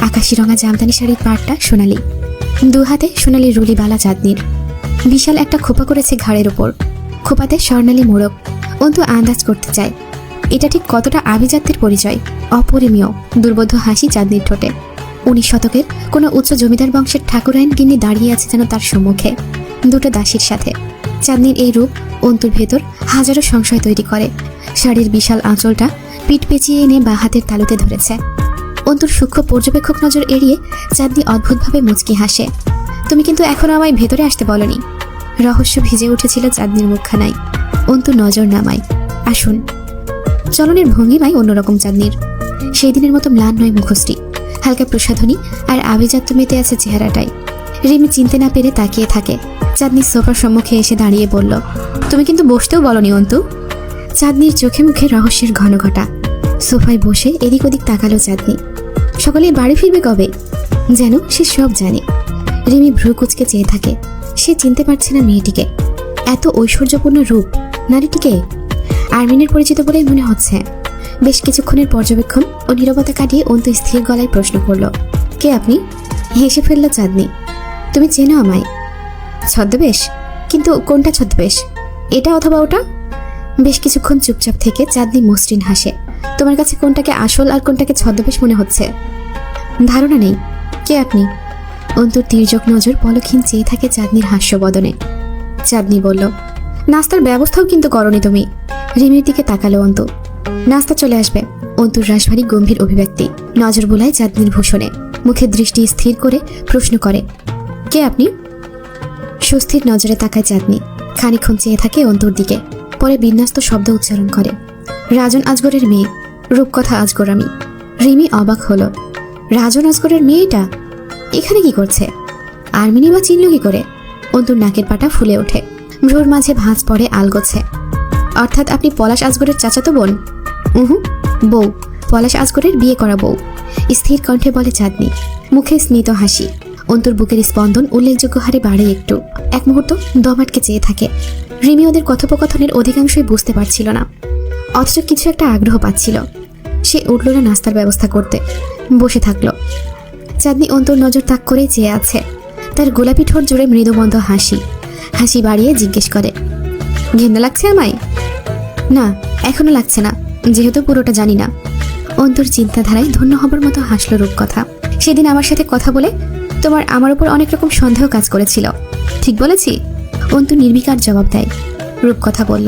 আকাশি রঙা জামদানি শাড়ির পাড়টা সোনালি, দু হাতে সোনালি রুলিবালা চাঁদনির। বিশাল একটা খোপা করেছে ঘাড়ের ওপর, খোপাতে স্বর্ণালী মোড়ক। অন্তু আন্দাজ করতে চায় এটা ঠিক কতটা আভিজাত্যের পরিচয়। অপরিমেয় দুর্বোধ্য হাসি চাঁদনির ঠোঁটে। 19 শতকের কোনো উচ্চ জমিদার বংশের ঠাকুরাইন গিন্নি দাঁড়িয়ে আছে যেন তার সম্মুখে, দুটো দাসীর সাথে। চাঁদনির এই রূপ অন্তুর ভেতর হাজারো সংশয় তৈরি করে। শাড়ির বিশাল আঁচলটা পিঠ পেঁচিয়ে এনে বা হাতের তালুতে ধরেছে। অন্তুর সূক্ষ্ম পর্যবেক্ষক নজর এড়িয়ে চাঁদনি অদ্ভুতভাবে মুচকি হাসে। তুমি কিন্তু এখনো আমায় ভেতরে আসতে বলনি। রহস্য ভিজে উঠেছিল চাঁদনির মুখখানায়। অন্তু নজর নামায়। আসুন। চলনের ভঙ্গিমায় অন্যরকম চাঁদনির। সেই দিনের মতো ম্লান নয় মুখশ্রী, হালকা প্রসাধনী আর আভিজাত্য মেতে আছে চেহারাটায়। রিমি চিনতে না পেরে তাকিয়ে থাকে। চাঁদনি সোফার সম্মুখে এসে দাঁড়িয়ে বলল, তুমি কিন্তু বসতেও বলনি অন্তু। চাঁদনির চোখে মুখে রহস্যের ঘন ঘটা। সোফায় বসে এদিক ওদিক তাকালো চাঁদনি। সকলেই বাড়ি ফিরবে কবে? যেন সে সব জানে। রিমি ভ্রু কুচকে চেয়ে থাকে। সে চিনতে পারছে না মেয়েটিকে। এত ঐশ্বর্যপূর্ণ রূপ নারীটিকে আর্মিনের পরিচিত বলেই মনে হচ্ছে। বেশ কিছুক্ষণের পর্যবেক্ষণ ও নীরবতা কাটিয়ে অন্তু স্থির গলায় প্রশ্ন করল, কে আপনি? হেসে ফেলল চাঁদনি। তুমি চেনো আমায়? ছদ্মবেশ? কিন্তু কোনটা ছদ্মবেশ? এটা অথবা ওটা? বেশ কিছুক্ষণ চুপচাপ থেকে চাঁদনি মসৃণ হাসে। তোমার কাছে কোনটাকে আসল আর কোনটাকে ছদ্মবেশ মনে হচ্ছে? ধারণা নেই। কে আপনি? অন্তুর তির্যক নজর পলকহীন চেয়ে থাকে চাঁদনির হাস্যবদনে। চাঁদনি বলল, নাস্তার ব্যবস্থাও কিন্তু করনি তুমি। রিমির দিকে তাকালো অন্তু। নাস্তা চলে আসবে। অন্তুর রাশভারী গম্ভীর অভিব্যক্তি নজর বোলায় চাঁদনির ভূষণে। মুখে দৃষ্টি স্থির করে প্রশ্ন করে, কে আপনি? সুস্থির নজরে তাকায় চাঁদনি। খানিকক্ষণ চেয়ে থাকে অন্তুর দিকে, পরে বিন্যস্ত শব্দ উচ্চারণ করে, রাজন আজগরের মেয়ে, রূপকথা আজগর আমি। রিমি অবাক হলো। রাজন আজগরের মেয়েটা এখানে কি করছে? আর্মিনি বা চিনল কি করে? অন্তুর নাকের পাটা ফুলে ওঠে। ভ্রুর মাঝে ভাঁজ পড়ে আলগোছে। অর্থাৎ আপনি পলাশ আজগরের চাচাতো বোন? বউ, পলাশ আজগরের বিয়ে করা বউ, স্থির কণ্ঠে বলে চাঁদনি। মুখে স্মিত হাসি। অন্তুর বুকের স্পন্দন উল্লেখযোগ্য হারে বাড়ে একটু। এক মুহূর্ত দম আটকে চেয়ে থাকে। রিমি ওদের কথোপকথনের অধিকাংশই বুঝতে পারছিল না, অথচ কিছু একটা আগ্রহ পাচ্ছিল। সে উঠল না নাস্তার ব্যবস্থা করতে, বসে থাকলো। চাঁদনি অন্তুর নজর তাক করেই চেয়ে আছে। তার গোলাপি ঠোঁট জুড়ে মৃদুমন্দ হাসি। হাসি বাড়িয়ে জিজ্ঞেস করে, ঘেন্না লাগছে আমায়? না, এখনো লাগছে না, যেহেতু পুরোটা জানি না। অন্তুর চিন্তাধারায় ধন্য হবার মতো হাসল রূপকথা। সেদিন আমার সাথে কথা বলে তোমার আমার উপর অনেক রকম সন্দেহ কাজ করেছিল, ঠিক বলেছি? অন্তু নির্বিকার জবাব দেয়। রূপকথা বলল,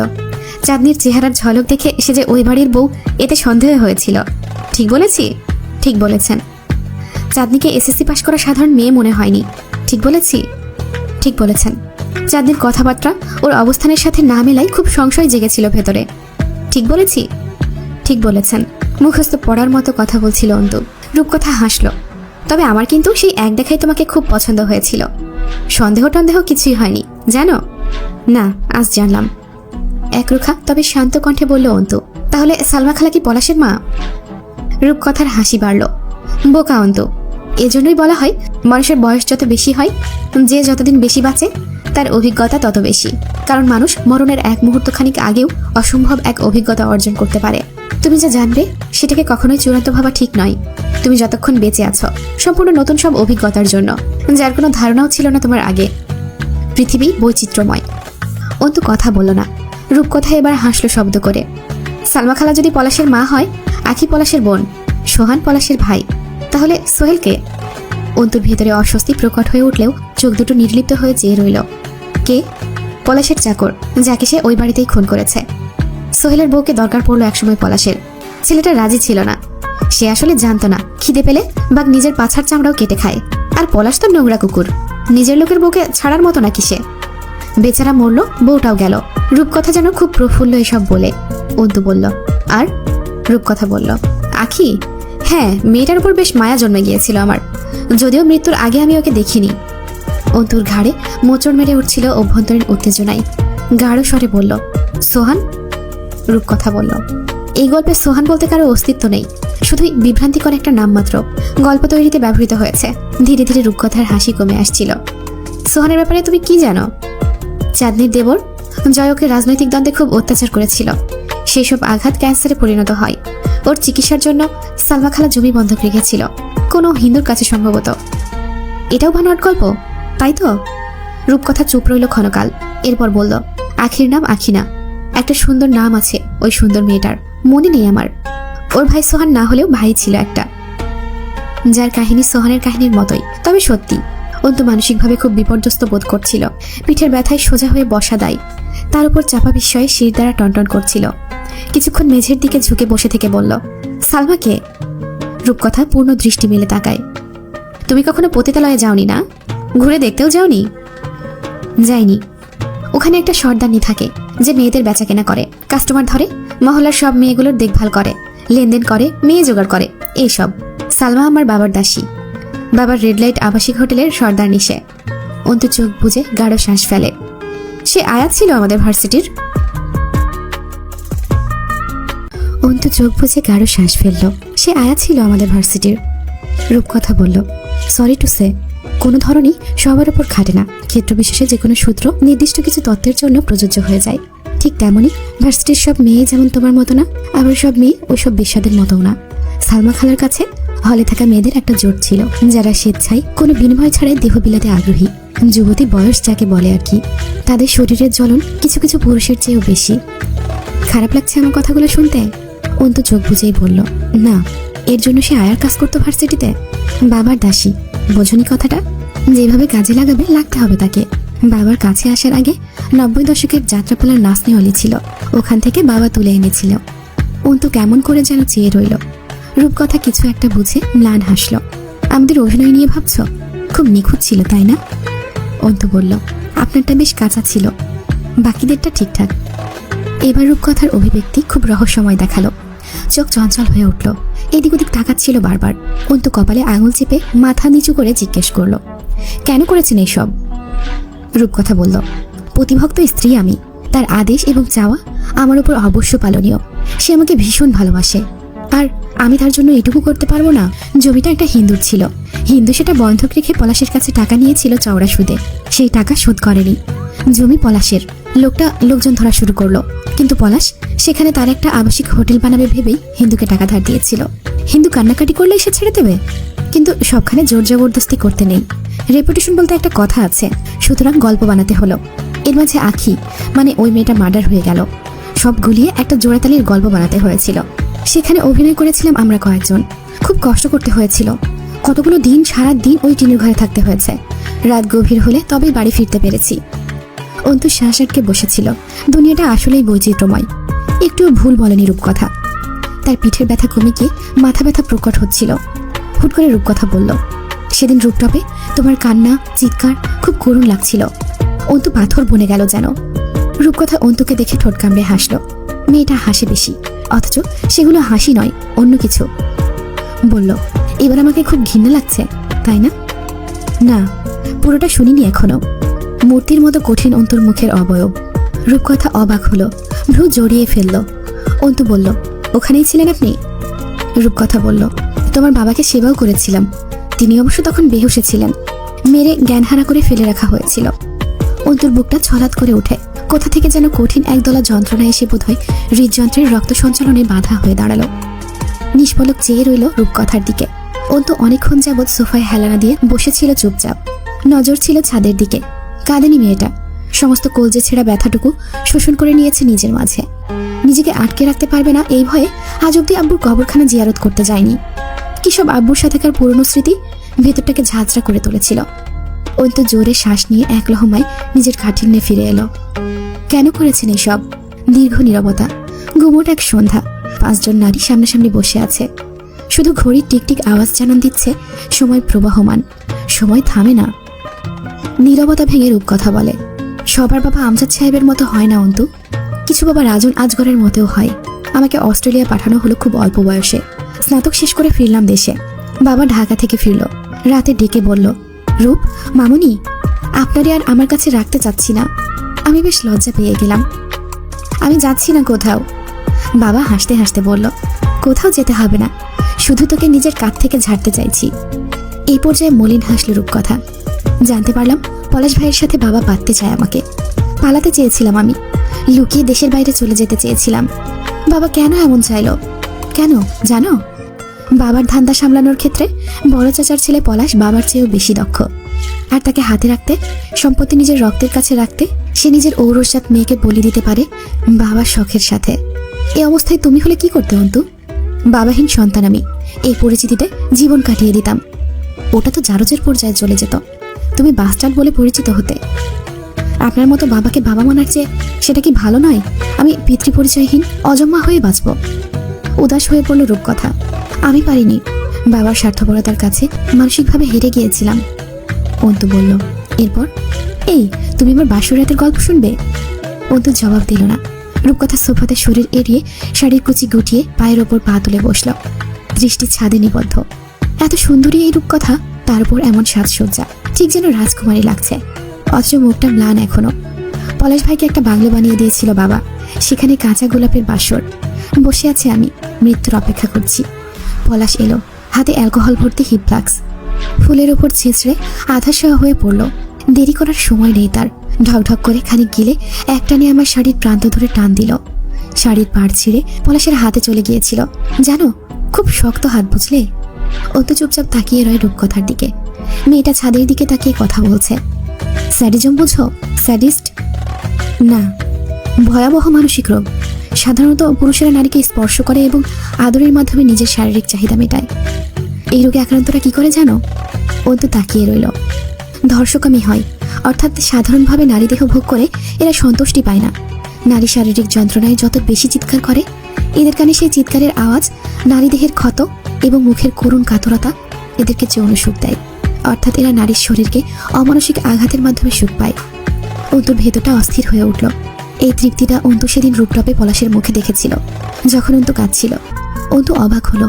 চাঁদনির চেহারার ঝলক দেখে সে যে ওই বাড়ির বউ এতে সন্দেহ হয়েছিল। ঠিক বলেছি? ঠিক বলেছেন। চাঁদনিকে এসএসসি পাশ করা সাধারণ মেয়ে মনে হয়নি। ঠিক বলেছি? ঠিক বলেছেন। চাঁদনির কথাবার্তা ওর অবস্থানের সাথে না মেলায় খুব সংশয় জেগেছিল ভেতরে। ঠিক বলেছি? ঠিক বলেছেন। মুখস্থ পড়ার মতো কথা বলছিল অন্তু। রূপকথা হাসল। তবে আমার কিন্তু সেই এক দেখাই তোমাকে খুব পছন্দ হয়েছিল। সন্দেহ টন্দেহ কিছুই হয়নি, জানো? না, আজ জানলাম। একরুখা তবে শান্ত কণ্ঠে বলল অন্তু। তাহলে সালমা খালা কি পলাশের মা? রূপকথার হাসি বাড়ল। বোকা অন্তু। এজন্যই বলা হয় মানুষের বয়স যত বেশি হয়, যে যতদিন বেশি বাঁচে তার অভিজ্ঞতা তত বেশি। কারণ মানুষ মরণের এক মুহূর্ত খানিক আগেও অসম্ভব এক অভিজ্ঞতা অর্জন করতে পারে। তুমি যা জানবে সেটাকে কখনোই চূড়ান্ত ভাবা ঠিক নয়। তুমি যতক্ষণ বেঁচে আছো সম্পূর্ণ নতুন সব অভিজ্ঞতার জন্য, যার কোনো ধারণাও ছিল না তোমার আগে। পৃথিবী বৈচিত্র্যময়। অন্তু কথা বলল না। রূপকথা এবার হাসলো শব্দ করে। সালমা খালা যদি পলাশের মা হয়, আখি পলাশের বোন, সোহান পলাশের ভাই, তাহলে সোহেলকে? অন্তুর ভেতরে অস্বস্তি প্রকট হয়ে উঠলেও চোখ দুটো নির্লিপ্ত হয়ে চেয়ে রইল। কে? পলাশের চাকর, যাকে সে ওই বাড়িতেই খুন করেছে। সোহেলের বউকে দরকার পড়লো একসময় পলাশের। ছেলেটা রাজি ছিল না। সে আসলে জানতো না খিদে পেলে বাঘ নিজের পাছার চামড়াও কেটে খায়। আর পলাশ তো নোংরা কুকুর, নিজের লোকের বউকে ছাড়ার মতো নাকি সে? বেচারা মরল, বউটাও গেল। রূপকথা যেন খুব প্রফুল্ল এসব বলে। অন্তু বলল, আর? রূপকথা বলল, আখি? হ্যাঁ, মেয়েটার উপর বেশ মায়া জন্মে গিয়েছিল আমার, যদিও মৃত্যুর আগে আমি ওকে দেখিনি। অন্তুর ঘাড়ে মোচড় মেরে উঠছিল অভ্যন্তরীণ উত্তেজনায়। গাঢ় স্বরে বলল, সোহান? রূপকথা বলল, এই গল্পে সোহান বলতে কারো অস্তিত্ব নেই। শুধুই বিভ্রান্তিকর একটা নাম মাত্র, গল্প তৈরিতে ব্যবহৃত হয়েছে। ধীরে ধীরে রূপকথার হাসি কমে আসছিল। সোহানের ব্যাপারে তুমি কি জানো? চাঁদনির দেবর জয় ওকে রাজনৈতিক দ্বন্দ্বে খুব অত্যাচার করেছিল। সেই সব আঘাত ক্যান্সারে পরিণত হয়। ওর চিকিৎসার জন্য সালমা খালা জমি বন্ধক রেখেছিল, কোনো হিন্দুর কাছে সম্ভবত। এটাও বানোয়াট গল্প, তাই তো? রূপকথা চুপ রইল ক্ষণকাল, এরপর বলল, আখির নাম আখিনা। একটা সুন্দর নাম আছে ওই সুন্দর মেয়েটার, মনে নেই আমার। ওর ভাই সোহান না হলেও ভাই ছিল একটা, যার কাহিনী সোহানের কাহিনীর মতোই, তবে সত্যি। অন্তু মানসিকভাবে খুব বিপর্যস্ত বোধ করছিল। পিঠের ব্যথায় সোজা হয়ে বসা দায়, তার উপর চাপা বিস্ময়ে শির দ্বারা টনটন করছিল। কিছুক্ষণ মেঝের দিকে ঝুঁকে বসে থেকে বলল, সালমাকে? রূপকথা পূর্ণ দৃষ্টি মেলে তাকায়। তুমি কখনো পতিতালয়ে যাওনি না? ঘুরে দেখতেও যাওনি? যাইনি। ওখানে একটা সর্দারনি থাকে যে মেয়েদের বেচাকেনা করে, কাস্টমার ধরে, মহল্লার সব মেয়েগুলোর দেখভাল করে, লেনদেন করে, মেয়ে জোগাড় করে, এইসব। সালমা আমার বাবার দাসী, বাবার রেড লাইট আবাসিক হোটেলের সর্দারনি সে। অন্তু চোখ বুজে গাঢ় শ্বাস ফেলে। সে আয়াত ছিল আমাদের ভার্সিটির। অন্তু চোখ বুজে গাঢ় শ্বাস ফেলল। সে আয়াত ছিল আমাদের ভার্সিটির। রূপকথা বলল, সরি টু সে, কোনো ধরনই সবার উপর খাটে না। ক্ষেত্র বিশেষে যে কোনো সূত্র নির্দিষ্ট কিছু তত্ত্বের জন্য প্রযোজ্য হয়ে যায়। ঠিক তেমনই ভার্সিটির সব মেয়ে যেমন তোমার মতো না, আবার সব মেয়ে ওইসব বিশ্বাদের মতোও না। সালমা খালার কাছে হলে থাকা মেয়েদের একটা জোট ছিল, যারা স্বেচ্ছায় কোনো বিনিময় ছাড়াই দেহ বিলাতে আগ্রহী। যুবতী বয়স যাকে বলে আর কি। তাদের শরীরের জ্বলন কিছু কিছু পুরুষের চেয়েও বেশি। খারাপ লাগছে আমার কথাগুলো শুনতে? অন্তু চোখ বুঝেই বলল, না, এর জন্য সে আয়ার কাজ করতো ভার্সিটিতে। বাবার দাসী, বোঝনি কথাটা? যেভাবে কাজে লাগাবে লাগতে হবে তাকে। বাবার কাছে আসার আগে 90 দশকের যাত্রাপালার নাচনি হলি ছিল, ওখান থেকে বাবা তুলে এনেছিল। অন্তু কেমন করে যেন চেয়ে রইল। রূপকথা কিছু একটা বুঝে ম্লান হাসল। আমাদের অভিনয় নিয়ে ভাবছ? খুব নিখুঁত ছিল তাই না? অন্তু বলল, আপনারটা বেশ কাঁচা ছিল, বাকিদেরটা ঠিকঠাক। এবার রূপকথার অভিব্যক্তি খুব রহস্যময় দেখালো। চোখ চঞ্চল হয়ে উঠল, এদিক ওদিক তাকাচ্ছিল বারবার। অন্তু কপালে আঙুল চেপে মাথা নিচু করে জিজ্ঞেস করল, কেন করেছেন এইসব? রূপকথা বলল, প্রতিভক্ত স্ত্রী আমি, তার আদেশ এবং চাওয়া আমার উপর অবশ্য পালনীয়। সে আমাকে ভীষণ ভালোবাসে, আর আমি তার জন্য এটুকু করতে পারবো না? জমিটা একটা হিন্দুর ছিল, হিন্দু সেটা বন্ধক রেখে পলাশের কাছে টাকা নিয়েছিল চওড়া সুদে। সেই টাকা শোধ করেনি। জমি পলাশের, লোকজন ধরা শুরু করলো, কিন্তু পলাশ সেখানে তার একটা আবাসিক হোটেল বানাবে ভেবেই হিন্দুকে টাকা ধার দিয়েছিল। হিন্দু কান্নাকাটি করলেই সে ছেড়ে দেবে, কিন্তু সবখানে জোর জবরদস্তি করতে নেই। রেপুটেশন বলতে একটা কথা আছে, সুতরাং গল্প বানাতে হলো। এর মাঝে আখি মানে ওই মেয়েটা মার্ডার হয়ে গেল। সব গুলিয়ে একটা জোড়াতালির গল্প বানাতে হয়েছিল। সেখানে অভিনয় করেছিলাম আমরা কয়েকজন। খুব কষ্ট করতে হয়েছিল, কতগুলো দিন সারা দিন ওই টিনের ঘরে থাকতে হয়েছে। রাত গভীর হলে তবেই বাড়ি ফিরতে পেরেছি। অন্তু শ্বাস আটকে বসেছিল। দুনিয়াটা আসলেই বৈচিত্র্যময়। একটুও ভুল বলেনি রূপকথা। তার পিঠের ব্যথা কমে গিয়ে মাথা ব্যথা প্রকট হচ্ছিল। হুট করে রূপকথা বলল, সেদিন রূপটপে তোমার কান্না চিৎকার খুব করুণ লাগছিল। অন্তু পাথর বনে গেল যেন। রূপকথা অন্তুকে দেখে ঠোঁট কামড়ে হাসল। মেয়েটা হাসে বেশি, অথচ সেগুলো হাসি নয়, অন্য কিছু। বলল, এবার আমাকে খুব ঘৃণা লাগছে তাই না? না, পুরোটা শুনিনি এখনো। মূর্তির মতো কঠিন অন্তুর মুখের অবয়ব। রূপকথা অবাক হলো, ভ্রু জড়িয়ে ফেলল। অন্তু বলল, ওখানেই ছিলেন আপনি? রূপকথা বলল, তোমার বাবাকে সেবাও করেছিলাম। তিনি অবশ্য তখন বেহুশে ছিলেন, মেরে জ্ঞানহারা করে ফেলে রাখা হয়েছিল। অন্তুর বুকটা ছলাৎ করে ওঠে। কোথা থেকে যেন কঠিন একদলা যন্ত্রণা এসে বোধহয় হৃদযন্ত্রের রক্ত সঞ্চালনে বাধা হয়ে দাঁড়ালো। নিষ্পলক চেয়ে রইল রূপকথার দিকে। অন্তু অনেকক্ষণ যাবৎ সোফায় হেলানা দিয়ে বসেছিল চুপচাপ। নজর ছিল ছাদের দিকে। কাঁদেনি মেয়েটা, সমস্ত কলজে ছেঁড়া ব্যথাটুকু শোষণ করে নিয়েছে নিজের মাঝে। নিজেকে আটকে রাখতে পারবে না এই ভয়ে আজ অব্দি আব্বুর কবরখানা জিয়ারত করতে যায়নি। কি সব আব্বুর সাথেকার পুরনো স্মৃতি ভেতরটাকে ঝাঁঝরা করে তুলেছিল। অন্তু জোরে শ্বাস নিয়ে এক লহমায় নিজের কাঠিন্যে ফিরে এলো। কেন করেছেন এইসব? দীর্ঘ নীরবতা। গুমোট এক সন্ধ্যা। 5 জন নারী সামনাসামনি বসে আছে। শুধু ঘড়ির টিকটিক আওয়াজ জানান দিচ্ছে সময় প্রবাহমান, সময় থামে না। নীরবতা ভেঙে রূপকথা বলে, সবার বাবা আমজাদ সাহেবের মতো হয় না অন্তু। কিছু বাবা রাজন আজগরের মতেও হয়। আমাকে অস্ট্রেলিয়া পাঠানো হলো খুব অল্প বয়সে। স্নাতক শেষ করে ফিরলাম দেশে। বাবা ঢাকা থেকে ফিরল। রাতে ডেকে বলল, রূপ মামুনি, আপনারে আর আমার কাছে রাখতে চাচ্ছি না। আমি বেশ লজ্জা পেয়ে গেলাম। আমি যাচ্ছি না কোথাও। বাবা হাসতে হাসতে বলল, কোথাও যেতে হবে না, শুধু তোকে নিজের কাঁধ থেকে ঝাড়তে চাইছি। এই পর্যায়ে মলিন হাসল রূপকথা। জানতে পারলাম পলাশ ভাইয়ের সাথে বাবা পাততে চায় আমাকে। পালাতে চেয়েছিলাম আমি, লুকিয়ে দেশের বাইরে চলে যেতে চেয়েছিলাম। বাবা কেন এমন চাইলো? কেন জানো? বাবার ধান্দা সামলানোর ক্ষেত্রে বড় চাচার ছেলে পলাশ বাবার চেয়েও বেশি দক্ষ। আর তাকে হাতে রাখতে, সম্পত্তি নিজের রক্তের কাছে রাখতে সে নিজের ঔরসজাত মেয়েকে বলি দিতে পারে বাবার শখের সাথে। এই অবস্থায় তুমি হলে কি করতে অন্তু? বাবাহীন সন্তান আমি, এই পরিচিতিতে জীবন কাটিয়ে দিতাম। ওটা তো জারজের পর্যায়ে চলে যেত। তুমি বাস্টার্ড বলে পরিচিত হতে। আপনার মতো বাবাকে বাবা মানার চেয়ে সেটা কি ভালো নয়? আমি পিতৃপরিচয়হীন অজম্মা হয়ে বাঁচব। উদাস হয়ে পড়ল রূপকথা। আমি পারিনি, বাবার স্বার্থপরতার কাছে মানসিকভাবে হেরে গিয়েছিলাম। অন্তু বলল, এরপর? এই তুমি আমার বাসর রাতের গল্প শুনবে? অন্তু জবাব দিল না। রূপকথা সোফাতে শরীর এড়িয়ে শাড়ির কুচি গুটিয়ে পায়ের ওপর পা তুলে বসল, দৃষ্টি ছাদে নিবদ্ধ। এত সুন্দরী এই রূপকথা, তার উপর এমন সাজসজ্জা, ঠিক যেন রাজকুমারী লাগছে। অথচ মুখটা ম্লান এখনো। পলাশ ভাইকে একটা বাংলো বানিয়ে দিয়েছিল বাবা, সেখানে কাঁচা গোলাপের বাসর। বসে আছে আমি, মৃত্যুর অপেক্ষা করছি। পলাশ এলো, হাতে অ্যালকোহল ভর্তি হিপ ফ্লাক্স। ফুলের ওপর ছেঁচড়ে আধাশোয়া হয়ে পড়ল। দেরি করার সময় নেই তার। ঢকঢক করে খানিক গিলে একটানে আমার শাড়ির প্রান্ত ধরে টান দিল। শাড়ির পাড় ছিঁড়ে পলাশের হাতে চলে গিয়েছিল। জানো, খুব শক্ত হাত, বুঝলে? অত চুপচাপ তাকিয়ে রয় রূপকথার দিকে। মেয়েটা ছাদের দিকে তাকিয়ে কথা বলছে। স্যাডিজম বুঝো? স্যাডিস্ট না, ভয়াবহ মানসিক রোগ। সাধারণত পুরুষেরা নারীকে স্পর্শ করে এবং আদরের মাধ্যমে নিজের শারীরিক চাহিদা মেটায়। এই রোগে আক্রান্তরা কি করে জানো? অন্তু তাকিয়ে রইল। ধর্ষকামী হয়, অর্থাৎ সাধারণভাবে নারী দেহ ভোগ করে এরা সন্তুষ্টি পায় না। নারী শারীরিক যন্ত্রণায় যত বেশি চিৎকার করে, এদের কানে সেই চিৎকারের আওয়াজ নারী দেহের ক্ষত এবং মুখের করুণ কাতরতা এদেরকে যৌন সুখ দেয়। অর্থাৎ এরা নারীর শরীরকে অমানসিক আঘাতের মাধ্যমে সুখ পায়। অন্তুর ভেতরটা অস্থির হয়ে উঠল। এই তৃপ্তিটা অন্তু সেদিন রূপটপে পলাশের মুখে দেখেছিল, যখন অন্তু কাঁদছিল। অন্তু অবাক হলো।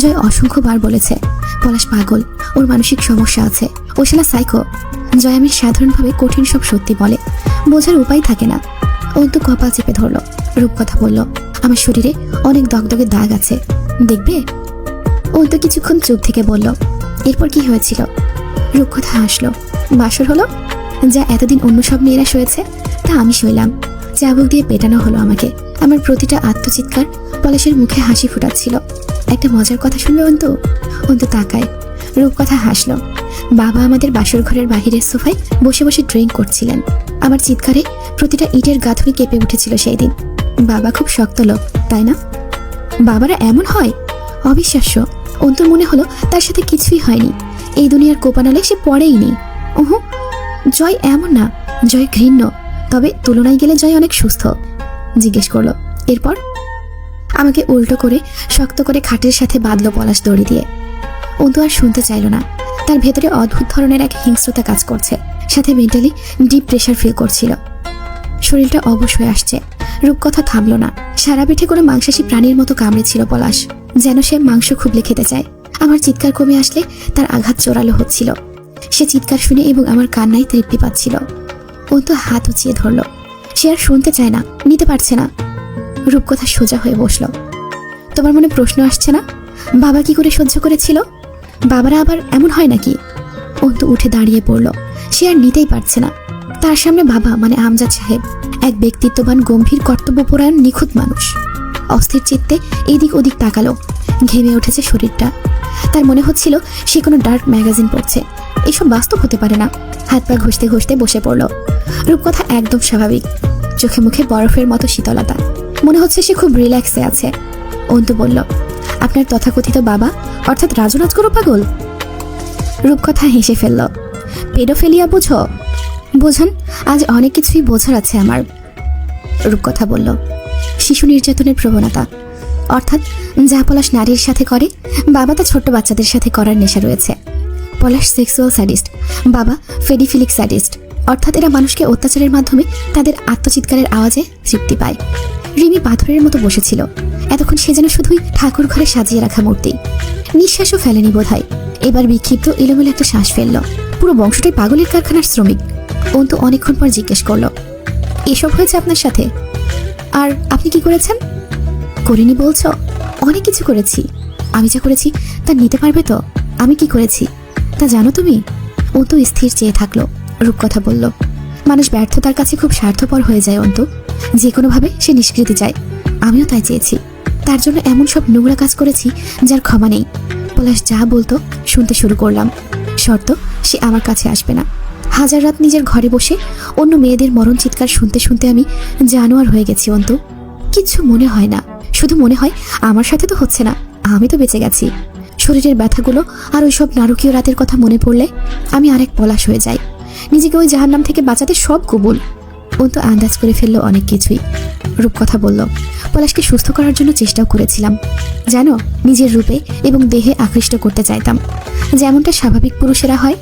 জয় অসংখ্যবার বলেছে পলাশ পাগল, ওর মানসিক সমস্যা আছে, ও শালা সাইকো। জয় আমি সাধারণভাবে কঠিন সব সত্যি বলে, বোঝার উপায় থাকে না। অন্তু কপাল চেপে ধরল। রূপকথা বলল, আমার শরীরে অনেক দগদগে দাগ আছে, দেখবে? অন্তু কিছুক্ষণ চুপ থেকে বলল, এরপর কি হয়েছিল? রূপকথা হাসলো। বাসর হলো, যা এতদিন অন্য সব মেয়েরা শুয়েছে তা আমি শুইলাম। চাবুক দিয়ে পেটানো হলো আমাকে। আমার প্রতিটা আত্মচিৎকার পলাশের মুখে হাসি ফুটাচ্ছিল। একটা মজার কথা শুনবে অন্তু? অন্তু তাকায়। রূপকথা হাসলো। বাবা আমাদের বাসর ঘরের বাহিরের সোফায় বসে বসে ড্রিঙ্ক করছিলেন। আমার চিৎকারে প্রতিটা ইটের গাঁথুনি কেঁপে উঠেছিল সেই দিন। বাবা খুব শক্ত লোক, তাই না? বাবারা এমন হয়? অবিশ্বাস্য। অন্তুর মনে হলো তার সাথে কিছুই হয়নি। এই দুনিয়ার কোপানালে সে পড়েই নি। ওহো, জয় এমন না, জয় ঘৃণ্য। তবে তুলনায় গেলে জয় অনেক সুস্থ। জিজ্ঞেস করলো, এরপর? আমাকে উল্টো করে শক্ত করে খাটের সাথে বাঁধলো পলাশ দড়ি দিয়ে। অন্তু আর শুনতে চাইল না। তার ভেতরে অদ্ভুত ধরনের এক হিংস্রতা কাজ করছে, সাথে মেন্টালি ডিপ প্রেশার ফিল করছিল। শরীরটা অবশ হয়ে আসছে। রূপকথা থামলো না। সারা পিঠে করে মাংসাশী প্রাণীর মতো কামড়েছিল পলাশ, যেন সে মাংস খুবলে খেতে চায়। আমার চিৎকার কমে আসলে তার আঘাত জোরালো হচ্ছিল। সে চিৎকার শুনে এবং আমার কান্নায় তৃপ্তি পাচ্ছিল। অন্তু হাত উঁচিয়ে ধরল। সে আর শুনতে চায় না, নিতে পারছে না। রূপকথা সোজা হয়ে বসল। তোমার মনে প্রশ্ন আসছে না, বাবা কি করে সহ্য করেছিল? বাবারা আবার এমন হয় নাকি? অন্তু উঠে দাঁড়িয়ে পড়ল। সে আর নিতেই পারছে না। তার সামনে বাবা মানে আমজাদ সাহেব, এক ব্যক্তিত্ববান, গম্ভীর, কর্তব্যপরায়ণ, নিখুঁত মানুষ। অস্থির চিত্তে এদিক ওদিক তাকালো। ঘেমে উঠেছে শরীরটা। তার মনে হচ্ছিল সে কোনো ডার্ক ম্যাগাজিন পড়ছে। এসব বাস্তব হতে পারে না। হাত পা ঘষতে ঘষতে বসে পড়ল। রূপকথা একদম স্বাভাবিক, চোখে মুখে বরফের মতো শীতলতা। মনে হচ্ছে সে খুব রিল্যাক্সে আছে। অন্তু বলল, আপনার তথাকথিত বাবা অর্থাৎ রাজু রাজগুরু পাগল? রূপকথা হেসে ফেলল। পেডোফিলিয়া বুঝো? বোঝান, আজ অনেক কিছুই বোঝার আছে আমার। রূপকথা বলল, শিশু নির্যাতনের প্রবণতা, অর্থাৎ যা পলাশ নারীর সাথে করে বাবা তা ছোট্ট বাচ্চাদের সাথে করার নেশা রয়েছে। পলাশ সেক্সুয়াল স্যাডিস্ট, বাবা ফেডিফিলিক স্যাডিস্ট, অর্থাৎ এরা মানুষকে অত্যাচারের মাধ্যমে তাদের আত্মচিৎকারের আওয়াজে তৃপ্তি পায়। রিমি পাথরের মতো বসেছিল। এতক্ষণ সে যেন শুধুই ঠাকুর ঘরে সাজিয়ে রাখা মূর্তি। নিঃশ্বাসও ফেলেনি বোধহয়। এবার বিক্ষিপ্ত এলোমেলো একটা শ্বাস ফেলল। পুরো বংশটাই পাগলের কারখানার শ্রমিক। অন্তু অনেকক্ষণ পর জিজ্ঞেস করল, এসব হয়েছে আপনার সাথে? আর আপনি কি করেছেন? করিনি বলছো? অনেক কিছু করেছি। আমি যা করেছি তা নিতে পারবে তো? আমি কি করেছি তা জানো তুমি? অন্তু স্থির চেয়ে থাকলো। রূপকথা বলল, মানুষ ব্যর্থতার কাছে খুব স্বার্থপর হয়ে যায় অন্তু। যে কোনোভাবে সে নিষ্কৃতি চায়। আমিও তাই চেয়েছি। তার জন্য এমন সব নোংরা কাজ করেছি যার ক্ষমা নেই। পলাশ যা বলতো শুনতে শুরু করলাম। শর্ত, সে আমার কাছে আসবে না। হাজার রাত নিজের ঘরে বসে অন্য মেয়েদের মরণ চিৎকার শুনতে শুনতে আমি জানোয়ার হয়ে গেছি অন্তু। কিচ্ছু মনে হয় না, শুধু মনে হয় আমার সাথে তো হচ্ছে না, আমি তো বেঁচে গেছি। শরীরের ব্যথাগুলো আর ওইসব নারকীয় রাতের কথা মনে পড়লে আমি আরেক পলাশ হয়ে যাই। নিজেকে ওই জাহান্নাম থেকে বাঁচাতে সব কবুল। অন্তু আন্দাজ করে ফেললো অনেক কিছুই। রূপকথা বলল, পলাশকে সুস্থ করার জন্য চেষ্টাও করেছিলাম। জানো, নিজের রূপে এবং দেহে আকৃষ্ট করতে চাইতাম, যেমনটা স্বাভাবিক পুরুষেরা হয়।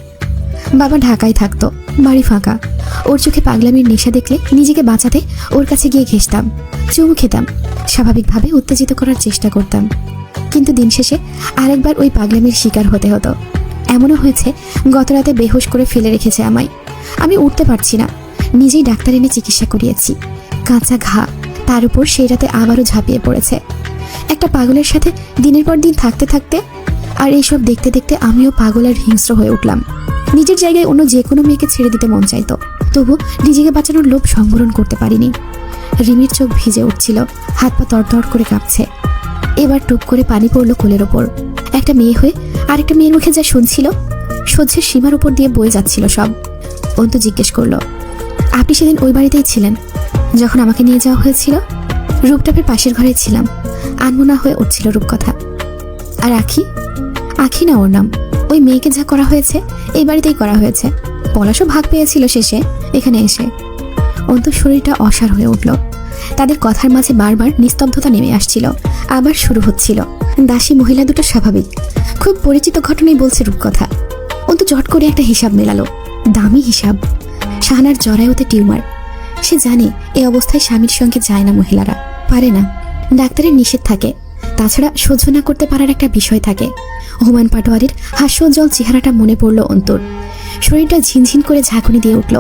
বাবা ঢাকায় থাকতো, বাড়ি ফাঁকা। ওর চোখে পাগলামির নেশা দেখলে নিজেকে বাঁচাতে ওর কাছে গিয়ে ঘেঁষতাম, চুমু খেতাম, স্বাভাবিকভাবে উত্তেজিত করার চেষ্টা করতাম। কিন্তু দিন শেষে আরেকবার ওই পাগলামির শিকার হতে হতো। এমনও হয়েছে গত রাতে বেহুশ করে ফেলে রেখেছে আমায়। আমি উঠতে পারছি না, নিজেই ডাক্তার এনে চিকিৎসা করিয়েছি। কাঁচা ঘা, তার উপর সেই রাতে আবারও ঝাঁপিয়ে পড়েছে। একটা পাগলের সাথে দিনের পর দিন থাকতে থাকতে আর এইসব দেখতে দেখতে আমিও পাগল আর হিংস্র হয়ে উঠলাম। নিজের জায়গায় অন্য যে কোনো মেয়েকে ছেড়ে দিতে মন চাইতো, তবু নিজেকে বাঁচানোর লোভ সংবরণ করতে পারিনি। রিমির চোখ ভিজে উঠছিল, হাত পা তড়তড় করে কাঁপছে। এবার টুপ করে পানি পড়লো কোলের ওপর। একটা মেয়ে হয়ে আরেকটা মেয়ের মুখে যা শুনছিল, সহ্যের সীমার উপর দিয়ে বয়ে যাচ্ছিল সব। অন্তু জিজ্ঞেস করলো, আপনি সেদিন ওই বাড়িতেই ছিলেন যখন আমাকে নিয়ে যাওয়া হয়েছিল? রূপটাপের পাশের ঘরেই ছিলাম। আনমনা হয়ে উঠছিল রূপকথা। আর আখি? আখি না ওর নাম। ওই মেয়েকে যা করা হয়েছে এই বাড়িতেই করা হয়েছে। পলাশও ভাগ পেয়েছিল শেষে এখানে এসে। অন্তুর শরীরটা অসাড় হয়ে উঠল। তাদের কথার মাঝে বারবার নিস্তব্ধতা নেমে আসছিল, আবার শুরু হচ্ছিল। দাসী মহিলা দুটো স্বাভাবিক, খুব পরিচিত ঘটনাই বলছে রূপকথা। অন্তু চট করে একটা হিসাব মেলালো, দামি হিসাব। শাহানার জরায়ুতে টিউমার। সে জানে এই অবস্থায় স্বামীর সঙ্গে যায় না মহিলারা, পারে না। ডাক্তারের নিষেধ থাকে, তাছাড়া সহ্য না করতে পারার একটা বিষয় থাকে। হুমায়ুন পাটোয়ারির হাস্যোজ্জ্বল চেহারাটা মনে পড়ল অন্তুর। শরীরটা ঝিনঝিন করে ঝাঁকুনি দিয়ে উঠল।